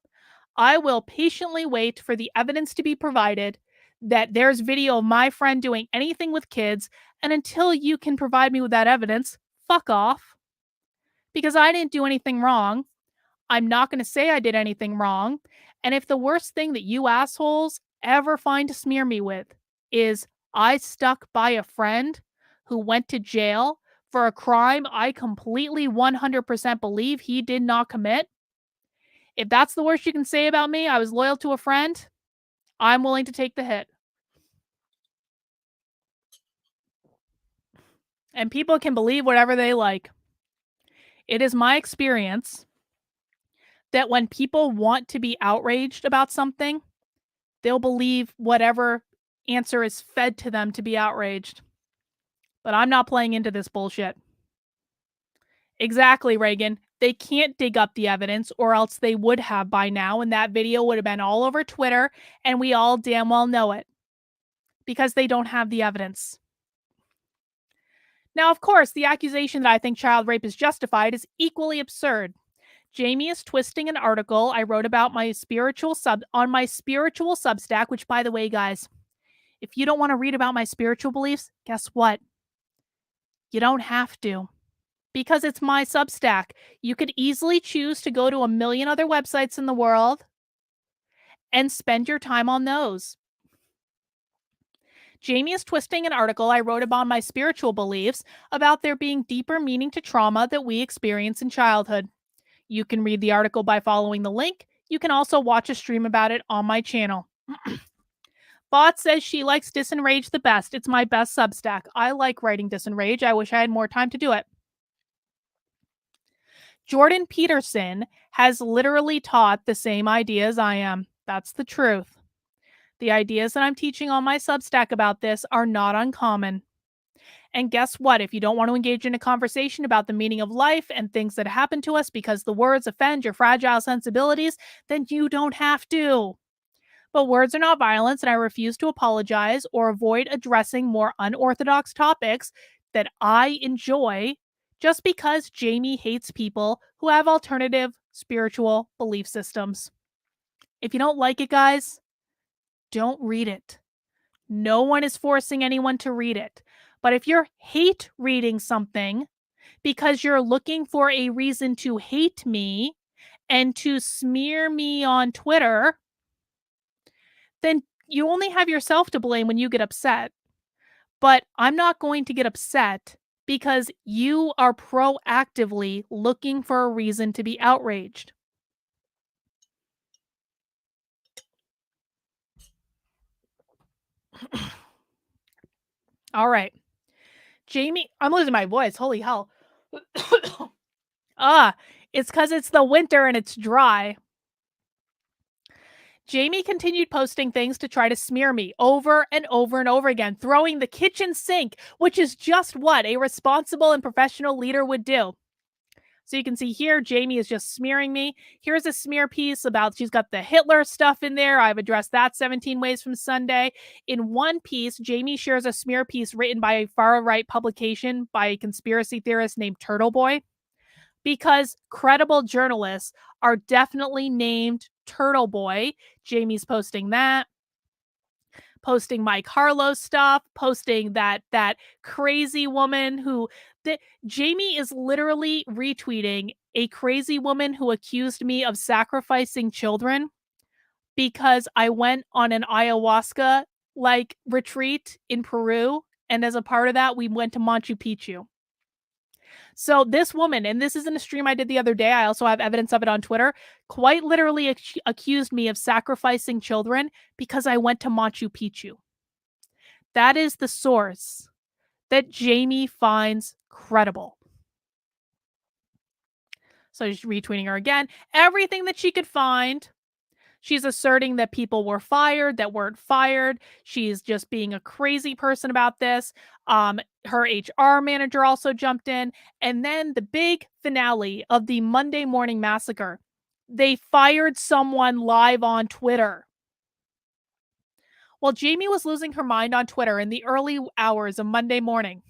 Speaker 1: I will patiently wait for the evidence to be provided that there's video of my friend doing anything with kids, and until you can provide me with that evidence, fuck off. Because I didn't do anything wrong. I'm not going to say I did anything wrong. And if the worst thing that you assholes ever find to smear me with is I stuck by a friend who went to jail for a crime I completely 100% believe he did not commit, if that's the worst you can say about me, I was loyal to a friend, I'm willing to take the hit. And people can believe whatever they like. It is my experience that when people want to be outraged about something, they'll believe whatever answer is fed to them to be outraged. But I'm not playing into this bullshit. Exactly, Reagan. They can't dig up the evidence, or else they would have by now, and that video would have been all over Twitter, and we all damn well know it. Because they don't have the evidence. Now, of course, the accusation that I think child rape is justified is equally absurd. Jaimee is twisting an article I wrote about my spiritual Substack, which, by the way, guys, if you don't want to read about my spiritual beliefs, guess what? You don't have to. Because it's my Substack. You could easily choose to go to a million other websites in the world and spend your time on those. Jaimee is twisting an article I wrote about my spiritual beliefs about there being deeper meaning to trauma that we experience in childhood. You can read the article by following the link. You can also watch a stream about it on my channel. Bot says she likes Disenrage the best. It's my best Substack. I like writing Disenrage. I wish I had more time to do it. Jordan Peterson has literally taught the same ideas I am. That's the truth. The ideas that I'm teaching on my Substack about this are not uncommon. And guess what? If you don't want to engage in a conversation about the meaning of life and things that happen to us because the words offend your fragile sensibilities, then you don't have to. But words are not violence, and I refuse to apologize or avoid addressing more unorthodox topics that I enjoy just because Jaimee hates people who have alternative spiritual belief systems. If you don't like it, guys, don't read it. No one is forcing anyone to read it. But if you're hate reading something because you're looking for a reason to hate me and to smear me on Twitter, then you only have yourself to blame when you get upset. But I'm not going to get upset because you are proactively looking for a reason to be outraged. All right. Jaimee, I'm losing my voice. Holy hell. It's because it's the winter and it's dry. Jaimee continued posting things to try to smear me over and over and over again, throwing the kitchen sink, which is just what a responsible and professional leader would do. So you can see here, Jaimee is just smearing me. Here's a smear piece about, she's got the Hitler stuff in there. I've addressed that 17 ways from Sunday. In one piece, Jaimee shares a smear piece written by a far-right publication by a conspiracy theorist named Turtle Boy, because credible journalists are definitely named Turtle Boy. Jaimee's posting that. Posting Mike Harlow's stuff, posting that crazy woman who Jaimee is literally retweeting a crazy woman who accused me of sacrificing children because I went on an ayahuasca retreat in Peru, and as a part of that we went to Machu Picchu. So this woman, and this isn't a stream I did the other day, I also have evidence of it on Twitter, quite literally accused me of sacrificing children because I went to Machu Picchu. That is the source that Jaimee finds credible. So she's retweeting her again. Everything that she could find. She's asserting that people were fired, that weren't fired. She's just being a crazy person about this. Her HR manager also jumped in. And then the big finale of the Monday morning massacre. They fired someone live on Twitter. While Jaimee was losing her mind on Twitter in the early hours of Monday morning,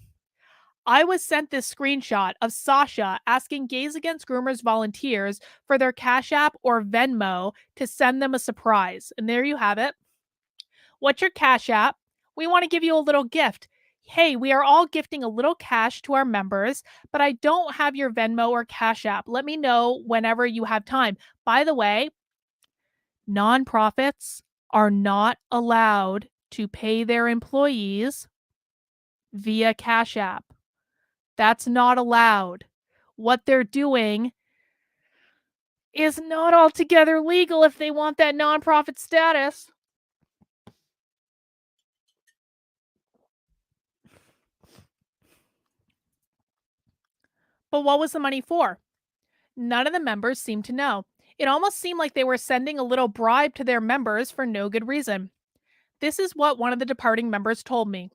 Speaker 1: I was sent this screenshot of Sasha asking Gays Against Groomers volunteers for their Cash App or Venmo to send them a surprise. And there you have it. What's your Cash App? We want to give you a little gift. Hey, we are all gifting a little cash to our members, but I don't have your Venmo or Cash App. Let me know whenever you have time. By the way, nonprofits are not allowed to pay their employees via Cash App. That's not allowed. What they're doing is not altogether legal if they want that nonprofit status. But what was the money for? None of the members seemed to know. It almost seemed like they were sending a little bribe to their members for no good reason. This is what one of the departing members told me.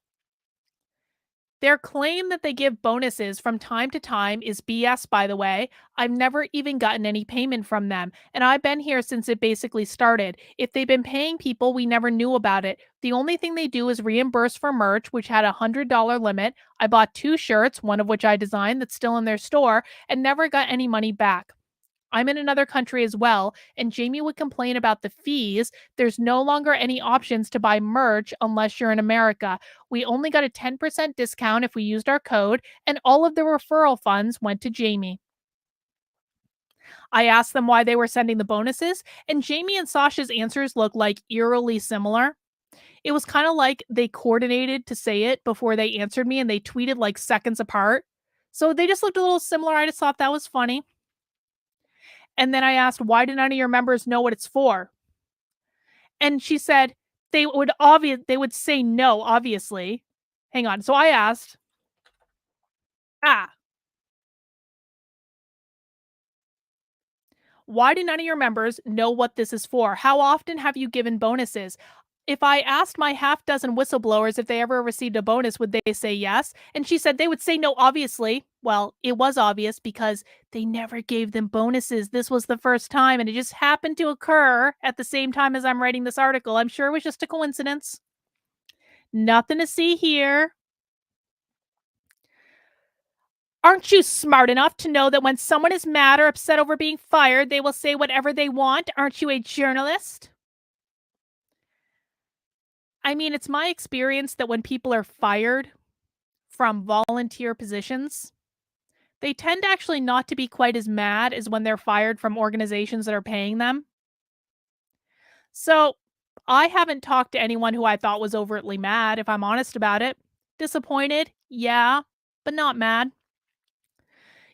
Speaker 1: Their claim that they give bonuses from time to time is BS, by the way. I've never even gotten any payment from them, and I've been here since it basically started. If they've been paying people, we never knew about it. The only thing they do is reimburse for merch, which had a $100 limit. I bought 2 shirts, one of which I designed that's still in their store, and never got any money back. I'm in another country as well, and Jaimee would complain about the fees. There's no longer any options to buy merch unless you're in America. We only got a 10% discount if we used our code, and all of the referral funds went to Jaimee. I asked them why they were sending the bonuses, and Jaimee and Sasha's answers looked like eerily similar. It was kind of like they coordinated to say it before they answered me, and they tweeted like seconds apart. So they just looked a little similar. I just thought that was funny. And then I asked, why do none of your members know what it's for? And she said they would say no, obviously. Hang on. So I asked, why do none of your members know what this is for? How often have you given bonuses? If I asked my half dozen whistleblowers if they ever received a bonus, would they say yes? And she said they would say no, obviously. Well, it was obvious because they never gave them bonuses. This was the first time, and it just happened to occur at the same time as I'm writing this article. I'm sure it was just a coincidence. Nothing to see here. Aren't you smart enough to know that when someone is mad or upset over being fired, they will say whatever they want? Aren't you a journalist? I mean, it's my experience that when people are fired from volunteer positions, they tend actually not to be quite as mad as when they're fired from organizations that are paying them. So I haven't talked to anyone who I thought was overtly mad, if I'm honest about it. Disappointed? Yeah, but not mad.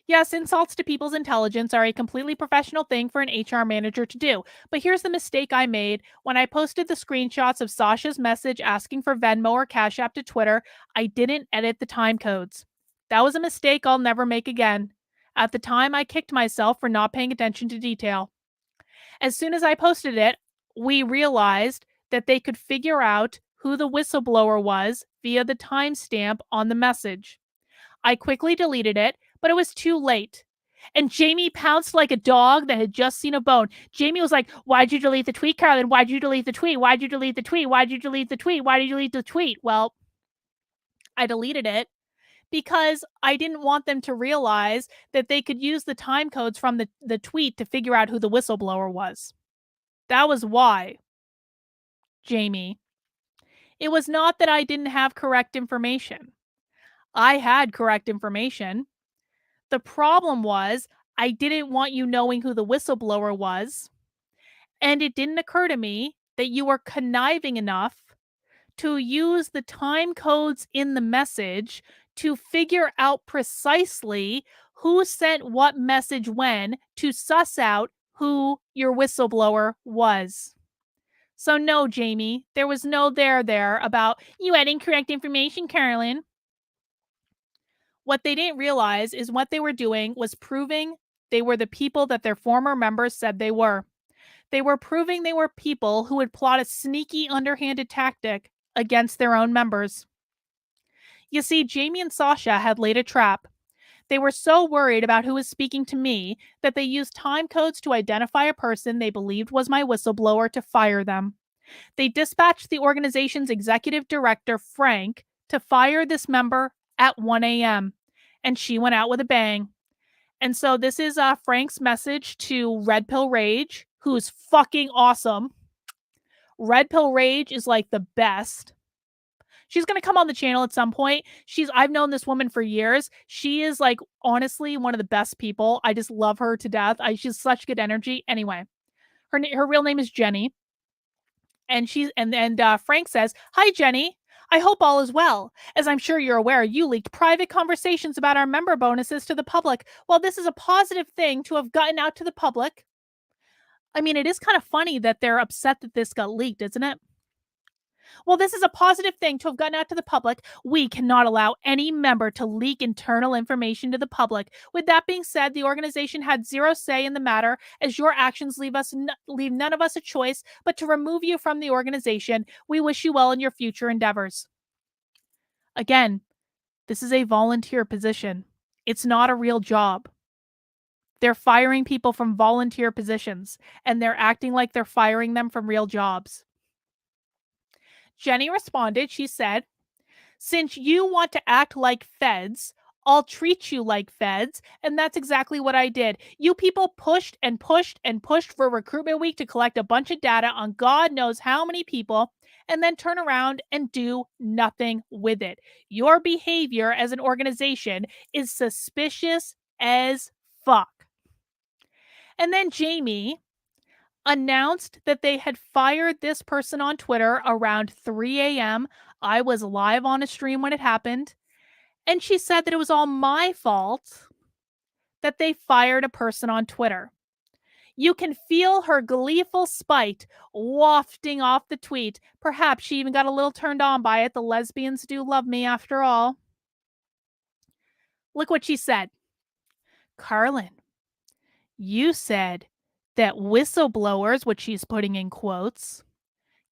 Speaker 1: Yes, insults to people's intelligence are a completely professional thing for an HR manager to do. But here's the mistake I made. When I posted the screenshots of Sasha's message asking for Venmo or Cash App to Twitter, I didn't edit the time codes. That was a mistake I'll never make again. At the time, I kicked myself for not paying attention to detail. As soon as I posted it, we realized that they could figure out who the whistleblower was via the timestamp on the message. I quickly deleted it, but it was too late. And Jaimee pounced like a dog that had just seen a bone. Jaimee was like, why'd you delete the tweet, Carolyn? Why'd you delete the tweet? Why'd you delete the tweet? Why'd you delete the tweet? Why'd you delete the tweet? Well, I deleted it because I didn't want them to realize that they could use the time codes from the tweet to figure out who the whistleblower was. That was why, Jaimee. It was not that I didn't have correct information. I had correct information. The problem was I didn't want you knowing who the whistleblower was, and it didn't occur to me that you were conniving enough to use the time codes in the message to figure out precisely who sent what message when to suss out who your whistleblower was. So no, Jaimee, there was no there about you had incorrect information, Carolyn. What they didn't realize is what they were doing was proving they were the people that their former members said they were. They were proving they were people who would plot a sneaky, underhanded tactic against their own members. You see, Jaimee and Sasha had laid a trap. They were so worried about who was speaking to me that they used time codes to identify a person they believed was my whistleblower to fire them. They dispatched the organization's executive director, Frank, to fire this member at 1 a.m. And she went out with a bang. And so this is Frank's message to Red Pill Rage, who's fucking awesome. Red Pill Rage is like the best. She's going to come on the channel at some point. I've known this woman for years. She is like honestly one of the best people. I just love her to death. She's such good energy. Anyway, her real name is Jenny. And Frank says, "Hi, Jenny. I hope all is well. As I'm sure you're aware, you leaked private conversations about our member bonuses to the public. While this is a positive thing to have gotten out to the public, I mean, it is kind of funny that they're upset that this got leaked, isn't it? Well, this is a positive thing to have gotten out to the public. We cannot allow any member to leak internal information to the public. With that being said, the organization had zero say in the matter, as your actions leave none of us a choice but to remove you from the organization. We wish you well in your future endeavors. Again, this is a volunteer position. It's not a real job. They're firing people from volunteer positions, and they're acting like they're firing them from real jobs. Jenny responded, she said, "Since you want to act like feds, I'll treat you like feds." And that's exactly what I did. You people pushed and pushed and pushed for recruitment week to collect a bunch of data on God knows how many people, and then turn around and do nothing with it. Your behavior as an organization is suspicious as fuck. And then Jaimee announced that they had fired this person on Twitter around 3 a.m. I was live on a stream when it happened. And she said that it was all my fault that they fired a person on Twitter. You can feel her gleeful spite wafting off the tweet. Perhaps she even got a little turned on by it. The lesbians do love me after all. Look what she said. "Carlin, you said that whistleblowers," which she's putting in quotes,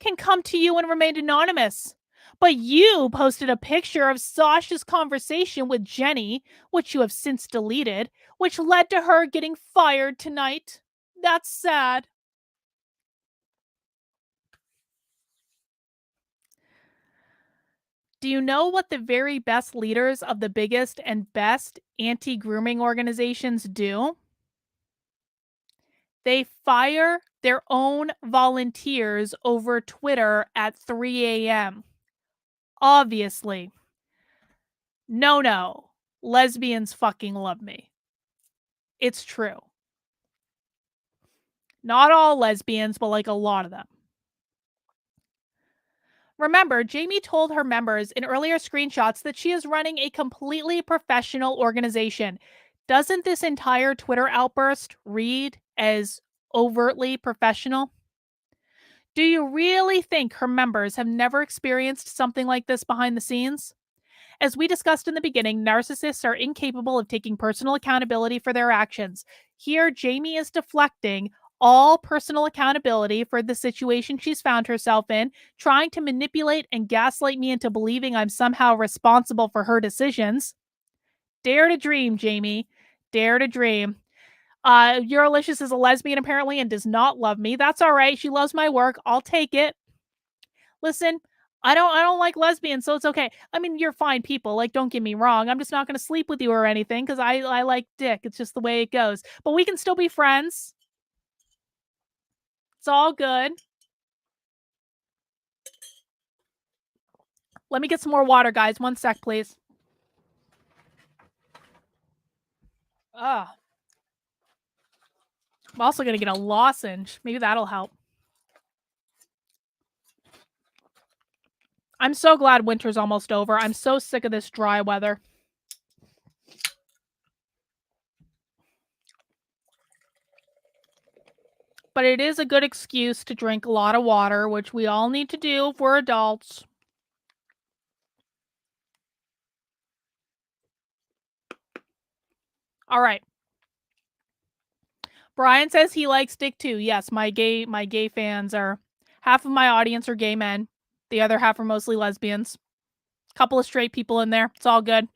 Speaker 1: "can come to you and remain anonymous. But you posted a picture of Sasha's conversation with Jenny, which you have since deleted, which led to her getting fired tonight. That's sad." Do you know what the very best leaders of the biggest and best anti-grooming organizations do? They fire their own volunteers over Twitter at 3 a.m. Obviously. No. Lesbians fucking love me. It's true. Not all lesbians, but like a lot of them. Remember, Jaimee told her members in earlier screenshots that she is running a completely professional organization. Doesn't this entire Twitter outburst read as overtly professional? Do you really think her members have never experienced something like this behind the scenes? As we discussed in the beginning, narcissists are incapable of taking personal accountability for their actions. Here, Jaimee is deflecting all personal accountability for the situation she's found herself in, trying to manipulate and gaslight me into believing I'm somehow responsible for her decisions. Dare to dream, Jaimee. Dare to dream. Eurolicious is a lesbian apparently and does not love me. That's all right. She loves my work. I'll take it. Listen, I don't like lesbians, so it's okay. I mean, you're fine people. Like, don't get me wrong. I'm just not going to sleep with you or anything because I like dick. It's just the way it goes. But we can still be friends. It's all good. Let me get some more water, guys. 1 sec, please. I'm also going to get a lozenge. Maybe that'll help. I'm so glad winter's almost over. I'm so sick of this dry weather. But it is a good excuse to drink a lot of water, which we all need to do if we're adults. All right. Brian says he likes dick too. Yes, my gay fans are, half of my audience are gay men. The other half are mostly lesbians. Couple of straight people in there. It's all good.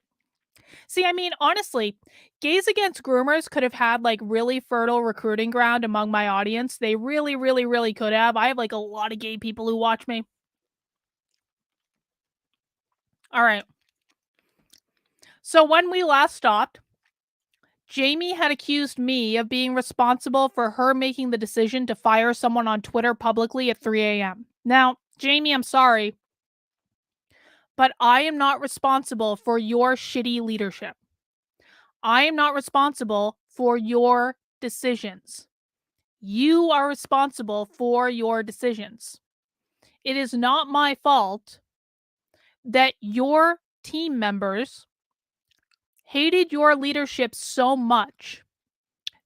Speaker 1: See, I mean, honestly, Gays Against Groomers could have had like really fertile recruiting ground among my audience. They really, really, really could have. I have like a lot of gay people who watch me. All right. So when we last stopped, Jaimee had accused me of being responsible for her making the decision to fire someone on Twitter publicly at 3 a.m. Now, Jaimee, I'm sorry, but I am not responsible for your shitty leadership. I am not responsible for your decisions. You are responsible for your decisions. It is not my fault that your team members hated your leadership so much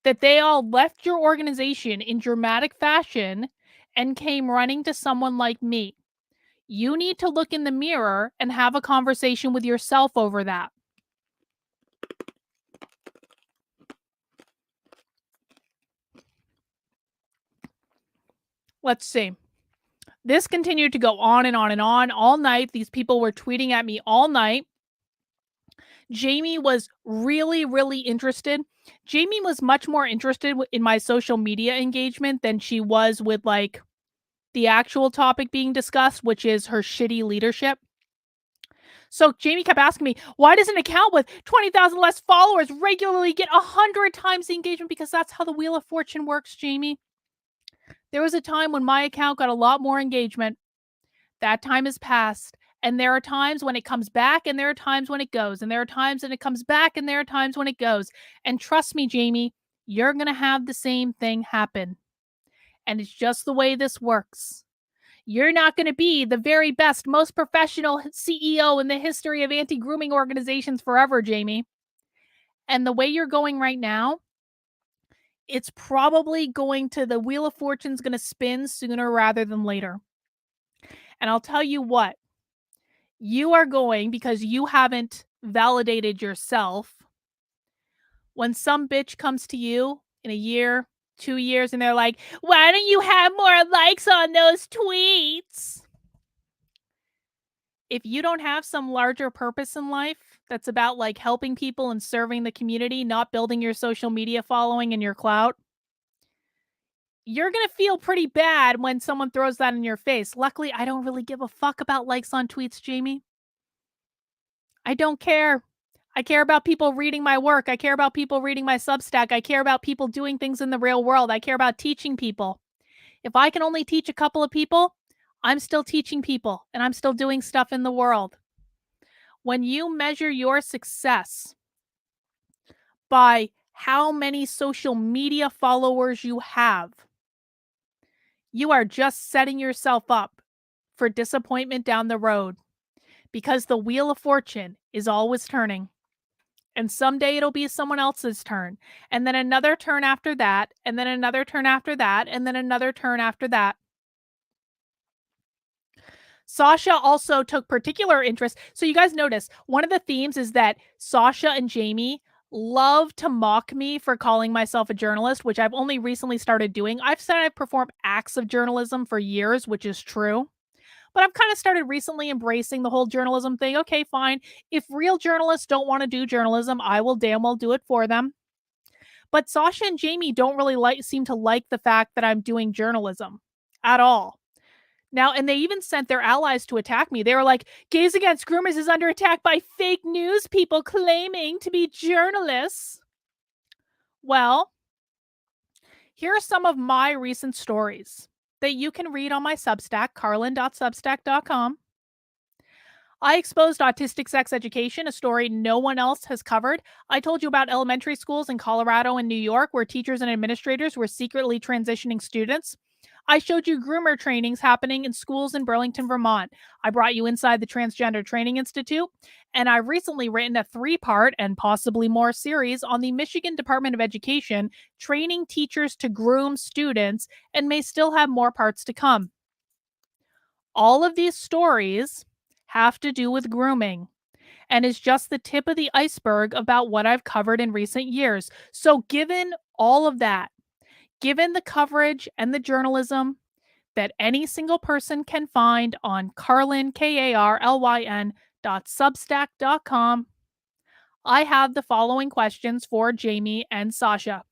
Speaker 1: that they all left your organization in dramatic fashion and came running to someone like me. You need to look in the mirror and have a conversation with yourself over that. Let's see. This continued to go on and on and on all night. These people were tweeting at me all night. Jaimee was really, really interested. Jaimee was much more interested in my social media engagement than she was with like the actual topic being discussed, which is her shitty leadership. So Jaimee kept asking me, why does an account with 20,000 less followers regularly get 100 times the engagement? Because that's how the Wheel of Fortune works, Jaimee. There was a time when my account got a lot more engagement. That time has passed. And there are times when it comes back, and there are times when it goes. And there are times when it comes back, and there are times when it goes. And trust me, Jaimee, you're going to have the same thing happen. And it's just the way this works. You're not going to be the very best, most professional CEO in the history of anti-grooming organizations forever, Jaimee. And the way you're going right now, it's probably going to, the Wheel of Fortune's going to spin sooner rather than later. And I'll tell you what, you are going, because you haven't validated yourself, when some bitch comes to you in a year, 2 years, and they're like, why don't you have more likes on those tweets? If you don't have some larger purpose in life that's about like helping people and serving the community, not building your social media following and your clout, you're going to feel pretty bad when someone throws that in your face. Luckily, I don't really give a fuck about likes on tweets, Jaimee. I don't care. I care about people reading my work. I care about people reading my Substack. I care about people doing things in the real world. I care about teaching people. If I can only teach a couple of people, I'm still teaching people and I'm still doing stuff in the world. When you measure your success by how many social media followers you have, you are just setting yourself up for disappointment down the road, because the Wheel of Fortune is always turning. And someday it'll be someone else's turn, and then another turn after that, and then another turn after that, and then another turn after that. Sasha also took particular interest. So you guys notice one of the themes is that Sasha and Jaimee love to mock me for calling myself a journalist, which I've only recently started doing. I've said I've performed acts of journalism for years, which is true. But I've kind of started recently embracing the whole journalism thing. Okay, fine. If real journalists don't want to do journalism, I will damn well do it for them. But Sasha and Jaimee don't really seem to like the fact that I'm doing journalism at all. Now, and they even sent their allies to attack me. They were like, Gays Against Groomers is under attack by fake news people claiming to be journalists. Well, here are some of my recent stories that you can read on my Substack, carlin.substack.com. I exposed autistic sex education, a story no one else has covered. I told you about elementary schools in Colorado and New York where teachers and administrators were secretly transitioning students. I showed you groomer trainings happening in schools in Burlington, Vermont. I brought you inside the Transgender Training Institute, and I've recently written a 3-part and possibly more series on the Michigan Department of Education training teachers to groom students, and may still have more parts to come. All of these stories have to do with grooming, and is just the tip of the iceberg about what I've covered in recent years. So given all of that, given the coverage and the journalism that any single person can find on Carlin, KARLYN.substack.com, I have the following questions for Jaimee and Sasha.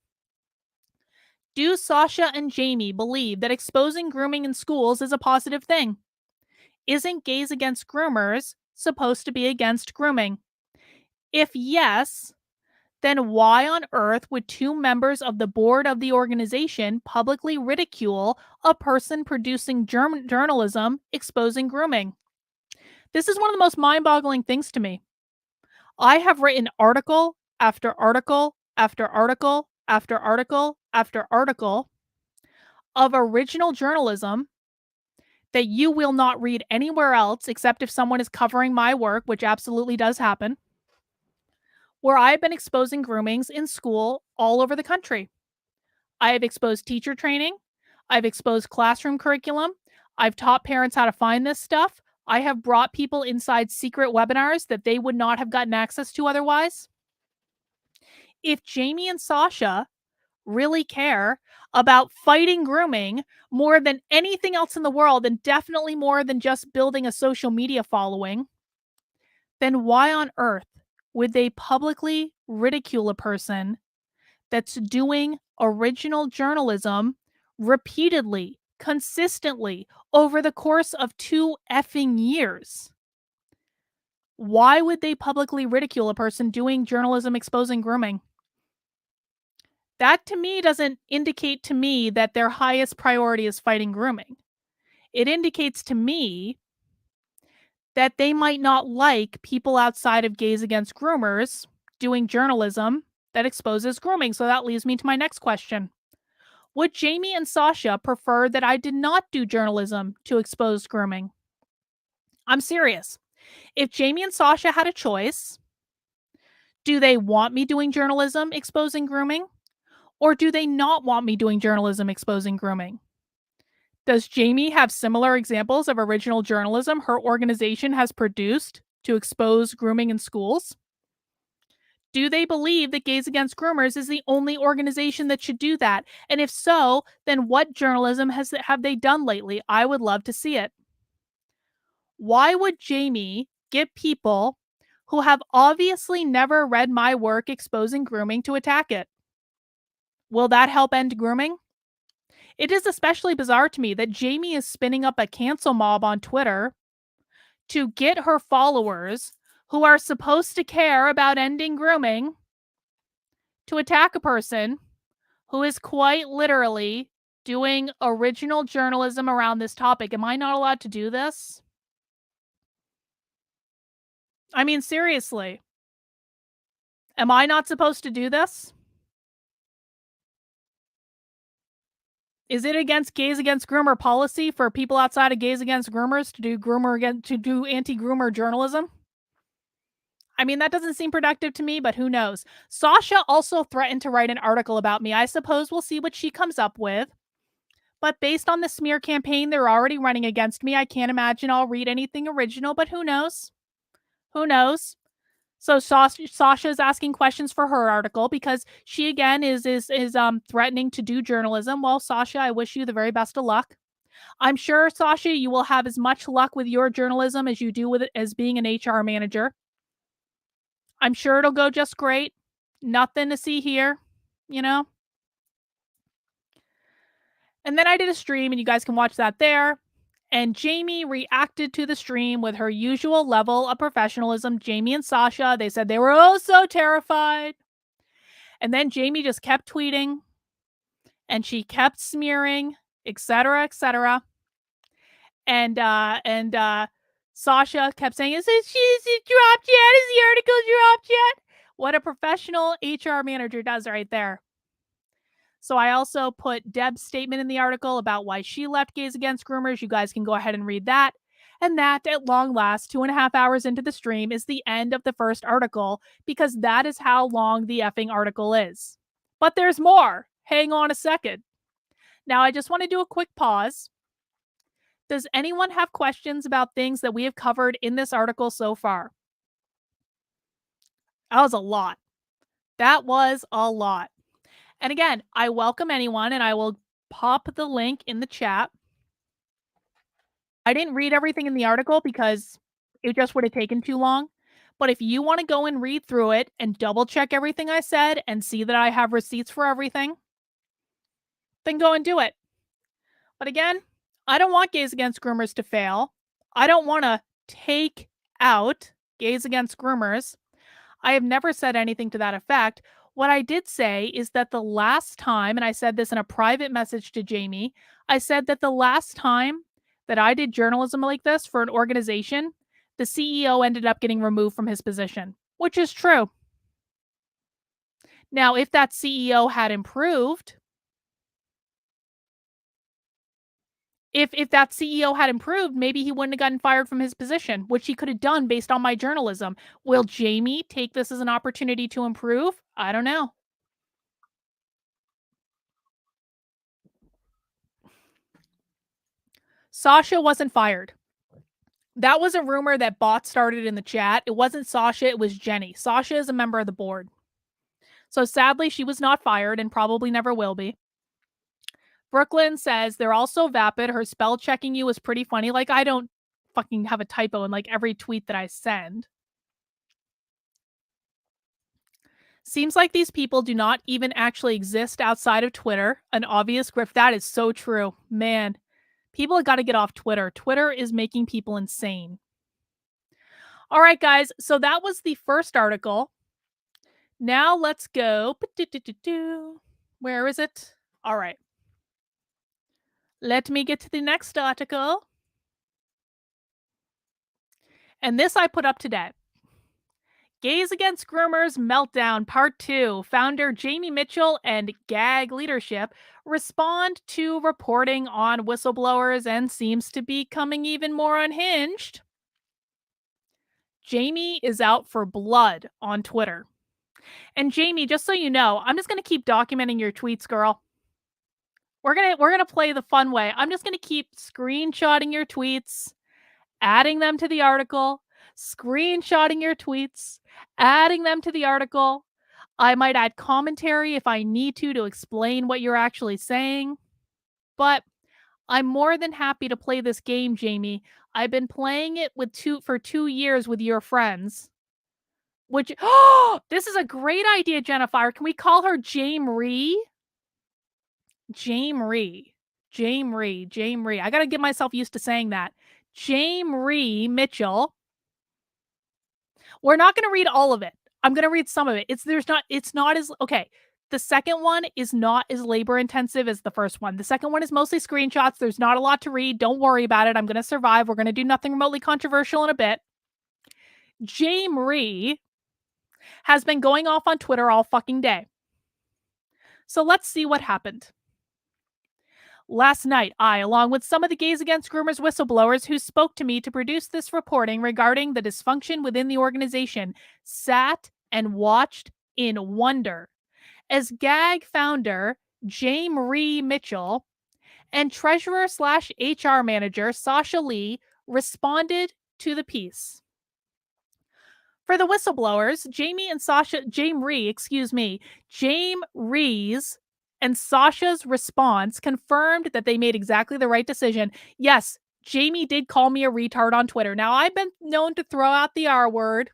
Speaker 1: Do Sasha and Jaimee believe that exposing grooming in schools is a positive thing? Isn't Gays Against Groomers supposed to be against grooming? If yes, then why on earth would 2 members of the board of the organization publicly ridicule a person producing journalism exposing grooming? This is one of the most mind-boggling things to me. I have written article after article after article after article after article of original journalism that you will not read anywhere else except if someone is covering my work, which absolutely does happen, where I've been exposing groomings in school all over the country. I have exposed teacher training. I've exposed classroom curriculum. I've taught parents how to find this stuff. I have brought people inside secret webinars that they would not have gotten access to otherwise. If Jaimee and Sasha really care about fighting grooming more than anything else in the world, and definitely more than just building a social media following, then why on earth would they publicly ridicule a person that's doing original journalism repeatedly, consistently over the course of 2 effing years? Why would they publicly ridicule a person doing journalism exposing grooming? That to me doesn't indicate to me that their highest priority is fighting grooming. It indicates to me that they might not like people outside of Gays Against Groomers doing journalism that exposes grooming. So that leads me to my next question. Would Jaimee and Sasha prefer that I did not do journalism to expose grooming? I'm serious. If Jaimee and Sasha had a choice, do they want me doing journalism exposing grooming? Or do they not want me doing journalism exposing grooming? Does Jaimee have similar examples of original journalism her organization has produced to expose grooming in schools? Do they believe that Gays Against Groomers is the only organization that should do that? And if so, then what journalism have they done lately? I would love to see it. Why would Jaimee get people who have obviously never read my work exposing grooming to attack it? Will that help end grooming? It is especially bizarre to me that Jaimee is spinning up a cancel mob on Twitter to get her followers, who are supposed to care about ending grooming, to attack a person who is quite literally doing original journalism around this topic. Am I not allowed to do this? I mean, seriously. Am I not supposed to do this? Is it against Gays Against Groomer policy for people outside of Gays Against Groomers to do anti-groomer journalism? I mean, that doesn't seem productive to me, but who knows? Sasha also threatened to write an article about me. I suppose we'll see what she comes up with. But based on the smear campaign they're already running against me, I can't imagine I'll read anything original, but who knows? Who knows? So Sasha is asking questions for her article because she again is threatening to do journalism. Well, Sasha, I wish you the very best of luck. I'm sure, Sasha, you will have as much luck with your journalism as you do with it as being an HR manager. I'm sure it'll go just great. Nothing to see here, you know? And then I did a stream, and you guys can watch that there. And Jaimee reacted to the stream with her usual level of professionalism. Jaimee and Sasha, they said they were oh so terrified. And then Jaimee just kept tweeting, and she kept smearing, etc., etc. And Sasha kept saying, "Is it dropped yet? Is the article dropped yet?" What a professional HR manager does right there. So I also put Deb's statement in the article about why she left Gays Against Groomers. You guys can go ahead and read that. And that, at long last, 2.5 hours into the stream, is the end of the first article, because that is how long the effing article is. But there's more. Hang on a second. Now, I just want to do a quick pause. Does anyone have questions about things that we have covered in this article so far? That was a lot. That was a lot. And again, I welcome anyone, and I will pop the link in the chat. I didn't read everything in the article because it just would have taken too long. But if you want to go and read through it and double check everything I said and see that I have receipts for everything, then go and do it. But again, I don't want Gays Against Groomers to fail. I don't want to take out Gays Against Groomers. I have never said anything to that effect. What I did say is that the last time, and I said this in a private message to Jaimee, I said that the last time that I did journalism like this for an organization, the CEO ended up getting removed from his position, which is true. Now, if that CEO had improved, If that CEO had improved, maybe he wouldn't have gotten fired from his position, which he could have done based on my journalism. Will Jaimee take this as an opportunity to improve? I don't know. Sasha wasn't fired. That was a rumor that bots started in the chat. It wasn't Sasha, it was Jenny. Sasha is a member of the board. So sadly, she was not fired and probably never will be. Brooklyn says they're also vapid. Her spell checking you is pretty funny. Like, I don't fucking have a typo in like every tweet that I send. Seems like these people do not even actually exist outside of Twitter. An obvious grift. That is so true. Man, people have got to get off Twitter. Twitter is making people insane. All right, guys. So that was the first article. Now let's go. Where is it? All right. Let me get to the next article. And this I put up today. Against Groomers Meltdown Part 2. Founder Jaimee Michell and Gag Leadership respond to reporting on whistleblowers and seems to be becoming even more unhinged. Jaimee is out for blood on Twitter. And Jaimee, just so you know, I'm just going to keep documenting your tweets, girl. We're going to play the fun way. I'm just going to keep screenshotting your tweets, adding them to the article, screenshotting your tweets, adding them to the article. I might add commentary if I need to explain what you're actually saying. But I'm more than happy to play this game, Jaimee. I've been playing it for 2 years with your friends. Which, this is a great idea, Jennifer. Can we call her Jaimee? Jaimee. I got to get myself used to saying that. Jaimee Michell. We're not going to read all of it. I'm going to read some of it. It's not as, okay. The second one is not as labor intensive as the first one. The second one is mostly screenshots. There's not a lot to read. Don't worry about it. I'm going to survive. We're going to do nothing remotely controversial in a bit. Jaimee has been going off on Twitter all fucking day. So let's see what happened. Last night, I, along with some of the Against Groomers whistleblowers who spoke to me to produce this reporting regarding the dysfunction within the organization, sat and watched in wonder as GAG founder Jaimee Michell and treasurer/HR manager Sasha Lee responded to the piece. For the whistleblowers, Jaimee's and Sasha's response confirmed that they made exactly the right decision. Yes, Jaimee did call me a retard on Twitter. Now, I've been known to throw out the R word,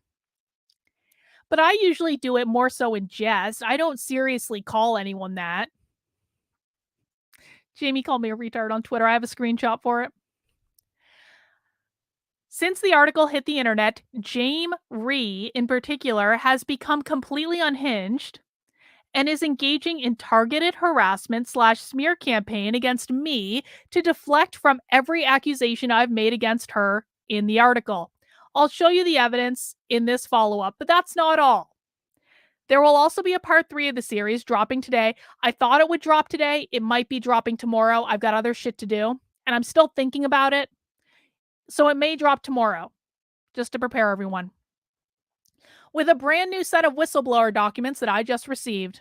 Speaker 1: but I usually do it more so in jest. I don't seriously call anyone that. Jaimee called me a retard on Twitter. I have a screenshot for it. Since the article hit the internet, Jaimee in particular has become completely unhinged and is engaging in targeted harassment/smear campaign against me to deflect from every accusation I've made against her in the article. I'll show you the evidence in this follow-up, but that's not all. There will also be a part 3 of the series dropping today. I thought it would drop today. It might be dropping tomorrow. I've got other shit to do, and I'm still thinking about it. So it may drop tomorrow, just to prepare everyone. With a brand new set of whistleblower documents that I just received.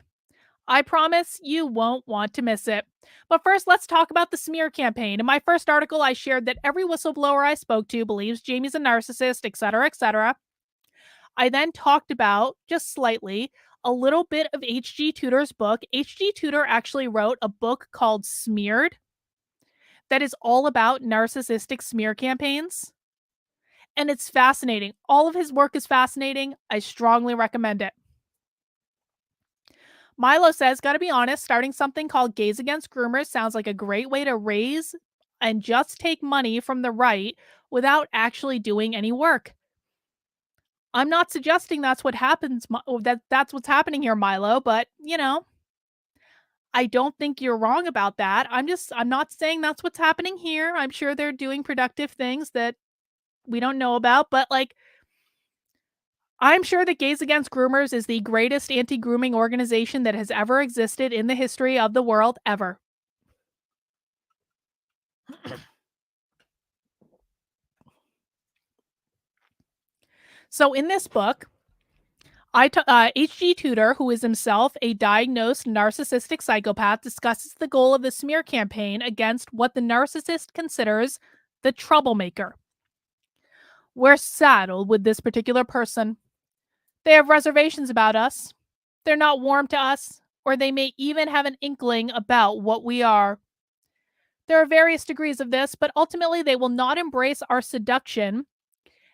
Speaker 1: I promise you won't want to miss it. But first, let's talk about the smear campaign. In my first article, I shared that every whistleblower I spoke to believes Jaimee's a narcissist, etc., etc. I then talked about, just slightly, a little bit of H.G. Tudor's book. H.G. Tudor actually wrote a book called Smeared that is all about narcissistic smear campaigns. And it's fascinating. All of his work is fascinating. I strongly recommend it. Milo says, gotta be honest, starting something called Against Groomers sounds like a great way to raise and just take money from the right without actually doing any work. I'm not suggesting that's what happens, that's what's happening here, Milo, but, you know, I don't think you're wrong about that. I'm not saying that's what's happening here. I'm sure they're doing productive things that we don't know about, but like, I'm sure that Against Groomers is the greatest anti-grooming organization that has ever existed in the history of the world, ever. So in this book, H.G. Tudor, who is himself a diagnosed narcissistic psychopath, discusses the goal of the smear campaign against what the narcissist considers the troublemaker. We're saddled with this particular person. They have reservations about us. They're not warm to us, or they may even have an inkling about what we are. There are various degrees of this, but ultimately they will not embrace our seduction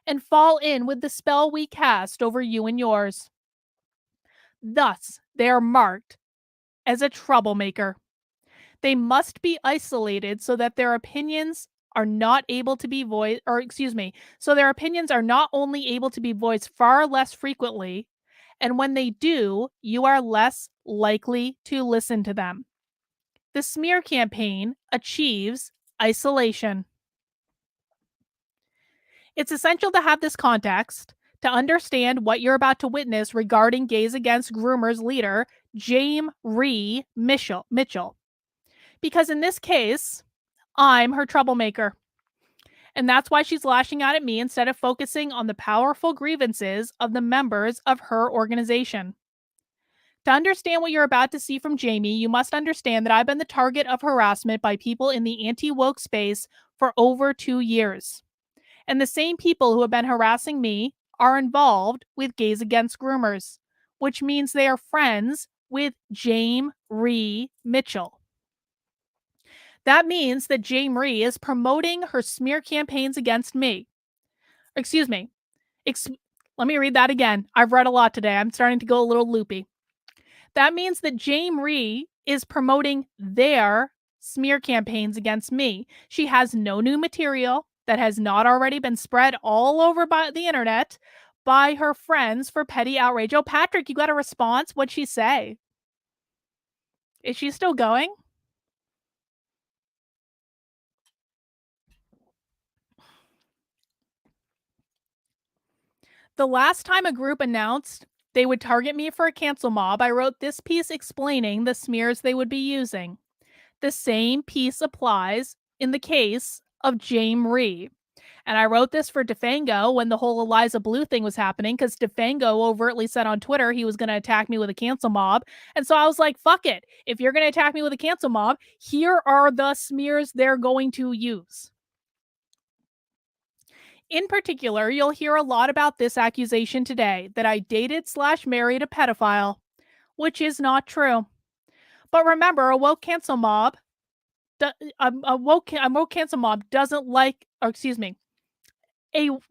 Speaker 1: and fall in with the spell we cast over you and yours. Thus, they are marked as a troublemaker. They must be isolated so that their opinions are not able to be voiced, so their opinions are not only able to be voiced far less frequently, and when they do, you are less likely to listen to them. The smear campaign achieves isolation. It's essential to have this context to understand what you're about to witness regarding Gays Against Groomers leader Jaimee Michell. Because in this case, I'm her troublemaker. And that's why she's lashing out at me instead of focusing on the powerful grievances of the members of her organization. To understand what you're about to see from Jaimee, you must understand that I've been the target of harassment by people in the anti-woke space for over 2 years. And the same people who have been harassing me are involved with Gays Against Groomers, which means they are friends with Jaimee Michell. That means that Jaimee is promoting her smear campaigns against me. Excuse me. Let me read that again. I've read a lot today. I'm starting to go a little loopy. That means that Jaimee is promoting their smear campaigns against me. She has no new material that has not already been spread all over by the internet by her friends for petty outrage. Oh, Patrick, you got a response? What'd she say? Is she still going? The last time a group announced they would target me for a cancel mob, I wrote this piece explaining the smears they would be using. The same piece applies in the case of Jaimee. And I wrote this for Defango when the whole Eliza Blue thing was happening, because Defango overtly said on Twitter he was going to attack me with a cancel mob. And so I was like, fuck it. If you're going to attack me with a cancel mob, here are the smears they're going to use. In particular, you'll hear a lot about this accusation today, that I dated/married a pedophile, which is not true. But remember, a woke cancel mob doesn't like,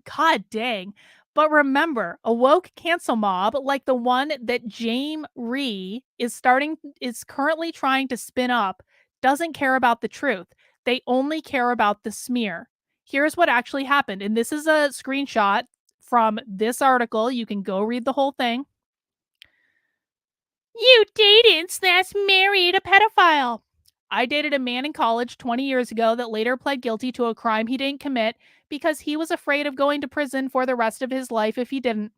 Speaker 1: god dang. But remember, a woke cancel mob like the one that Jaimee is currently trying to spin up doesn't care about the truth. They only care about the smear. Here's what actually happened. And this is a screenshot from this article. You can go read the whole thing. You dated/married a pedophile. I dated a man in college 20 years ago that later pled guilty to a crime he didn't commit because he was afraid of going to prison for the rest of his life if he didn't.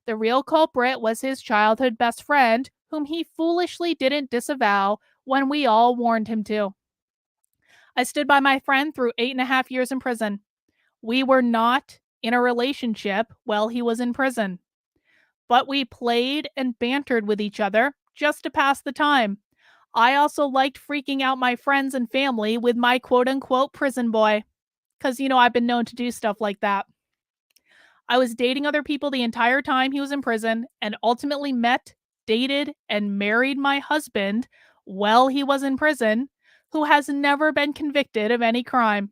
Speaker 1: The real culprit was his childhood best friend, whom he foolishly didn't disavow when we all warned him to. I stood by my friend through 8.5 years in prison. We were not in a relationship while he was in prison, but we played and bantered with each other just to pass the time. I also liked freaking out my friends and family with my quote-unquote prison boy, because, I've been known to do stuff like that. I was dating other people the entire time he was in prison and ultimately met, dated, and married my husband while he was in prison, who has never been convicted of any crime.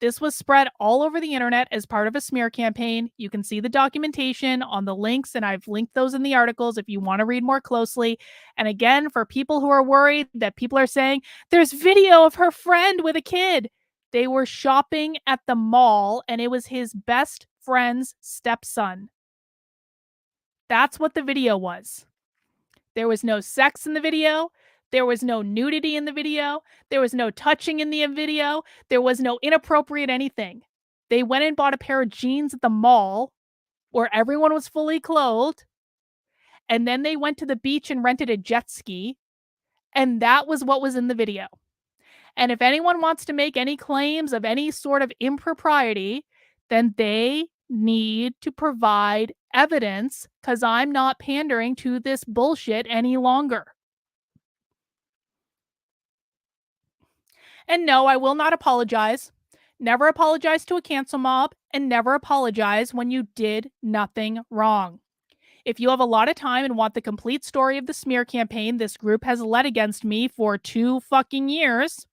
Speaker 1: This was spread all over the internet as part of a smear campaign. You can see the documentation on the links, and I've linked those in the articles if you want to read more closely. And again, for people who are worried that people are saying, there's video of her friend with a kid. They were shopping at the mall, and it was his best friend's stepson. That's what the video was. There was no sex in the video. There was no nudity in the video. There was no touching in the video. There was no inappropriate anything. They went and bought a pair of jeans at the mall where everyone was fully clothed. And then they went to the beach and rented a jet ski. And that was what was in the video. And if anyone wants to make any claims of any sort of impropriety, then they need to provide evidence because I'm not pandering to this bullshit any longer. And no, I will not apologize. Never apologize to a cancel mob, and never apologize when you did nothing wrong. If you have a lot of time and want the complete story of the smear campaign this group has led against me for 2 fucking years,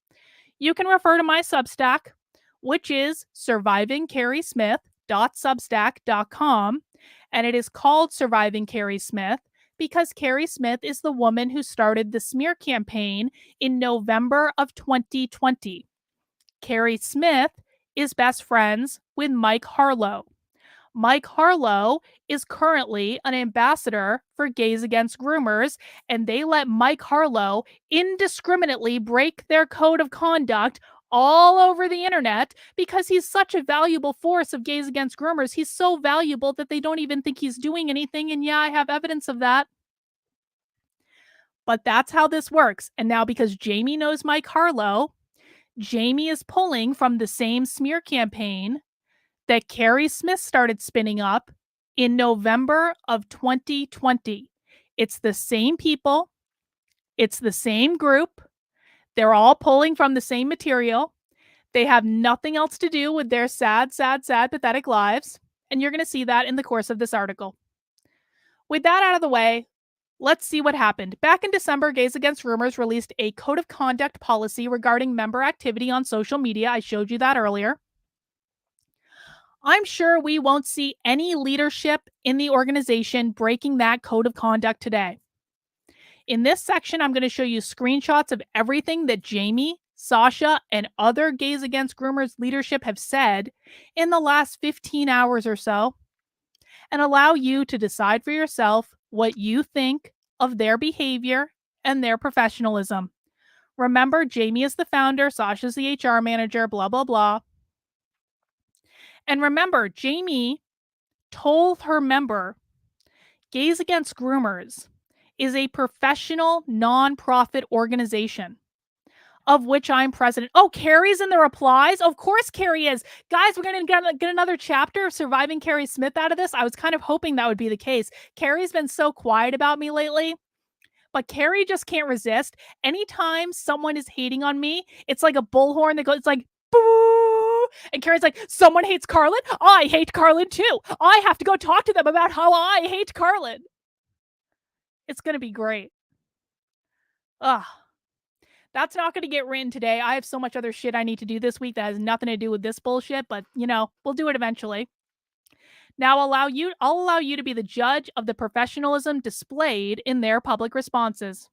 Speaker 1: you can refer to my Substack, which is survivingcarriesmith.substack.com, and it is called Surviving Carrie Smith because Carrie Smith is the woman who started the smear campaign in November of 2020. Carrie Smith is best friends with Mike Harlow. Mike Harlow is currently an ambassador for Gays Against Groomers, and they let Mike Harlow indiscriminately break their code of conduct all over the internet because he's such a valuable force of Gays Against Groomers. He's so valuable that they don't even think he's doing anything, and yeah, I have evidence of that. But that's how this works. And now because Jaimee knows Mike Harlow, Jaimee is pulling from the same smear campaign that Carrie Smith started spinning up in November of 2020. It's the same people. It's the same group. They're all pulling from the same material. They have nothing else to do with their sad, sad, sad, pathetic lives. And you're going to see that in the course of this article. With that out of the way, let's see what happened. Back in December, Gays Against Groomers released a code of conduct policy regarding member activity on social media. I showed you that earlier. I'm sure we won't see any leadership in the organization breaking that code of conduct today. In this section, I'm going to show you screenshots of everything that Jaimee, Sasha, and other Gays Against Groomers leadership have said in the last 15 hours or so, and allow you to decide for yourself what you think of their behavior and their professionalism. Remember, Jaimee is the founder, Sasha's the HR manager, blah, blah, blah. And remember, Jaimee told her member, Gays Against Groomers is a professional nonprofit organization of which I'm president. Oh, Carrie's in the replies? Of course Carrie is. Guys, we're going to get another chapter of Surviving Carrie Smith out of this. I was kind of hoping that would be the case. Carrie's been so quiet about me lately, but Carrie just can't resist. Anytime someone is hating on me, it's like a bullhorn that goes, it's like, boo! And Carrie's like, someone hates Carlin? I hate Carlin too. I have to go talk to them about how I hate Carlin. It's going to be great. Ugh. That's not going to get written today. I have so much other shit I need to do this week that has nothing to do with this bullshit, but we'll do it eventually. Now I'll allow you to be the judge of the professionalism displayed in their public responses.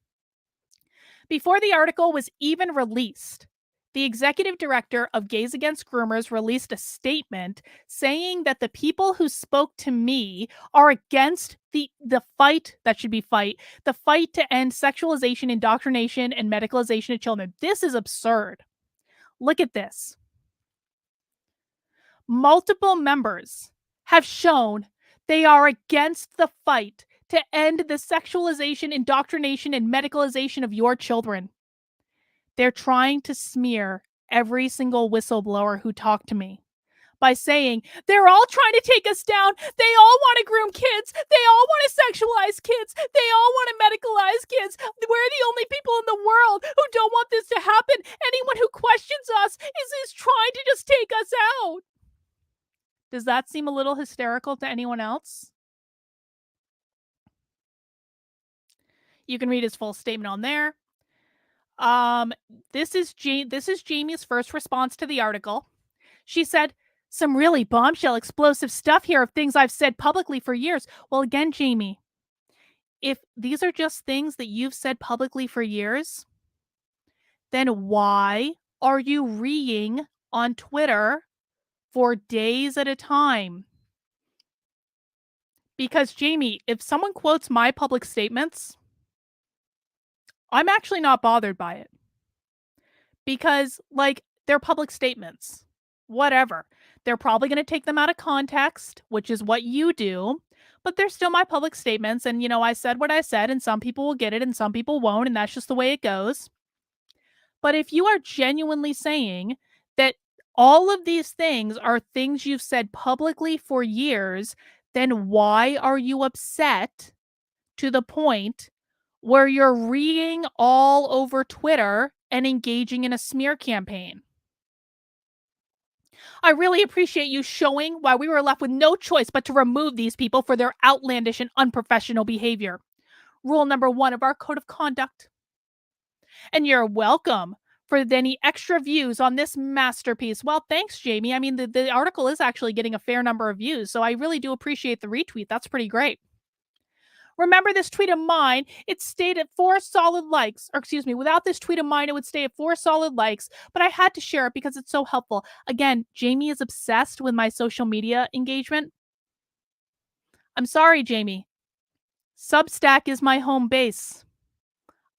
Speaker 1: Before the article was even released, the executive director of Gays Against Groomers released a statement saying that the people who spoke to me are against the fight to end sexualization, indoctrination, and medicalization of children. This is absurd. Look at this. Multiple members have shown they are against the fight to end the sexualization, indoctrination, and medicalization of your children. They're trying to smear every single whistleblower who talked to me by saying they're all trying to take us down. They all want to groom kids. They all want to sexualize kids. They all want to medicalize kids. We're the only people in the world who don't want this to happen. Anyone who questions us is trying to just take us out. Does that seem a little hysterical to anyone else? You can read his full statement on there. This is Jaimee's first response to the article. She said, some really bombshell explosive stuff here of things I've said publicly for years. Well, again, Jaimee, if these are just things that you've said publicly for years, then why are you reeing on Twitter for days at a time? Because Jaimee, if someone quotes my public statements, I'm actually not bothered by it. Because, they're public statements. Whatever. They're probably going to take them out of context, which is what you do. But they're still my public statements. And, I said what I said, and some people will get it and some people won't. And that's just the way it goes. But if you are genuinely saying that all of these things are things you've said publicly for years. Then why are you upset to the point where you're reading all over Twitter and engaging in a smear campaign? I really appreciate you showing why we were left with no choice but to remove these people for their outlandish and unprofessional behavior. Rule number 1 of our code of conduct. And you're welcome for any extra views on this masterpiece. Well, thanks, Jaimee. I mean, the article is actually getting a fair number of views, so I really do appreciate the retweet. That's pretty great. Remember this tweet of mine, it stayed at 4 solid likes. Or excuse me, without this tweet of mine, it would stay at 4 solid likes, but I had to share it because it's so helpful. Again, Jaimee is obsessed with my social media engagement. I'm sorry, Jaimee. Substack is my home base.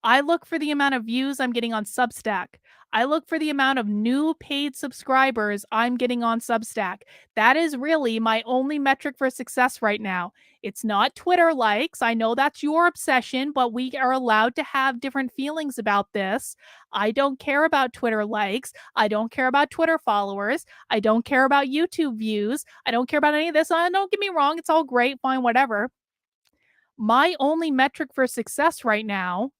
Speaker 1: I look for the amount of views I'm getting on Substack. I look for the amount of new paid subscribers I'm getting on Substack. That is really my only metric for success right now. It's not Twitter likes. I know that's your obsession, but we are allowed to have different feelings about this. I don't care about Twitter likes. I don't care about Twitter followers. I don't care about YouTube views. I don't care about any of this. Don't get me wrong. It's all great, fine, whatever. My only metric for success right now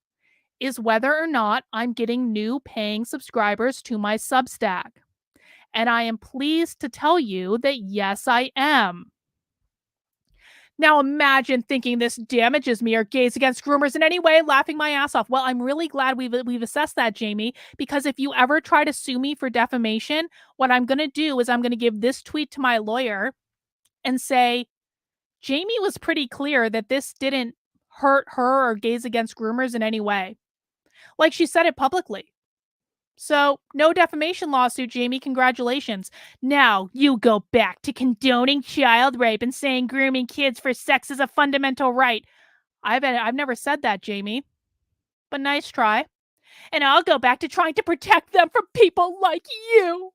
Speaker 1: is whether or not I'm getting new paying subscribers to my Substack. And I am pleased to tell you that yes, I am. Now imagine thinking this damages me or Gays Against Groomers in any way, laughing my ass off. Well, I'm really glad we've assessed that, Jaimee, because if you ever try to sue me for defamation, what I'm going to do is I'm going to give this tweet to my lawyer and say, Jaimee was pretty clear that this didn't hurt her or Gays Against Groomers in any way. Like she said it publicly. So, no defamation lawsuit, Jaimee. Congratulations. Now, you go back to condoning child rape and saying grooming kids for sex is a fundamental right. I've never said that, Jaimee. But nice try. And I'll go back to trying to protect them from people like you.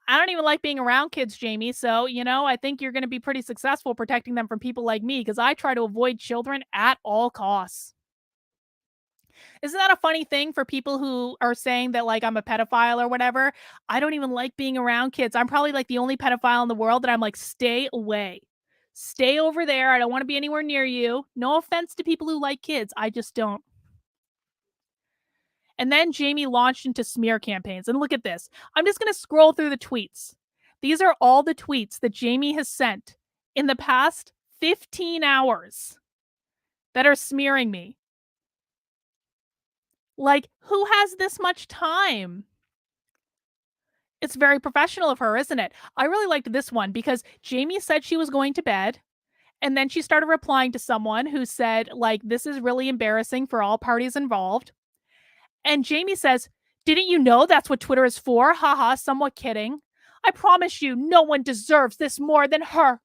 Speaker 1: I don't even like being around kids, Jaimee. So, I think you're going to be pretty successful protecting them from people like me because I try to avoid children at all costs. Isn't that a funny thing for people who are saying that, like, I'm a pedophile or whatever? I don't even like being around kids. I'm probably, like, the only pedophile in the world that I'm like, stay away. Stay over there. I don't want to be anywhere near you. No offense to people who like kids. I just don't. And then Jaimee launched into smear campaigns. And look at this. I'm just going to scroll through the tweets. These are all the tweets that Jaimee has sent in the past 15 hours that are smearing me. Like, who has this much time? It's very professional of her, isn't it? I really liked this one because Jaimee said she was going to bed. And then she started replying to someone who said, like, this is really embarrassing for all parties involved. And Jaimee says, didn't you know that's what Twitter is for? Haha, somewhat kidding. I promise you, no one deserves this more than her.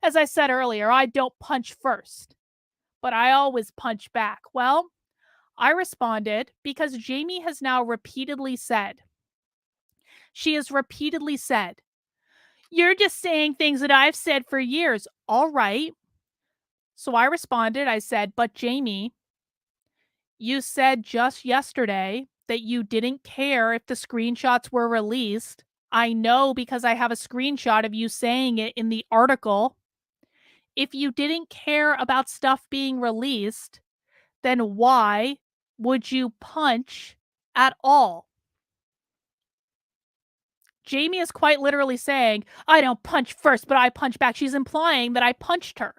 Speaker 1: As I said earlier, I don't punch first, but I always punch back. Well, I responded because Jaimee has now repeatedly said, she has repeatedly said, you're just saying things that I've said for years. All right. So I responded, I said, but Jaimee, you said just yesterday that you didn't care if the screenshots were released. I know because I have a screenshot of you saying it in the article. If you didn't care about stuff being released, then why would you punch at all? Jaimee is quite literally saying, I don't punch first, but I punch back. She's implying that I punched her.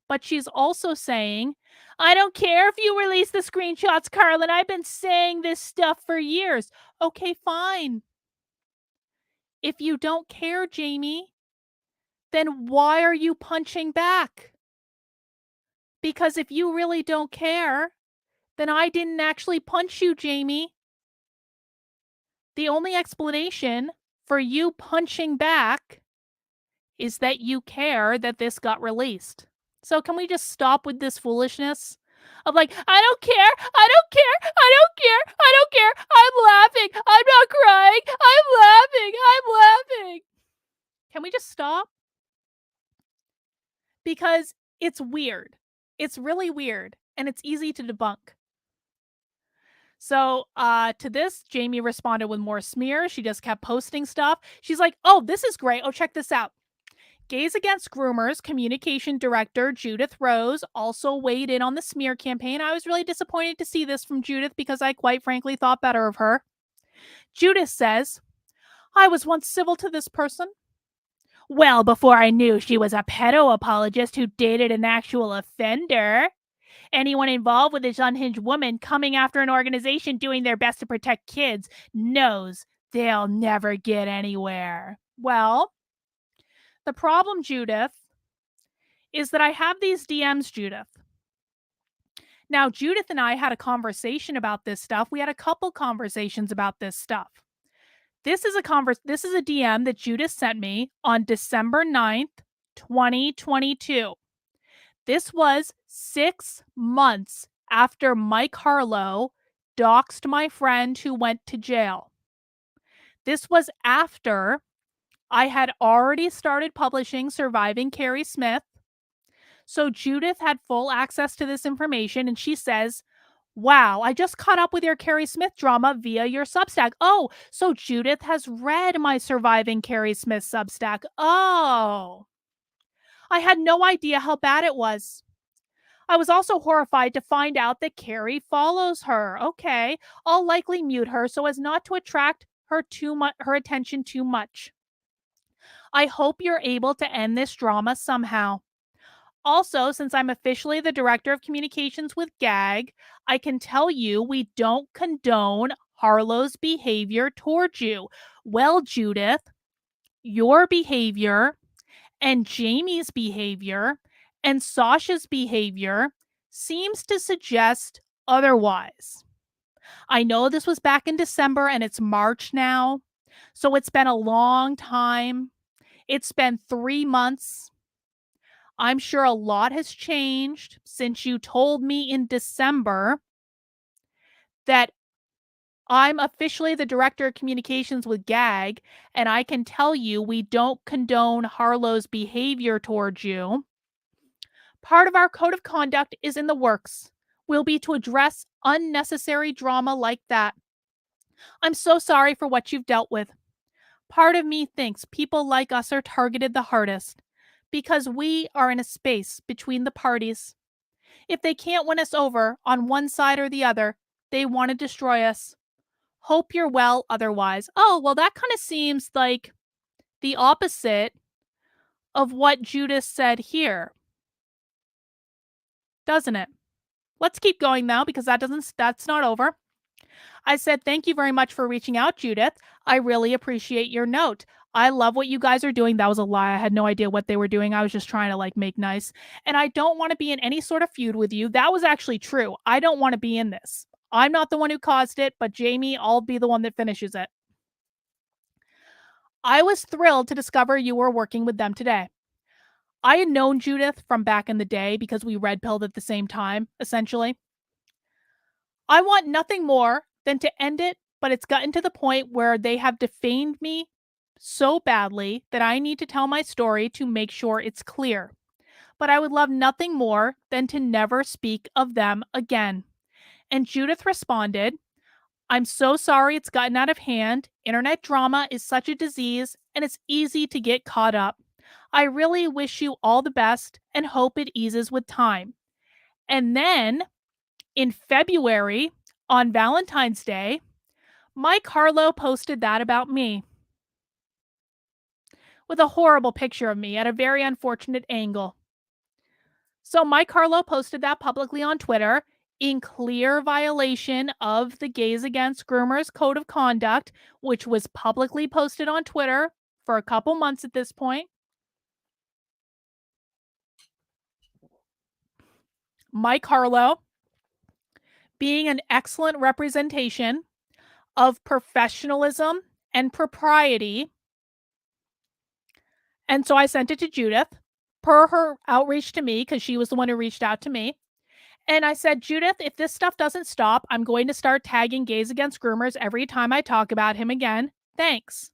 Speaker 1: But she's also saying, I don't care if you release the screenshots, Carlin. I've been saying this stuff for years. Okay, fine. If you don't care, Jaimee, then why are you punching back? Because if you really don't care, then I didn't actually punch you, Jaimee. The only explanation for you punching back is that you care that this got released. So can we just stop with this foolishness of like, I don't care, I don't care, I don't care, I don't care, I'm laughing, I'm not crying, I'm laughing, I'm laughing. Can we just stop? Because it's weird. It's really weird, and it's easy to debunk. So to this, Jaimee responded with more smears. She just kept posting stuff. She's like, oh, this is great. Oh, check this out. Gays Against Groomers communication director Judith Rose also weighed in on the smear campaign. I was really disappointed to see this from Judith because I quite frankly thought better of her. Judith says, I was once civil to this person. Well, before I knew she was a pedo apologist who dated an actual offender. Anyone involved with this unhinged woman coming after an organization doing their best to protect kids knows they'll never get anywhere. Well, the problem, Judith, is that I have these DMs, Judith. Now, Judith and I had a conversation about this stuff. We had a couple conversations about this stuff. This is a DM that Judith sent me on December 9th, 2022. This was 6 months after Mike Harlow doxed my friend who went to jail. This was after I had already started publishing Surviving Carrie Smith. So Judith had full access to this information, and she says, wow, I just caught up with your Carrie Smith drama via your Substack. Oh, so Judith has read my Surviving Carrie Smith Substack. Oh, I had no idea how bad it was. I was also horrified to find out that Carrie follows her. Okay, I'll likely mute her so as not to attract her attention too much. I hope you're able to end this drama somehow. Also, since I'm officially the director of communications with GAG, I can tell you we don't condone Harlow's behavior towards you. Well, Judith, your behavior and Jaimee's behavior and Sasha's behavior seems to suggest otherwise. I know this was back in December and it's March now, so it's been a long time. It's been 3 months. I'm sure a lot has changed since you told me in December that I'm officially the director of communications with GAG, and I can tell you we don't condone Harlow's behavior towards you. Part of our code of conduct is in the works. Will be to address unnecessary drama like that. I'm so sorry for what you've dealt with. Part of me thinks people like us are targeted the hardest because we are in a space between the parties. If they can't win us over on one side or the other, they want to destroy us. Hope you're well otherwise. Oh, well, that kind of seems like the opposite of what Judith said here, doesn't it? Let's keep going now because that's not over. I said, thank you very much for reaching out, Judith. I really appreciate your note. I love what you guys are doing. That was a lie. I had no idea what they were doing. I was just trying to make nice. And I don't want to be in any sort of feud with you. That was actually true. I don't want to be in this. I'm not the one who caused it, but Jaimee, I'll be the one that finishes it. I was thrilled to discover you were working with them today. I had known Judith from back in the day because we red pilled at the same time, essentially. I want nothing more than to end it, but it's gotten to the point where they have defamed me so badly that I need to tell my story to make sure it's clear. But I would love nothing more than to never speak of them again. And Judith responded, I'm so sorry it's gotten out of hand. Internet drama is such a disease and it's easy to get caught up. I really wish you all the best and hope it eases with time. And then in February, on Valentine's Day, Mike Harlow posted that about me with a horrible picture of me at a very unfortunate angle. So Mike Harlow posted that publicly on Twitter in clear violation of the Gays Against Groomers Code of Conduct, which was publicly posted on Twitter for a couple months at this point. Mike Harlow, being an excellent representation of professionalism and propriety. And so I sent it to Judith per her outreach to me because she was the one who reached out to me. And I said, Judith, if this stuff doesn't stop, I'm going to start tagging Gays Against Groomers every time I talk about him again. Thanks.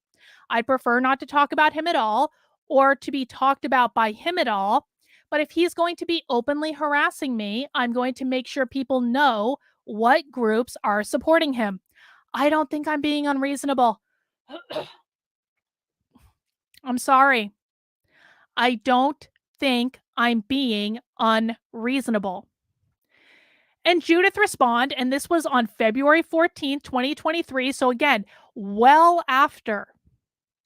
Speaker 1: I'd prefer not to talk about him at all or to be talked about by him at all. But if he's going to be openly harassing me, I'm going to make sure people know What groups are supporting him? I don't think I'm being unreasonable. I'm sorry. I don't think I'm being unreasonable. And Judith responded, and this was on February 14th, 2023. So again, well after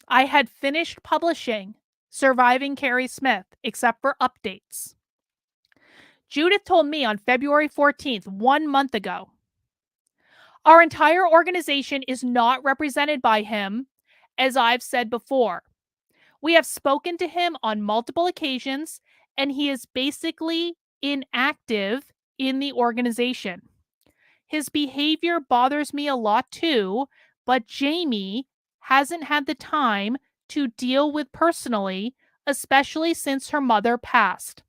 Speaker 1: I had finished publishing Surviving Carrie Smith, except for updates. Judith told me on February 14th, 1 month ago, our entire organization is not represented by him, as I've said before. We have spoken to him on multiple occasions, and he is basically inactive in the organization. His behavior bothers me a lot too, but Jaimee hasn't had the time to deal with personally, especially since her mother passed.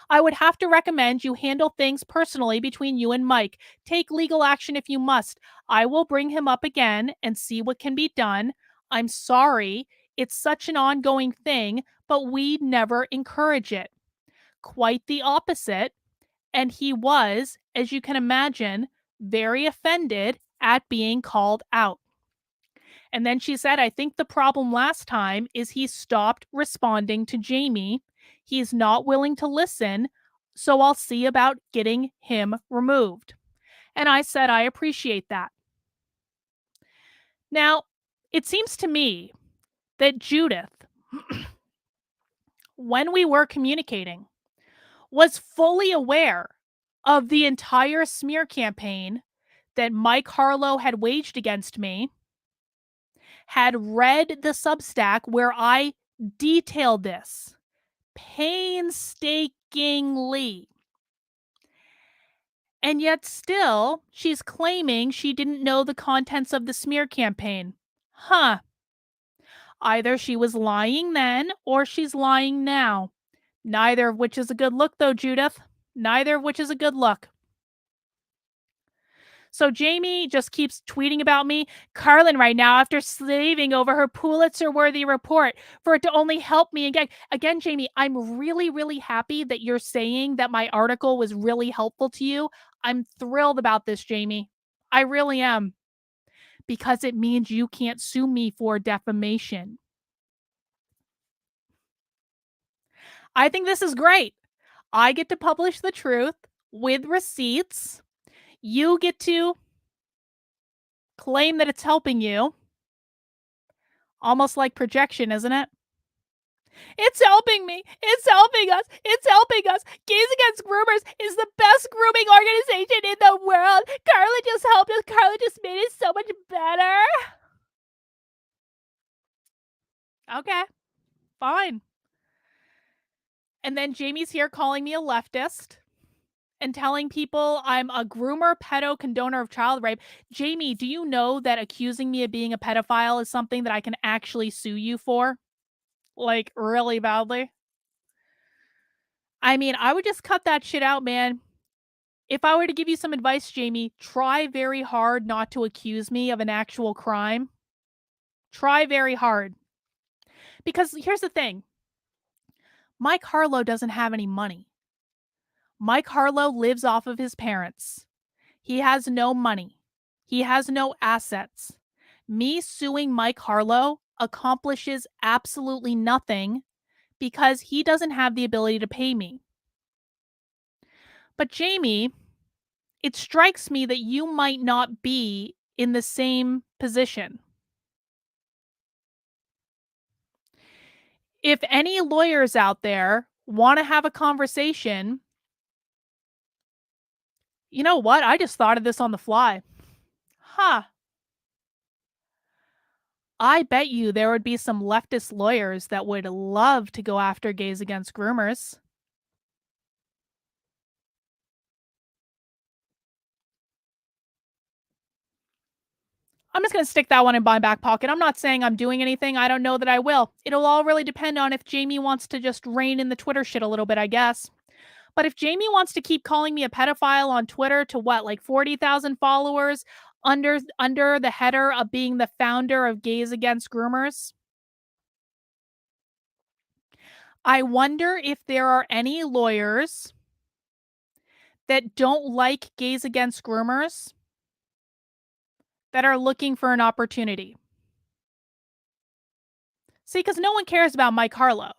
Speaker 1: I would have to recommend you handle things personally between you and Mike. Take legal action if you must. I will bring him up again and see what can be done. I'm sorry. It's such an ongoing thing, but we never encourage it. Quite the opposite. And he was, as you can imagine, very offended at being called out. And then she said, I think the problem last time is he stopped responding to Jaimee. He's not willing to listen. So I'll see about getting him removed. And I said, I appreciate that. Now, it seems to me that Judith, when we were communicating, was fully aware of the entire smear campaign that Mike Harlow had waged against me, had read the Substack where I detailed this painstakingly. And yet still, she's claiming she didn't know the contents of the smear campaign. Huh. Either she was lying then or she's lying now. Neither of which is a good look, though, Judith. Neither of which is a good look. So Jaimee just keeps tweeting about me. Carlin right now, after slaving over her Pulitzer-worthy report for it to only help me again, Jaimee, I'm really, really happy that you're saying that my article was really helpful to you. I'm thrilled about this, Jaimee. I really am. Because it means you can't sue me for defamation. I think this is great. I get to publish the truth with receipts. You get to claim that it's helping you. Almost like projection, isn't it? It's helping me. It's helping us. It's helping us. Gays Against Groomers is the best grooming organization in the world. Carla just helped us. Carla just made it so much better. Okay, fine. And then Jaimee's here calling me a leftist and telling people I'm a groomer, pedo, condoner of child rape. Jaimee, do you know that accusing me of being a pedophile is something that I can actually sue you for? Like, really badly? I mean, I would just cut that shit out, man. If I were to give you some advice, Jaimee, try very hard not to accuse me of an actual crime. Try very hard. Because here's the thing. Mike Harlow doesn't have any money. Mike Harlow lives off of his parents. He has no money. He has no assets. Me suing Mike Harlow accomplishes absolutely nothing because he doesn't have the ability to pay me. But Jaimee, it strikes me that you might not be in the same position. If any lawyers out there want to have a conversation, you know what? I just thought of this on the fly. Huh. I bet you there would be some leftist lawyers that would love to go after Gays Against Groomers. I'm just going to stick that one in my back pocket. I'm not saying I'm doing anything. I don't know that I will. It'll all really depend on if Jaimee wants to just rein in the Twitter shit a little bit, I guess. But if Jaimee wants to keep calling me a pedophile on Twitter to what, like 40,000 followers under the header of being the founder of Gays Against Groomers, I wonder if there are any lawyers that don't like gays against groomers that are looking for an opportunity. See, because no one cares about Mike Harlow.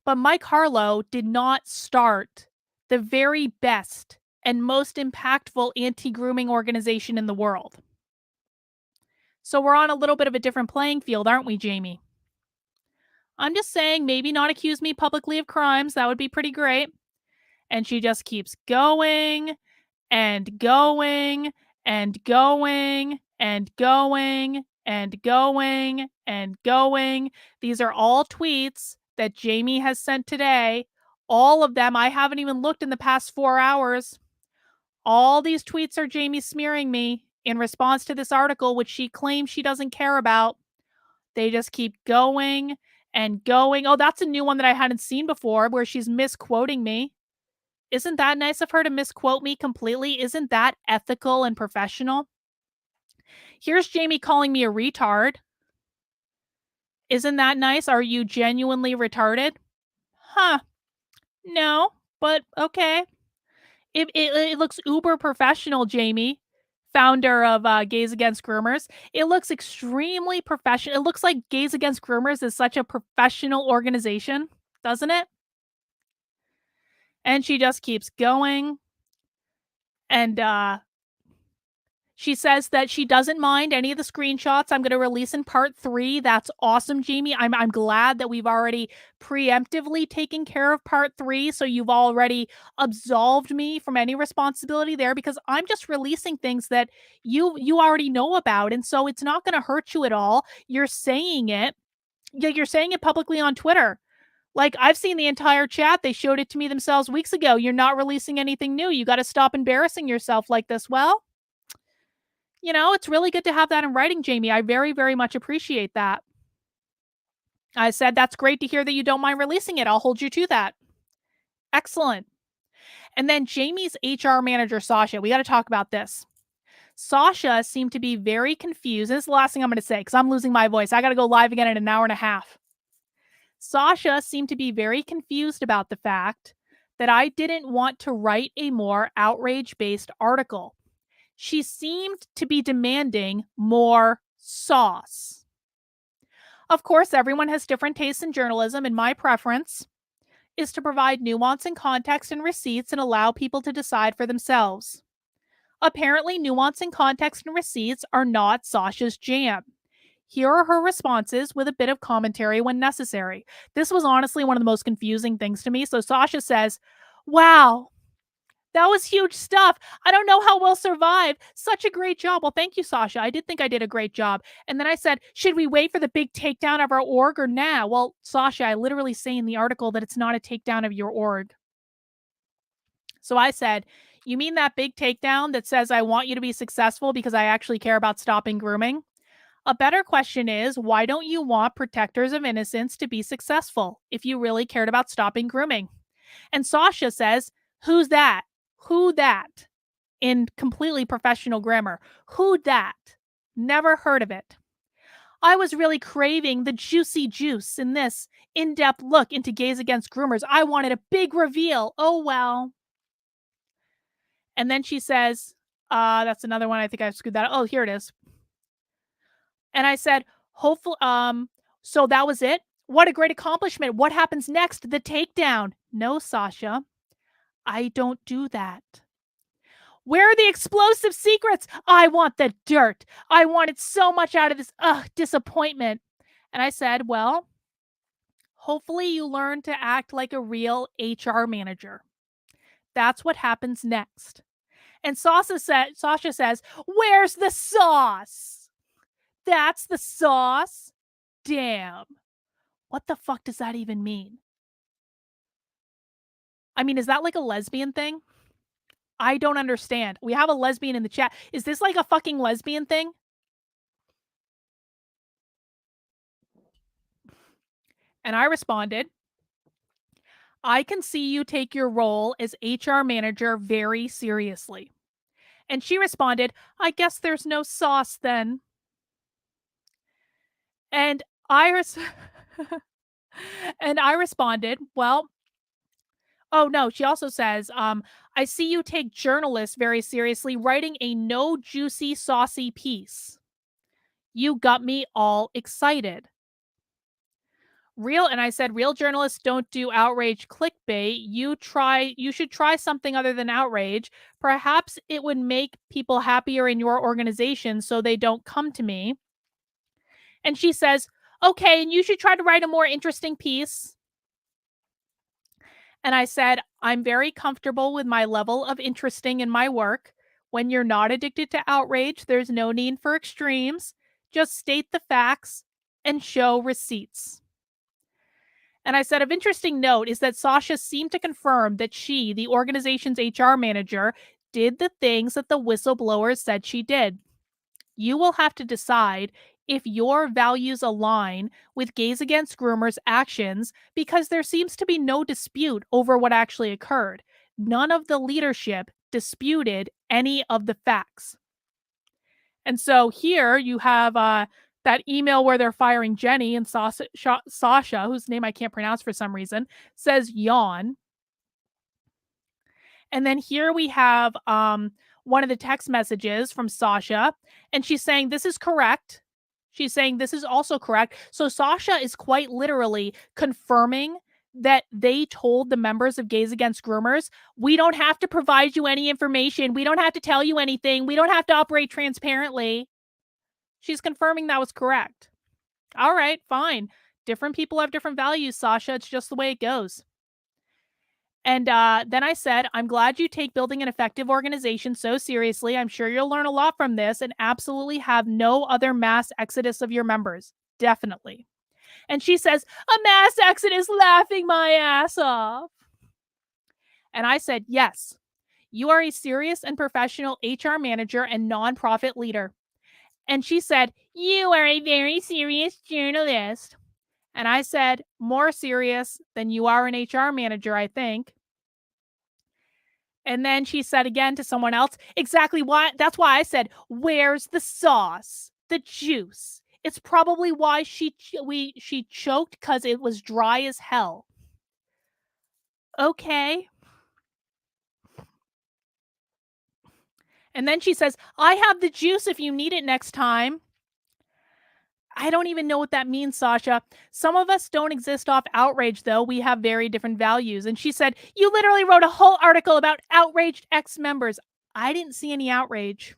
Speaker 1: But Mike Harlow did not start the very best and most impactful anti-grooming organization in the world. So we're on a little bit of a different playing field, aren't we, Jaimee? I'm just saying, maybe not accuse me publicly of crimes. That would be pretty great. And she just keeps going and going and going and going and going and going. These are all tweets that Jaimee has sent today. All of them. I haven't even looked in the past 4 hours. All these tweets are Jaimee smearing me in response to this article, which she claims she doesn't care about. They just keep going and going. Oh, that's a new one that I hadn't seen before, where she's misquoting me. Isn't that nice of her to misquote me completely? Isn't that ethical and professional? Here's Jaimee calling me a retard. Isn't that nice? Are you genuinely retarded? Huh. No, but okay. It looks uber professional, Jaimee, founder of Gays Against Groomers. It looks extremely professional. It looks like Gays Against Groomers is such a professional organization, doesn't it? And she just keeps going. And she says that she doesn't mind any of the screenshots I'm going to release in part 3. That's awesome, Jaimee. I'm glad that we've already preemptively taken care of part 3, so you've already absolved me from any responsibility there, because I'm just releasing things that you already know about, and so it's not going to hurt you at all. You're saying it. Yeah, you're saying it publicly on Twitter. Like, I've seen the entire chat. They showed it to me themselves weeks ago. You're not releasing anything new. You got to stop embarrassing yourself like this. Well, it's really good to have that in writing, Jaimee. I very, very much appreciate that. I said, that's great to hear that you don't mind releasing it. I'll hold you to that. Excellent. And then Jaimee's HR manager, Sasha, we got to talk about this. Sasha seemed to be very confused. This is the last thing I'm going to say because I'm losing my voice. I got to go live again in an hour and a half. Sasha seemed to be very confused about the fact that I didn't want to write a more outrage-based article. She seemed to be demanding more sauce. Of course, everyone has different tastes in journalism, and my preference is to provide nuance and context and receipts and allow people to decide for themselves. Apparently, nuance and context and receipts are not Sasha's jam. Here are her responses with a bit of commentary when necessary. This was honestly one of the most confusing things to me. So Sasha says, "Wow, that was huge stuff. I don't know how we'll survive. Such a great job." Well, thank you, Sasha. I did think I did a great job. And then I said, "Should we wait for the big takedown of our org or now?" Well, Sasha, I literally say in the article that it's not a takedown of your org. So I said, "You mean that big takedown that says I want you to be successful because I actually care about stopping grooming? A better question is, why don't you want protectors of innocence to be successful if you really cared about stopping grooming?" And Sasha says, "Who's that? Who that?" In completely professional grammar. Who that? Never heard of it. I was really craving the juicy juice in this in-depth look into Gays Against Groomers. I wanted a big reveal. Oh, well. And then she says, that's another one. I think I screwed that up. Oh, here it is. And I said, hopefully, so that was it? What a great accomplishment. What happens next? The takedown. No, Sasha, I don't do that. Where are the explosive secrets? I want the dirt. I wanted so much out of this disappointment. And I said, well, hopefully you learn to act like a real HR manager. That's what happens next. And Sasha says, "Where's the sauce?" That's the sauce? Damn. What the fuck does that even mean? I mean, is that like a lesbian thing? I don't understand. We have a lesbian in the chat. Is this like a fucking lesbian thing? And I responded, "I can see you take your role as HR manager very seriously." And she responded, "I guess there's no sauce then." And I responded, "Well, Oh, no, she also says, "I see you take journalists very seriously, writing a no juicy, saucy piece. You got me all excited." And I said, "Real journalists don't do outrage clickbait. You should try something other than outrage. Perhaps it would make people happier in your organization so they don't come to me." And she says, "Okay, and you should try to write a more interesting piece." And I said, "I'm very comfortable with my level of interesting in my work. When you're not addicted to outrage, there's no need for extremes. Just state the facts and show receipts." And I said, "Of interesting note is that Sasha seemed to confirm that she, the organization's HR manager, did the things that the whistleblowers said she did. You will have to decide if your values align with Gays Against Groomers' actions, because there seems to be no dispute over what actually occurred. None of the leadership disputed any of the facts." And so here you have that email where they're firing Jenny, and Sasha, whose name I can't pronounce for some reason, says yawn. And then here we have one of the text messages from Sasha, and she's saying this is correct. She's saying this is also correct. So Sasha is quite literally confirming that they told the members of Gays Against Groomers, "We don't have to provide you any information. We don't have to tell you anything. We don't have to operate transparently." She's confirming that was correct. All right, fine. Different people have different values, Sasha. It's just the way it goes. And then I said, "I'm glad you take building an effective organization so seriously. I'm sure you'll learn a lot from this and absolutely have no other mass exodus of your members. Definitely." And she says, "A mass exodus, laughing my ass off." And I said, "Yes, you are a serious and professional HR manager and nonprofit leader." And she said, "You are a very serious journalist." And I said, "More serious than you are an HR manager, I think." And then she said again to someone else, "Exactly why. That's why I said, where's the sauce, the juice? It's probably why she choked, because it was dry as hell." Okay. And then she says, "I have the juice if you need it next time." I don't even know what that means, Sasha. Some of us don't exist off outrage, though. We have very different values. And she said, "You literally wrote a whole article about outraged ex members." I didn't see any outrage.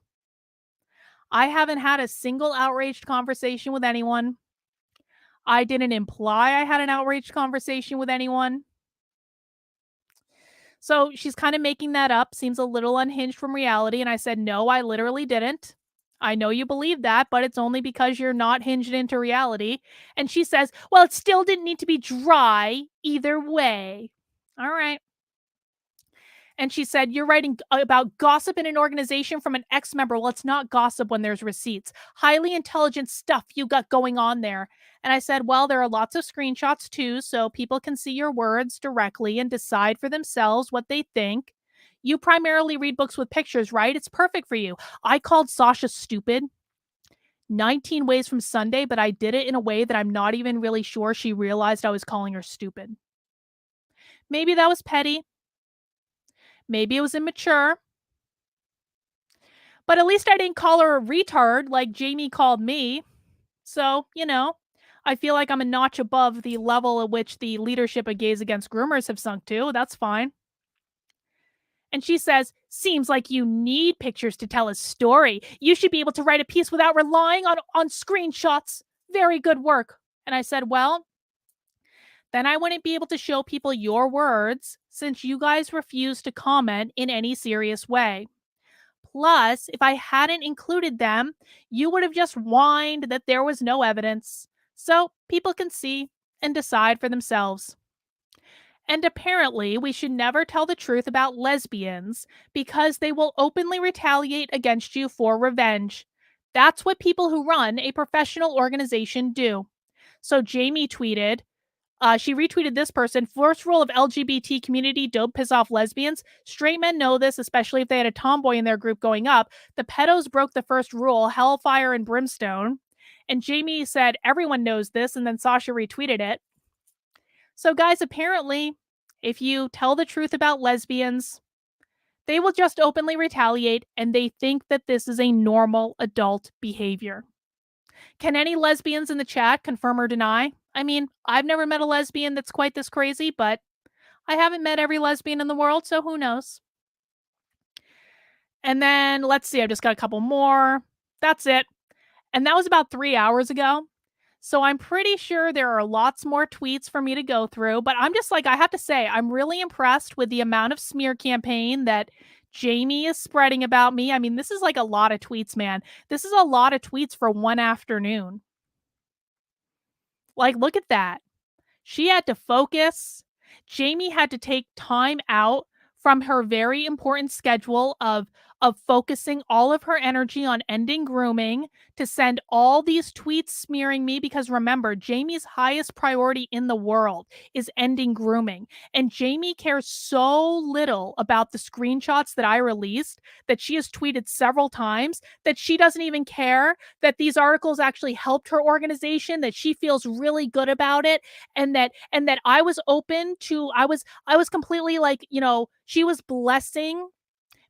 Speaker 1: I haven't had a single outraged conversation with anyone. I didn't imply I had an outraged conversation with anyone. So she's kind of making that up, seems a little unhinged from reality. And I said, "No, I literally didn't. I know you believe that, but it's only because you're not hinged into reality." And she says, "Well, it still didn't need to be dry either way." All right. And she said, "You're writing about gossip in an organization from an ex member. Well, it's not gossip when there's receipts. Highly intelligent stuff you got going on there." And I said, "Well, there are lots of screenshots too, so people can see your words directly and decide for themselves what they think. You primarily read books with pictures, right? It's perfect for you." I called Sasha stupid 19 ways from Sunday, but I did it in a way that I'm not even really sure she realized I was calling her stupid. Maybe that was petty. Maybe it was immature. But at least I didn't call her a retard like Jaimee called me. So, I feel like I'm a notch above the level at which the leadership of Gays Against Groomers have sunk to. That's fine. And she says, "Seems like you need pictures to tell a story. You should be able to write a piece without relying on screenshots. Very good work." And I said, "Well, then I wouldn't be able to show people your words since you guys refuse to comment in any serious way. Plus, if I hadn't included them, you would have just whined that there was no evidence. So people can see and decide for themselves. And apparently, we should never tell the truth about lesbians because they will openly retaliate against you for revenge. That's what people who run a professional organization do." So Jaimee tweeted, she retweeted this person: "First rule of LGBT community, don't piss off lesbians. Straight men know this, especially if they had a tomboy in their group going up. The pedos broke the first rule, hellfire and brimstone." And Jaimee said, "Everyone knows this." And then Sasha retweeted it. So guys, apparently If you tell the truth about lesbians, they will just openly retaliate, and they think that this is a normal adult behavior. Can any lesbians in the chat confirm or deny? I mean, I've never met a lesbian that's quite this crazy, but I haven't met every lesbian in the world, so who knows? And then let's see, I've just got a couple more. That's it. And that was about 3 hours ago. So I'm pretty sure there are lots more tweets for me to go through, but I'm just like, I have to say, I'm really impressed with the amount of smear campaign that Jaimee is spreading about me. I mean, this is like a lot of tweets, man. This is a lot of tweets for one afternoon. Like, look at that. She had to focus. Jaimee had to take time out from her very important schedule of focusing all of her energy on ending grooming to send all these tweets smearing me, because remember, Jaimee's highest priority in the world is ending grooming. And Jaimee cares so little about the screenshots that I released that she has tweeted several times that she doesn't even care that these articles actually helped her organization, that she feels really good about it, and that I was open to, I was completely like, she was blessing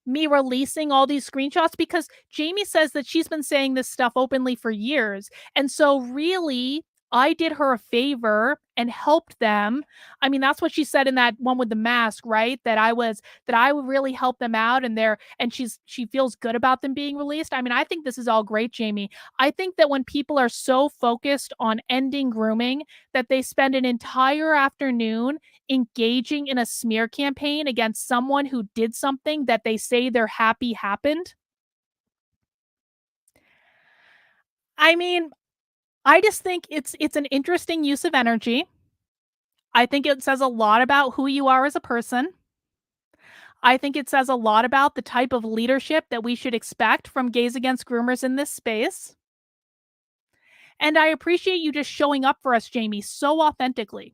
Speaker 1: me releasing all these screenshots because Jaimee says that she's been saying this stuff openly for years. And so really, I did her a favor and helped them. I mean, that's what she said in that one with the mask, right? That I would really help them out, and she feels good about them being released. I mean, I think this is all great, Jaimee. I think that when people are so focused on ending grooming that they spend an entire afternoon engaging in a smear campaign against someone who did something that they say they're happy happened. I mean, I just think it's an interesting use of energy. I think it says a lot about who you are as a person. I think it says a lot about the type of leadership that we should expect from gays against groomers in this space. And I appreciate you just showing up for us, Jaimee, so authentically.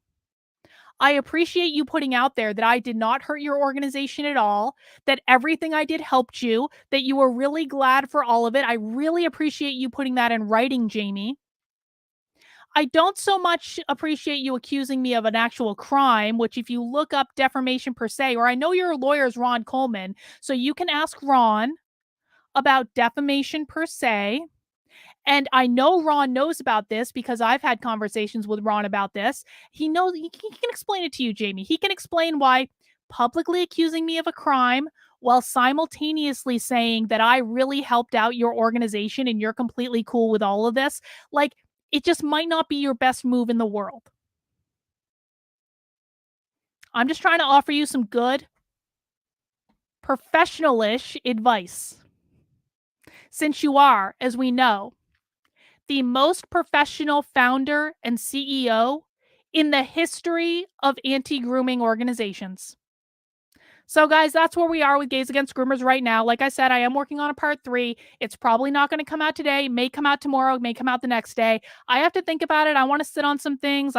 Speaker 1: I appreciate you putting out there that I did not hurt your organization at all, that everything I did helped you, that you were really glad for all of it. I really appreciate you putting that in writing, Jaimee. I don't so much appreciate you accusing me of an actual crime, which if you look up defamation per se, or I know your lawyer is Ron Coleman, so you can ask Ron about defamation per se. And I know Ron knows about this because I've had conversations with Ron about this. He knows, he can explain it to you, Jaimee. He can explain why publicly accusing me of a crime while simultaneously saying that I really helped out your organization and you're completely cool with all of this. Like, it just might not be your best move in the world. I'm just trying to offer you some good, professional-ish advice. Since you are, as we know, the most professional founder and CEO in the history of anti-grooming organizations. So guys, that's where we are with Gays Against Groomers right now. Like I said, I am working on a part 3. It's probably not going to come out today, may come out tomorrow, may come out the next day. I have to think about it. I want to sit on some things.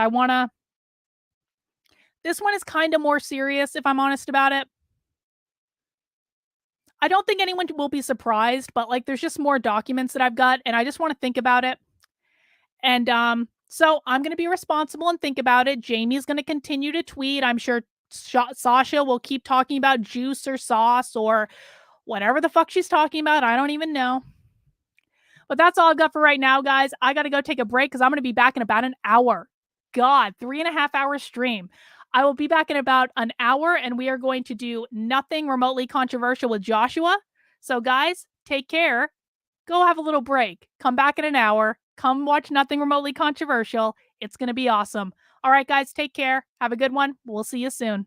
Speaker 1: This one is kind of more serious, if I'm honest about it. I don't think anyone will be surprised, but like there's just more documents that I've got, and I just want to think about it. And so I'm going to be responsible and think about it. Jaimee's going to continue to tweet. I'm sure Sasha will keep talking about juice or sauce or whatever the fuck she's talking about. I don't even know. But that's all I've got for right now, guys. I got to go take a break because I'm going to be back in about an hour. God, 3.5 hour stream. I will be back in about an hour, and we are going to do nothing remotely controversial with Joshua. So, guys, take care. Go have a little break. Come back in an hour. Come watch Nothing Remotely Controversial. It's going to be awesome. All right, guys, take care. Have a good one. We'll see you soon.